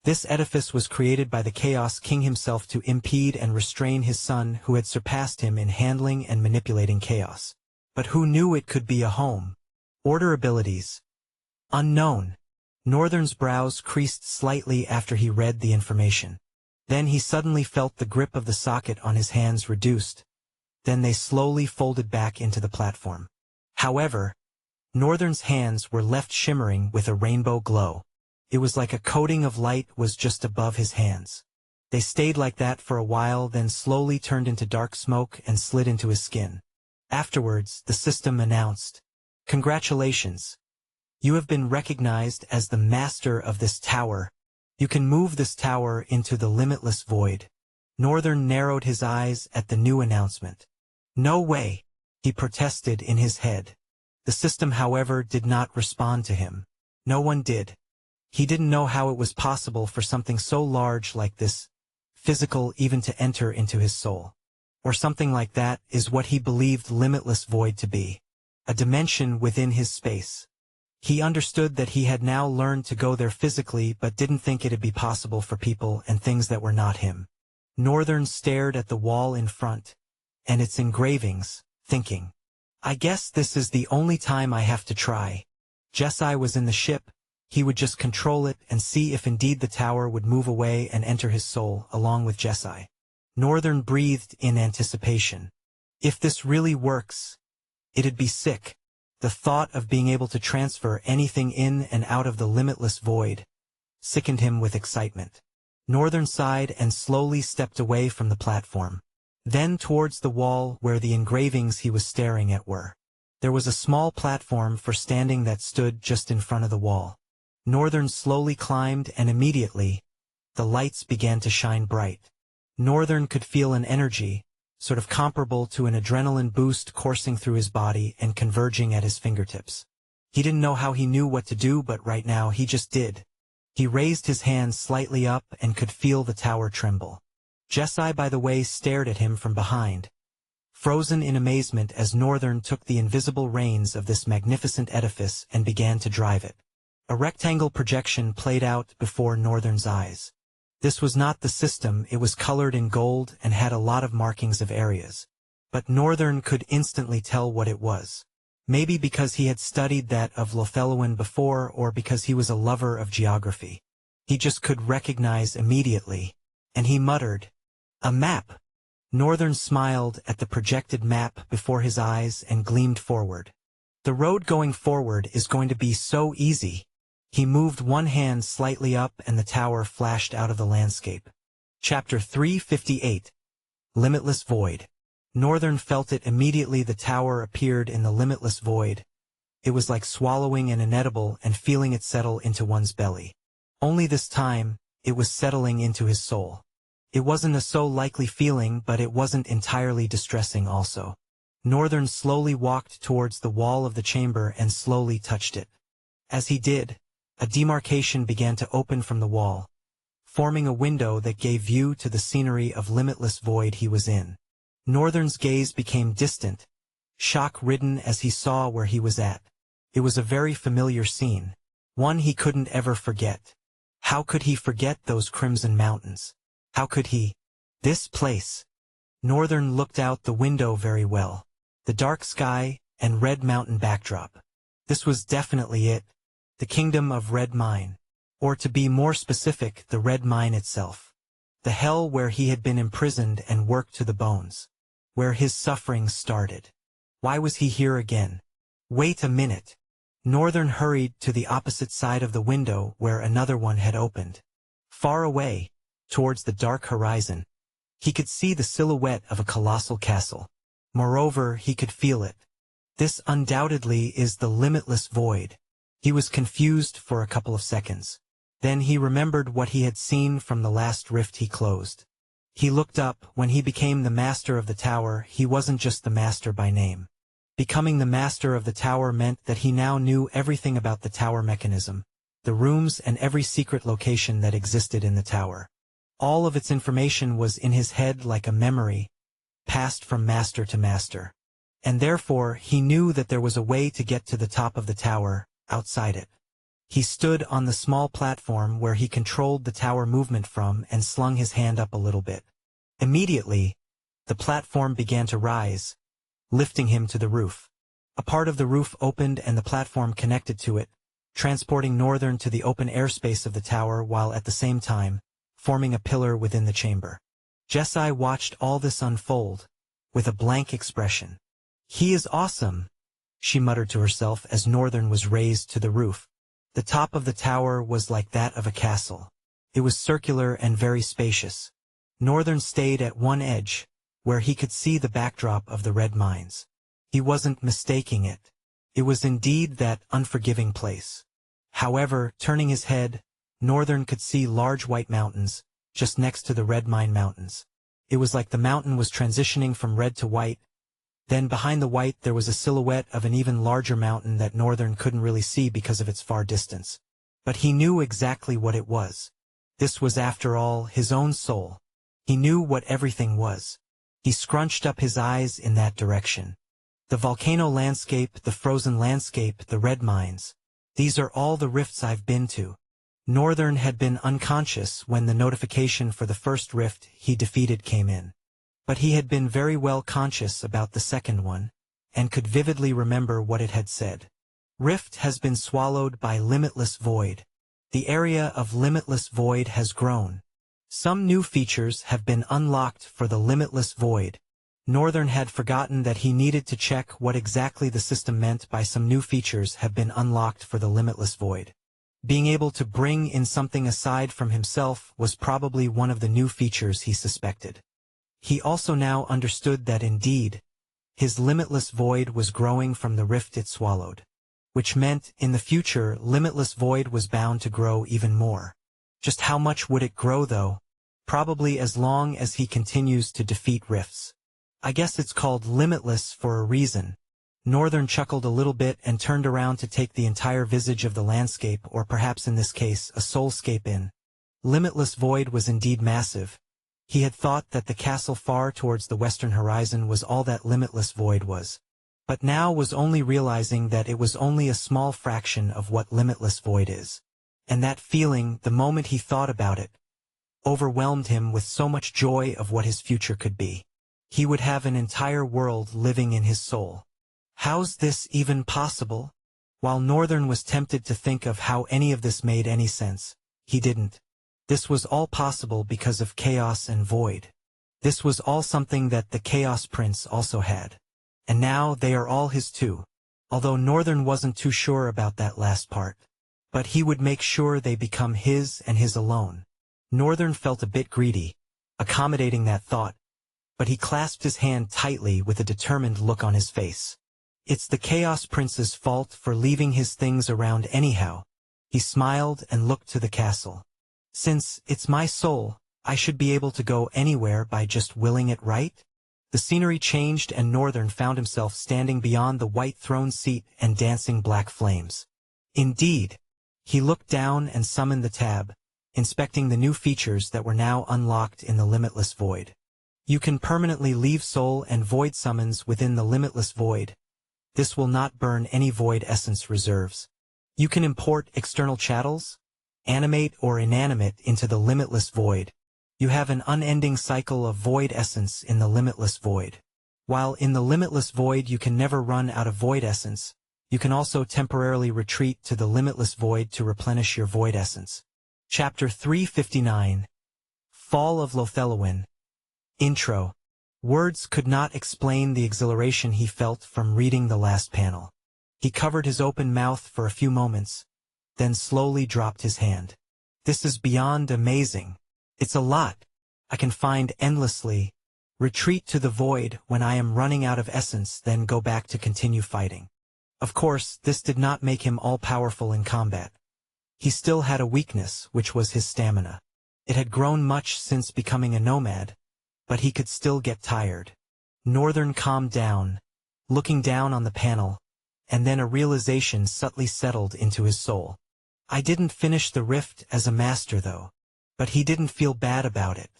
This edifice was created by the Chaos King himself to impede and restrain his son who had surpassed him in handling and manipulating chaos. But who knew it could be a home? Order abilities. Unknown. Northern's brows creased slightly after he read the information. Then he suddenly felt the grip of the socket on his hands reduced. Then they slowly folded back into the platform. However, Northern's hands were left shimmering with a rainbow glow. It was like a coating of light was just above his hands. They stayed like that for a while, then slowly turned into dark smoke and slid into his skin. Afterwards, the system announced, "Congratulations. You have been recognized as the master of this tower. You can move this tower into the limitless void." Northern narrowed his eyes at the new announcement. "No way," he protested in his head. The system, however, did not respond to him. No one did. He didn't know how it was possible for something so large like this, physical, even to enter into his soul. Or something like that is what he believed limitless void to be. A dimension within his space. He understood that he had now learned to go there physically but didn't think it'd be possible for people and things that were not him. Northern stared at the wall in front, and its engravings, thinking, "I guess this is the only time I have to try." Jesai was in the ship. He would just control it and see if indeed the tower would move away and enter his soul, along with Jesai. Northern breathed in anticipation. If this really works, it'd be sick. The thought of being able to transfer anything in and out of the limitless void sickened him with excitement. Northern sighed and slowly stepped away from the platform. Then towards the wall where the engravings he was staring at were. There was a small platform for standing that stood just in front of the wall. Northern slowly climbed, and immediately, the lights began to shine bright. Northern could feel an energy, sort of comparable to an adrenaline boost, coursing through his body and converging at his fingertips. He didn't know how he knew what to do, but right now he just did. He raised his hands slightly up and could feel the tower tremble. Jesai, by the way, stared at him from behind, frozen in amazement as Northern took the invisible reins of this magnificent edifice and began to drive it. A rectangle projection played out before Northern's eyes. This was not the system, it was colored in gold and had a lot of markings of areas. But Northern could instantly tell what it was. Maybe because he had studied that of Lothellowan before, or because he was a lover of geography. He just could recognize immediately. And he muttered, "A map." Northern smiled at the projected map before his eyes and gleamed forward. The road going forward is going to be so easy. He moved one hand slightly up and the tower flashed out of the landscape. Chapter 358. Limitless Void. Northern felt it immediately. The tower appeared in the limitless void. It was like swallowing an inedible and feeling it settle into one's belly. Only this time, it was settling into his soul. It wasn't a so likely feeling, but it wasn't entirely distressing also. Northern slowly walked towards the wall of the chamber and slowly touched it. As he did, a demarcation began to open from the wall, forming a window that gave view to the scenery of limitless void he was in. Northern's gaze became distant, shock-ridden as he saw where he was at. It was a very familiar scene, one he couldn't ever forget. How could he forget those crimson mountains? How could he? This place. Northern looked out the window very well. The dark sky and red mountain backdrop. This was definitely it. The kingdom of Red Mine. Or to be more specific, the Red Mine itself. The hell where he had been imprisoned and worked to the bones. Where his suffering started. Why was he here again? Wait a minute. Northern hurried to the opposite side of the window where another one had opened. Far away, towards the dark horizon, he could see the silhouette of a colossal castle. Moreover, he could feel it. This undoubtedly is the limitless void. He was confused for a couple of seconds. Then he remembered what he had seen from the last rift he closed. He looked up. When he became the master of the tower, he wasn't just the master by name. Becoming the master of the tower meant that he now knew everything about the tower mechanism, the rooms and every secret location that existed in the tower. All of its information was in his head like a memory, passed from master to master. And therefore, he knew that there was a way to get to the top of the tower, outside it. He stood on the small platform where he controlled the tower movement from and slung his hand up a little bit. Immediately, the platform began to rise, lifting him to the roof. A part of the roof opened and the platform connected to it, transporting Northern to the open airspace of the tower while at the same time, forming a pillar within the chamber. Jessie watched all this unfold, with a blank expression. "He is awesome," she muttered to herself as Northern was raised to the roof. The top of the tower was like that of a castle. It was circular and very spacious. Northern stayed at one edge, where he could see the backdrop of the red mines. He wasn't mistaking it. It was indeed that unforgiving place. However, turning his head, Northern could see large white mountains, just next to the red mine mountains. It was like the mountain was transitioning from red to white. Then behind the white there was a silhouette of an even larger mountain that Northern couldn't really see because of its far distance. But he knew exactly what it was. This was, after all, his own soul. He knew what everything was. He scrunched up his eyes in that direction. The volcano landscape, the frozen landscape, the red mines. These are all the rifts I've been to. Northern had been unconscious when the notification for the first rift he defeated came in. But he had been very well conscious about the second one, and could vividly remember what it had said. Rift has been swallowed by limitless void. The area of limitless void has grown. Some new features have been unlocked for the limitless void. Northern had forgotten that he needed to check what exactly the system meant by some new features have been unlocked for the limitless void. Being able to bring in something aside from himself was probably one of the new features he suspected. He also now understood that indeed, his limitless void was growing from the rift it swallowed. Which meant, in the future, limitless void was bound to grow even more. Just how much would it grow though? Probably as long as he continues to defeat rifts. I guess it's called limitless for a reason. Northern chuckled a little bit and turned around to take the entire visage of the landscape, or perhaps in this case, a soulscape in. Limitless void was indeed massive. He had thought that the castle far towards the western horizon was all that limitless void was. But now was only realizing that it was only a small fraction of what limitless void is. And that feeling, the moment he thought about it, overwhelmed him with so much joy of what his future could be. He would have an entire world living in his soul. How's this even possible? While Northern was tempted to think of how any of this made any sense, he didn't. This was all possible because of chaos and void. This was all something that the Chaos Prince also had. And now they are all his too. Although Northern wasn't too sure about that last part. But he would make sure they become his and his alone. Northern felt a bit greedy, accommodating that thought, but he clasped his hand tightly with a determined look on his face. It's the Chaos Prince's fault for leaving his things around anyhow. He smiled and looked to the castle. Since it's my soul, I should be able to go anywhere by just willing it, right? The scenery changed and Northern found himself standing beyond the white throne seat and dancing black flames. Indeed. He looked down and summoned the tab, inspecting the new features that were now unlocked in the limitless void. You can permanently leave soul and void summons within the limitless void. This will not burn any void essence reserves. You can import external chattels, animate or inanimate, into the limitless void. You have an unending cycle of void essence in the limitless void. While in the limitless void you can never run out of void essence, you can also temporarily retreat to the limitless void to replenish your void essence. Chapter 359. Fall of Lothelowin. Intro. Words could not explain the exhilaration he felt from reading the last panel. He covered his open mouth for a few moments, then slowly dropped his hand. This is beyond amazing. It's a lot. I can find endlessly. Retreat to the void when I am running out of essence, then go back to continue fighting. Of course, this did not make him all-powerful in combat. He still had a weakness, which was his stamina. It had grown much since becoming a nomad, but he could still get tired. Northern calmed down, looking down on the panel, and then a realization subtly settled into his soul. I didn't finish the rift as a master though. But he didn't feel bad about it.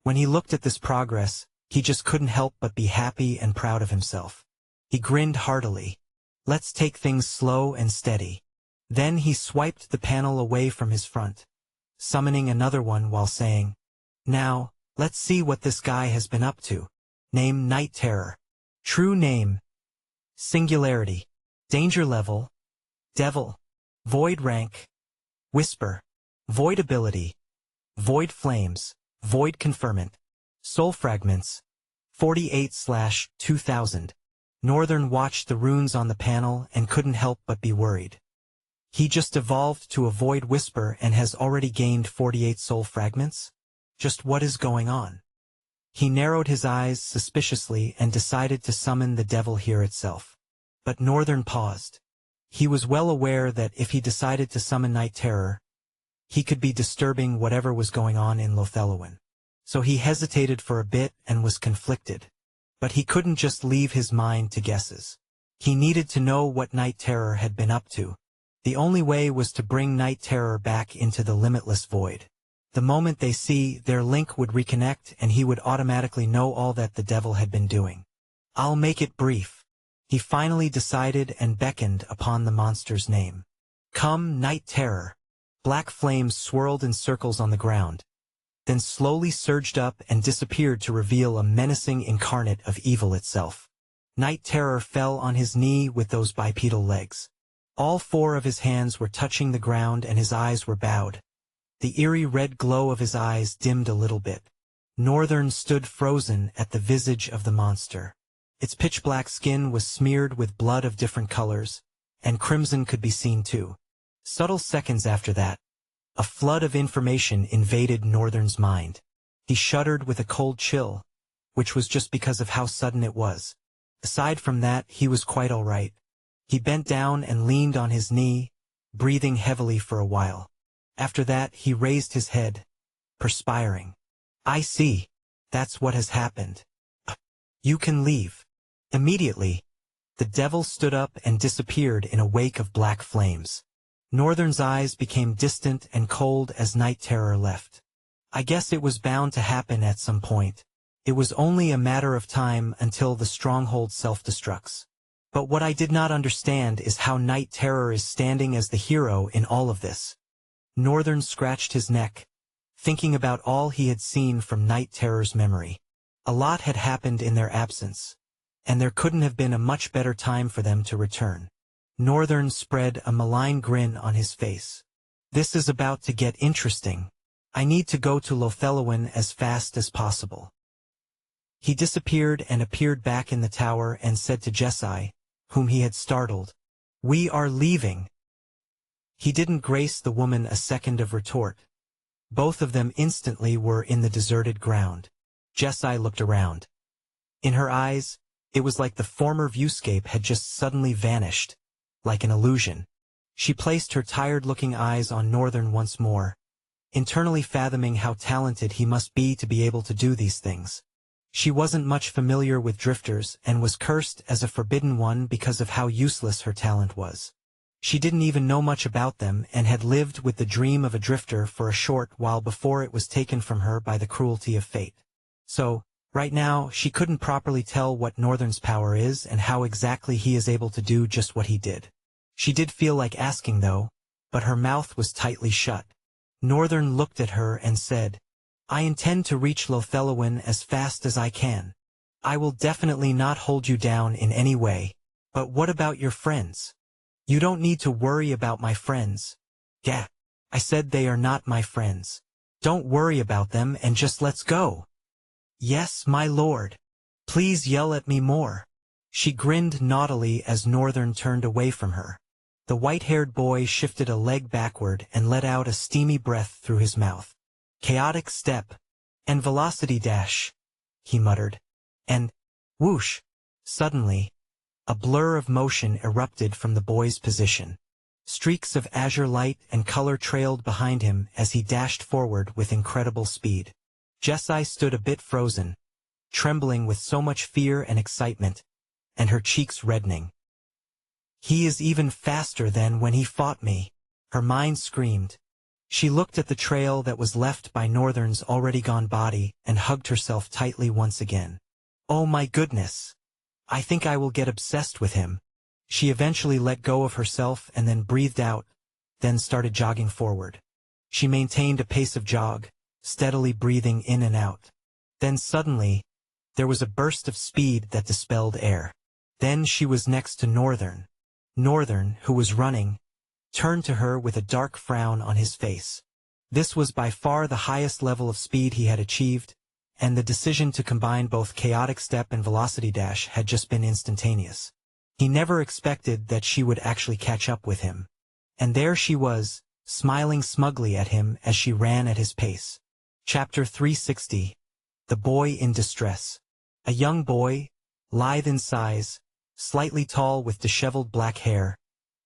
When he looked at this progress, he just couldn't help but be happy and proud of himself. He grinned heartily. Let's take things slow and steady. Then he swiped the panel away from his front, summoning another one while saying, Now, let's see what this guy has been up to. Name Night Terror. True name. Singularity. Danger level. Devil. Void rank. Whisper. Void ability. Void flames. Void conferment. Soul fragments. 48/2000. Northern watched the runes on the panel and couldn't help but be worried. He just evolved to a void whisper and has already gained 48 soul fragments? Just what is going on? He narrowed his eyes suspiciously and decided to summon the devil here itself. But Northern paused. He was well aware that if he decided to summon Night Terror, he could be disturbing whatever was going on in Lothellowen. So he hesitated for a bit and was conflicted. But he couldn't just leave his mind to guesses. He needed to know what Night Terror had been up to. The only way was to bring Night Terror back into the limitless void. The moment they see, their link would reconnect and he would automatically know all that the devil had been doing. I'll make it brief. He finally decided and beckoned upon the monster's name. Come, Night Terror. Black flames swirled in circles on the ground, then slowly surged up and disappeared to reveal a menacing incarnate of evil itself. Night Terror fell on his knee with those bipedal legs. All four of his hands were touching the ground and his eyes were bowed. The eerie red glow of his eyes dimmed a little bit. Northern stood frozen at the visage of the monster. Its pitch-black skin was smeared with blood of different colors, and crimson could be seen too. Subtle seconds after that, a flood of information invaded Northern's mind. He shuddered with a cold chill, which was just because of how sudden it was. Aside from that, he was quite all right. He bent down and leaned on his knee, breathing heavily for a while. After that, he raised his head, perspiring. I see. That's what has happened. You can leave. Immediately, the devil stood up and disappeared in a wake of black flames. Northern's eyes became distant and cold as Night Terror left. I guess it was bound to happen at some point. It was only a matter of time until the stronghold self-destructs. But what I did not understand is how Night Terror is standing as the hero in all of this. Northern scratched his neck, thinking about all he had seen from Night Terror's memory. A lot had happened in their absence, and there couldn't have been a much better time for them to return. Northern spread a malign grin on his face. This is about to get interesting. I need to go to Lothellowen as fast as possible. He disappeared and appeared back in the tower and said to Jesai, whom he had startled, We are leaving. He didn't grace the woman a second of retort. Both of them instantly were in the deserted ground. Jesai looked around. In her eyes, it was like the former viewscape had just suddenly vanished, like an illusion. She placed her tired-looking eyes on Northern once more, internally fathoming how talented he must be to be able to do these things. She wasn't much familiar with drifters and was cursed as a forbidden one because of how useless her talent was. She didn't even know much about them and had lived with the dream of a drifter for a short while before it was taken from her by the cruelty of fate. So, right now, she couldn't properly tell what Northern's power is and how exactly he is able to do just what he did. She did feel like asking though, but her mouth was tightly shut. Northern looked at her and said, I intend to reach Lothellowen as fast as I can. I will definitely not hold you down in any way. But what about your friends? You don't need to worry about my friends. Yeah, I said they are not my friends. Don't worry about them and just let's go. Yes, my lord. Please yell at me more. She grinned naughtily as Northern turned away from her. The white-haired boy shifted a leg backward and let out a steamy breath through his mouth. Chaotic step. And velocity dash, he muttered. And, whoosh, suddenly, A blur of motion erupted from the boy's position. Streaks of azure light and color trailed behind him as he dashed forward with incredible speed. Jessie stood a bit frozen, trembling with so much fear and excitement, and her cheeks reddening. "He is even faster than when he fought me," her mind screamed. She looked at the trail that was left by Northern's already gone body and hugged herself tightly once again. "Oh my goodness! I think I will get obsessed with him." She eventually let go of herself and then breathed out, then started jogging forward. She maintained a pace of jog, steadily breathing in and out. Then suddenly, there was a burst of speed that dispelled air. Then she was next to Northern. Northern, who was running, turned to her with a dark frown on his face. This was by far the highest level of speed he had achieved, and the decision to combine both chaotic step and velocity dash had just been instantaneous. He never expected that she would actually catch up with him. And there she was, smiling smugly at him as she ran at his pace. Chapter 360. The Boy in Distress. A young boy, lithe in size, slightly tall with disheveled black hair,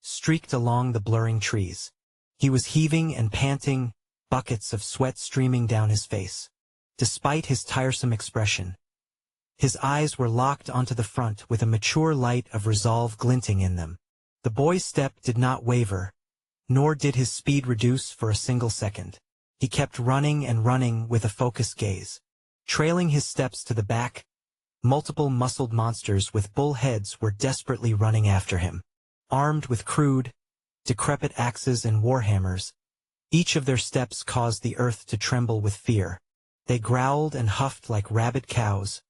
streaked along the blurring trees. He was heaving and panting, buckets of sweat streaming down his face. Despite his tiresome expression, his eyes were locked onto the front with a mature light of resolve glinting in them. The boy's step did not waver, nor did his speed reduce for a single second. He kept running and running with a focused gaze. Trailing his steps to the back, multiple muscled monsters with bull heads were desperately running after him. Armed with crude, decrepit axes and warhammers, each of their steps caused the earth to tremble with fear. They growled and huffed like rabid cows,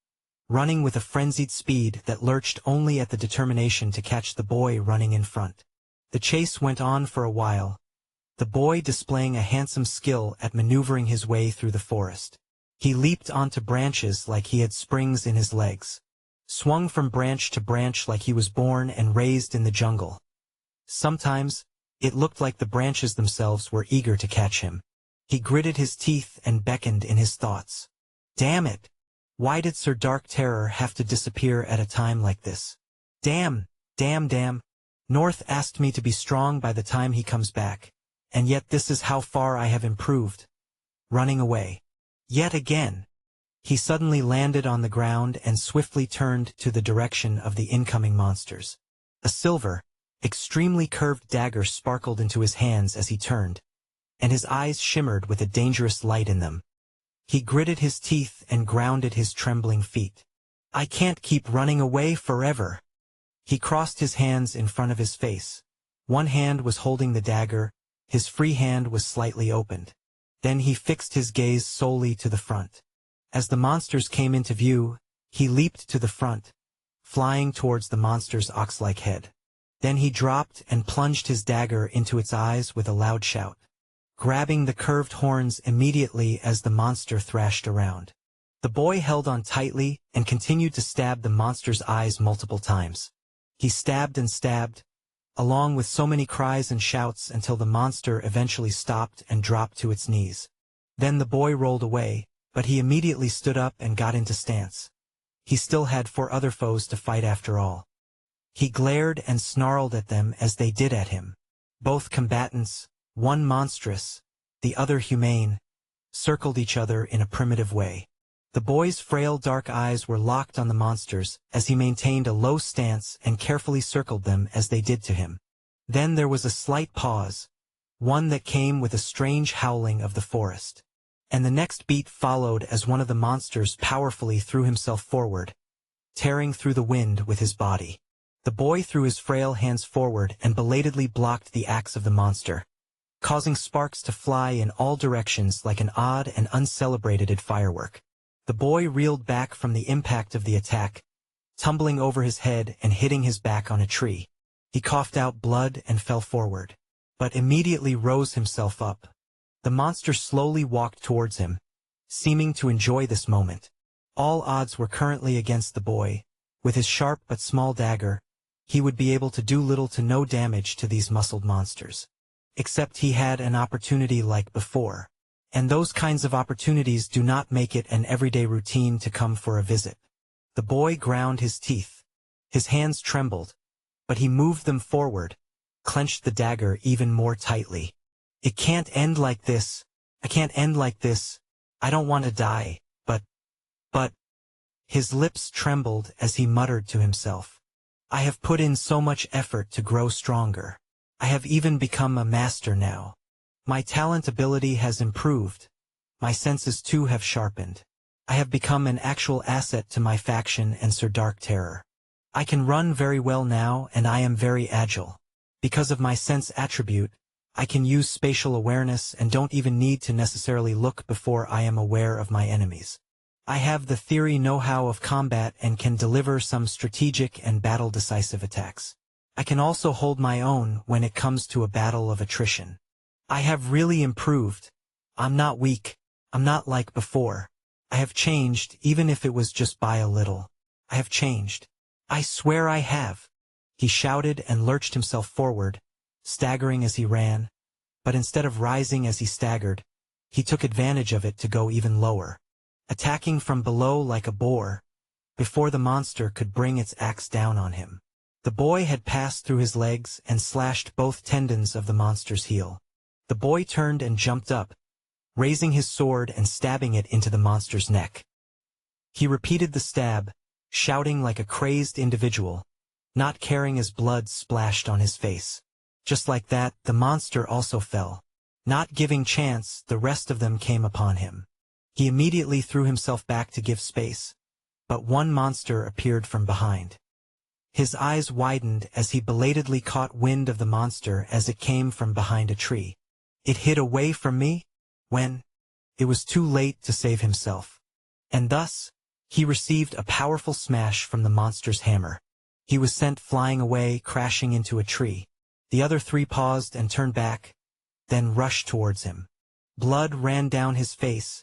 running with a frenzied speed that lurched only at the determination to catch the boy running in front. The chase went on for a while, the boy displaying a handsome skill at maneuvering his way through the forest. He leaped onto branches like he had springs in his legs, swung from branch to branch like he was born and raised in the jungle. Sometimes, it looked like the branches themselves were eager to catch him. He gritted his teeth and beckoned in his thoughts. Damn it! Why did Sir Dark Terror have to disappear at a time like this? Damn! North asked me to be strong by the time he comes back, and yet this is how far I have improved. Running away. Yet again. He suddenly landed on the ground and swiftly turned to the direction of the incoming monsters. A silver, extremely curved dagger sparkled into his hands as he turned, and his eyes shimmered with a dangerous light in them. He gritted his teeth and grounded his trembling feet. I can't keep running away forever. He crossed his hands in front of his face. One hand was holding the dagger, his free hand was slightly opened. Then he fixed his gaze solely to the front. As the monsters came into view, he leaped to the front, flying towards the monster's ox-like head. Then he dropped and plunged his dagger into its eyes with a loud shout, grabbing the curved horns immediately as the monster thrashed around. The boy held on tightly and continued to stab the monster's eyes multiple times. He stabbed and stabbed, along with so many cries and shouts until the monster eventually stopped and dropped to its knees. Then the boy rolled away, but he immediately stood up and got into stance. He still had 4 other foes to fight after all. He glared and snarled at them as they did at him. Both combatants, one monstrous, the other humane, circled each other in a primitive way. The boy's frail dark eyes were locked on the monsters as he maintained a low stance and carefully circled them as they did to him. Then there was a slight pause, one that came with a strange howling of the forest. And the next beat followed as one of the monsters powerfully threw himself forward, tearing through the wind with his body. The boy threw his frail hands forward and belatedly blocked the axe of the monster, causing sparks to fly in all directions like an odd and uncelebrated firework. The boy reeled back from the impact of the attack, tumbling over his head and hitting his back on a tree. He coughed out blood and fell forward, but immediately rose himself up. The monster slowly walked towards him, seeming to enjoy this moment. All odds were currently against the boy. With his sharp but small dagger, he would be able to do little to no damage to these muscled monsters. Except he had an opportunity like before. And those kinds of opportunities do not make it an everyday routine to come for a visit. The boy ground his teeth. His hands trembled, but he moved them forward, clenched the dagger even more tightly. It can't end like this. I can't end like this. I don't want to die, but... His lips trembled as he muttered to himself. I have put in so much effort to grow stronger. I have even become a master now. My talent ability has improved. My senses too have sharpened. I have become an actual asset to my faction and Sir Dark Terror. I can run very well now and I am very agile. Because of my sense attribute, I can use spatial awareness and don't even need to necessarily look before I am aware of my enemies. I have the theory know-how of combat and can deliver some strategic and battle-decisive attacks. I can also hold my own when it comes to a battle of attrition. I have really improved. I'm not weak. I'm not like before. I have changed, even if it was just by a little. I have changed. I swear I have. He shouted and lurched himself forward, staggering as he ran, but instead of rising as he staggered, he took advantage of it to go even lower, attacking from below like a boar, before the monster could bring its axe down on him. The boy had passed through his legs and slashed both tendons of the monster's heel. The boy turned and jumped up, raising his sword and stabbing it into the monster's neck. He repeated the stab, shouting like a crazed individual, not caring as blood splashed on his face. Just like that, the monster also fell. Not giving chance, the rest of them came upon him. He immediately threw himself back to give space, but one monster appeared from behind. His eyes widened as he belatedly caught wind of the monster as it came from behind a tree. It hid away from me, when it was too late to save himself. And thus, he received a powerful smash from the monster's hammer. He was sent flying away, crashing into a tree. The other three paused and turned back, then rushed towards him. Blood ran down his face,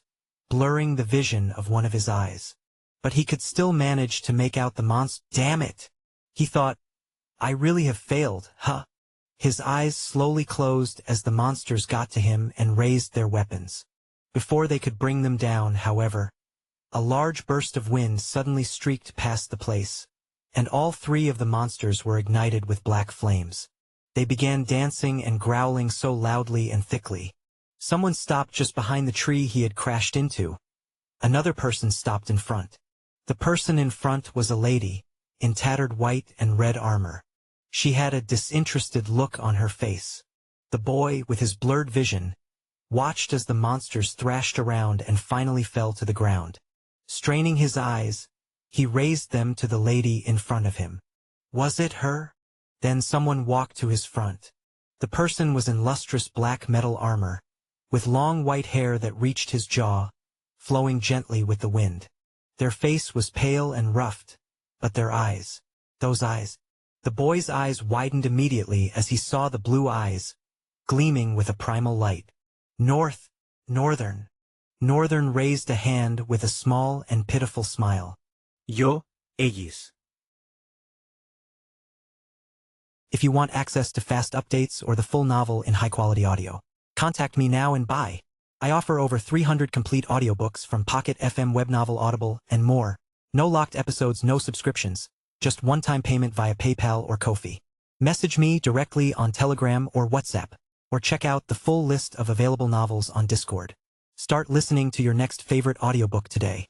blurring the vision of one of his eyes. But he could still manage to make out the monster. Damn it! He thought, I really have failed, huh? His eyes slowly closed as the monsters got to him and raised their weapons. Before they could bring them down, however, a large burst of wind suddenly streaked past the place, and all three of the monsters were ignited with black flames. They began dancing and growling so loudly and thickly. Someone stopped just behind the tree he had crashed into. Another person stopped in front. The person in front was a lady, in tattered white and red armor. She had a disinterested look on her face. The boy, with his blurred vision, watched as the monsters thrashed around and finally fell to the ground. Straining his eyes, he raised them to the lady in front of him. Was it her? Then someone walked to his front. The person was in lustrous black metal armor, with long white hair that reached his jaw, flowing gently with the wind. Their face was pale and roughed, but their eyes, those eyes. The boy's eyes widened immediately as he saw the blue eyes, gleaming with a primal light. Northern raised a hand with a small and pitiful smile. Yo, ellos. If you want access to fast updates or the full novel in high-quality audio, contact me now and buy. I offer over 300 complete audiobooks from Pocket FM, Webnovel, Audible, and more. No locked episodes, no subscriptions, just one-time payment via PayPal or Ko-fi. Message me directly on Telegram or WhatsApp, or check out the full list of available novels on Discord. Start listening to your next favorite audiobook today.